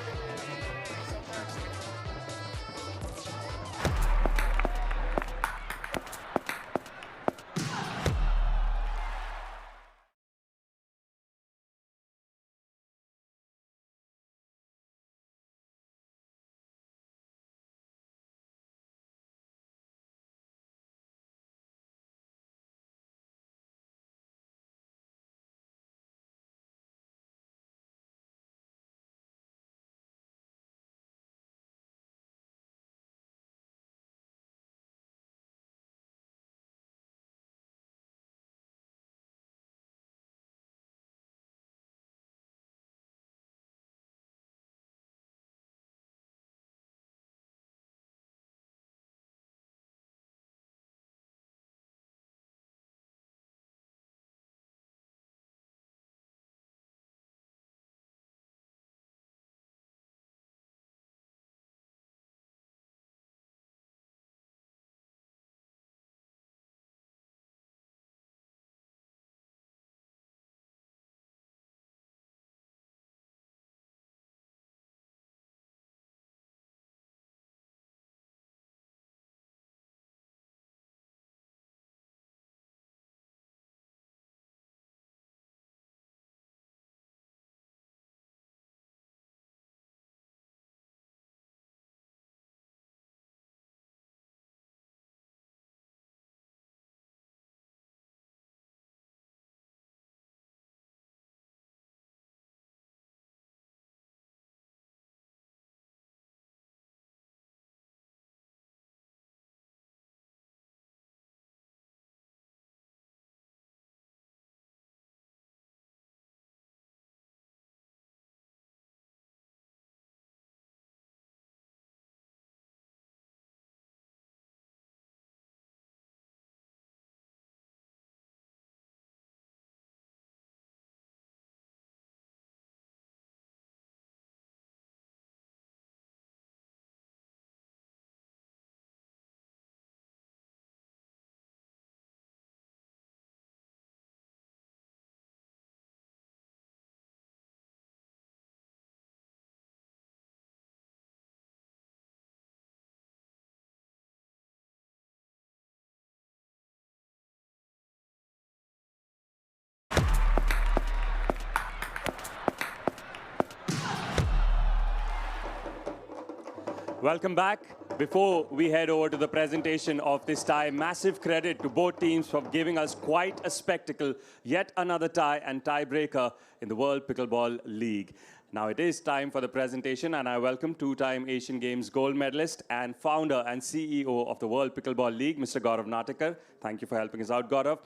[SPEAKER 2] Welcome back. Before we head over to the presentation of this tie, massive credit to both teams for giving us quite a spectacle. Yet another tie and tiebreaker in the World Pickleball League. Now it is time for the presentation, and I welcome two-time Asian Games gold medalist and founder and CEO of the World Pickleball League, Mr. Gaurav Natekar. Thank you for helping us out, Gaurav.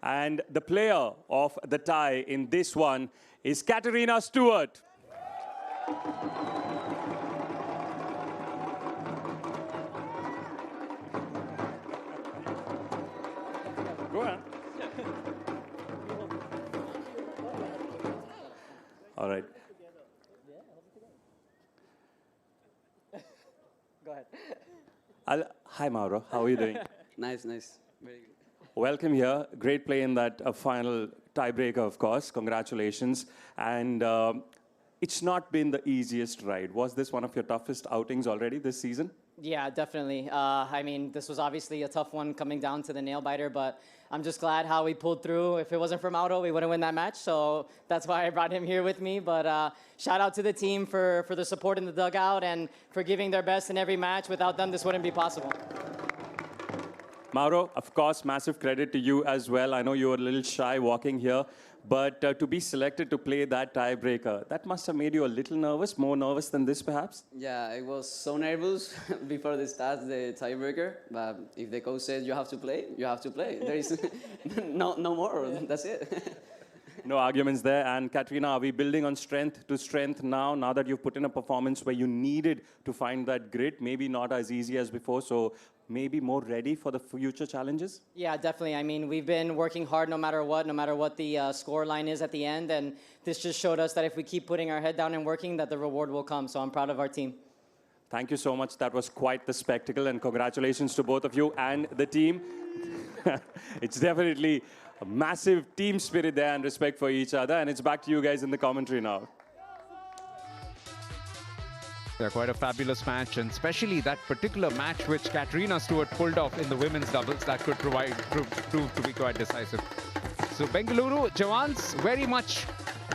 [SPEAKER 2] And the player of the tie in this one is Katerina Stewart. Go on. All right.
[SPEAKER 7] Go ahead.
[SPEAKER 2] Hi, Mauro. How are you doing?
[SPEAKER 7] Nice, nice. Very good.
[SPEAKER 2] Welcome here. Great play in that final tiebreaker, of course. Congratulations. And it's not been the easiest ride. Was this one of your toughest outings already this season?
[SPEAKER 7] Yeah, definitely. I mean, this was obviously a tough one coming down to the nail biter, but I'm just glad how we pulled through. If it wasn't for Mauro, we wouldn't win that match, so that's why I brought him here with me. But shout out to the team for the support in the dugout and for giving their best in every match. Without them, this wouldn't be possible.
[SPEAKER 2] Mauro, of course, massive credit to you as well. I know you were a little shy walking here, but to be selected to play that tiebreaker, that must have made you a little nervous, more nervous than this perhaps?
[SPEAKER 8] Yeah, I was so nervous before the start, the tiebreaker. But if the coach says you have to play, you have to play. There is no more. That's it.
[SPEAKER 2] No arguments there. And Katrina, are we building on strength to strength now that you've put in a performance where you needed to find that grit, maybe not as easy as before, so maybe more ready for the future challenges?
[SPEAKER 7] Yeah, definitely. I mean, we've been working hard no matter what the score line is at the end, and this just showed us that if we keep putting our head down and working, that the reward will come. So I'm proud of our team.
[SPEAKER 2] Thank you so much. That was quite the spectacle, and congratulations to both of you and the team. It's definitely a massive team spirit there and respect for each other, and it's back to you guys in the commentary now.
[SPEAKER 1] They're quite a fabulous match, and especially that particular match which Katerina Stewart pulled off in the women's doubles, that could prove to be quite decisive. So Bengaluru, Jawans, very much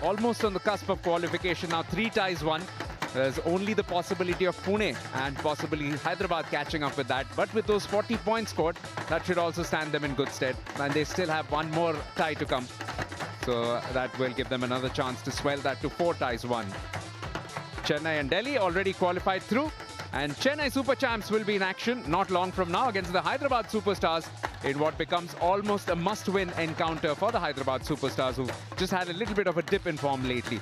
[SPEAKER 1] almost on the cusp of qualification now. 3 ties won. There's only the possibility of Pune and possibly Hyderabad catching up with that. But with those 40 points scored, that should also stand them in good stead. And they still have one more tie to come. So that will give them another chance to swell that to 4 ties won. Chennai and Delhi already qualified through. And Chennai Super Champs will be in action not long from now against the Hyderabad Superstars in what becomes almost a must-win encounter for the Hyderabad Superstars, who just had a little bit of a dip in form lately.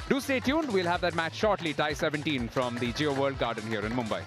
[SPEAKER 1] Do stay tuned. We'll have that match shortly. Tie 17 from the Geo World Garden here in Mumbai.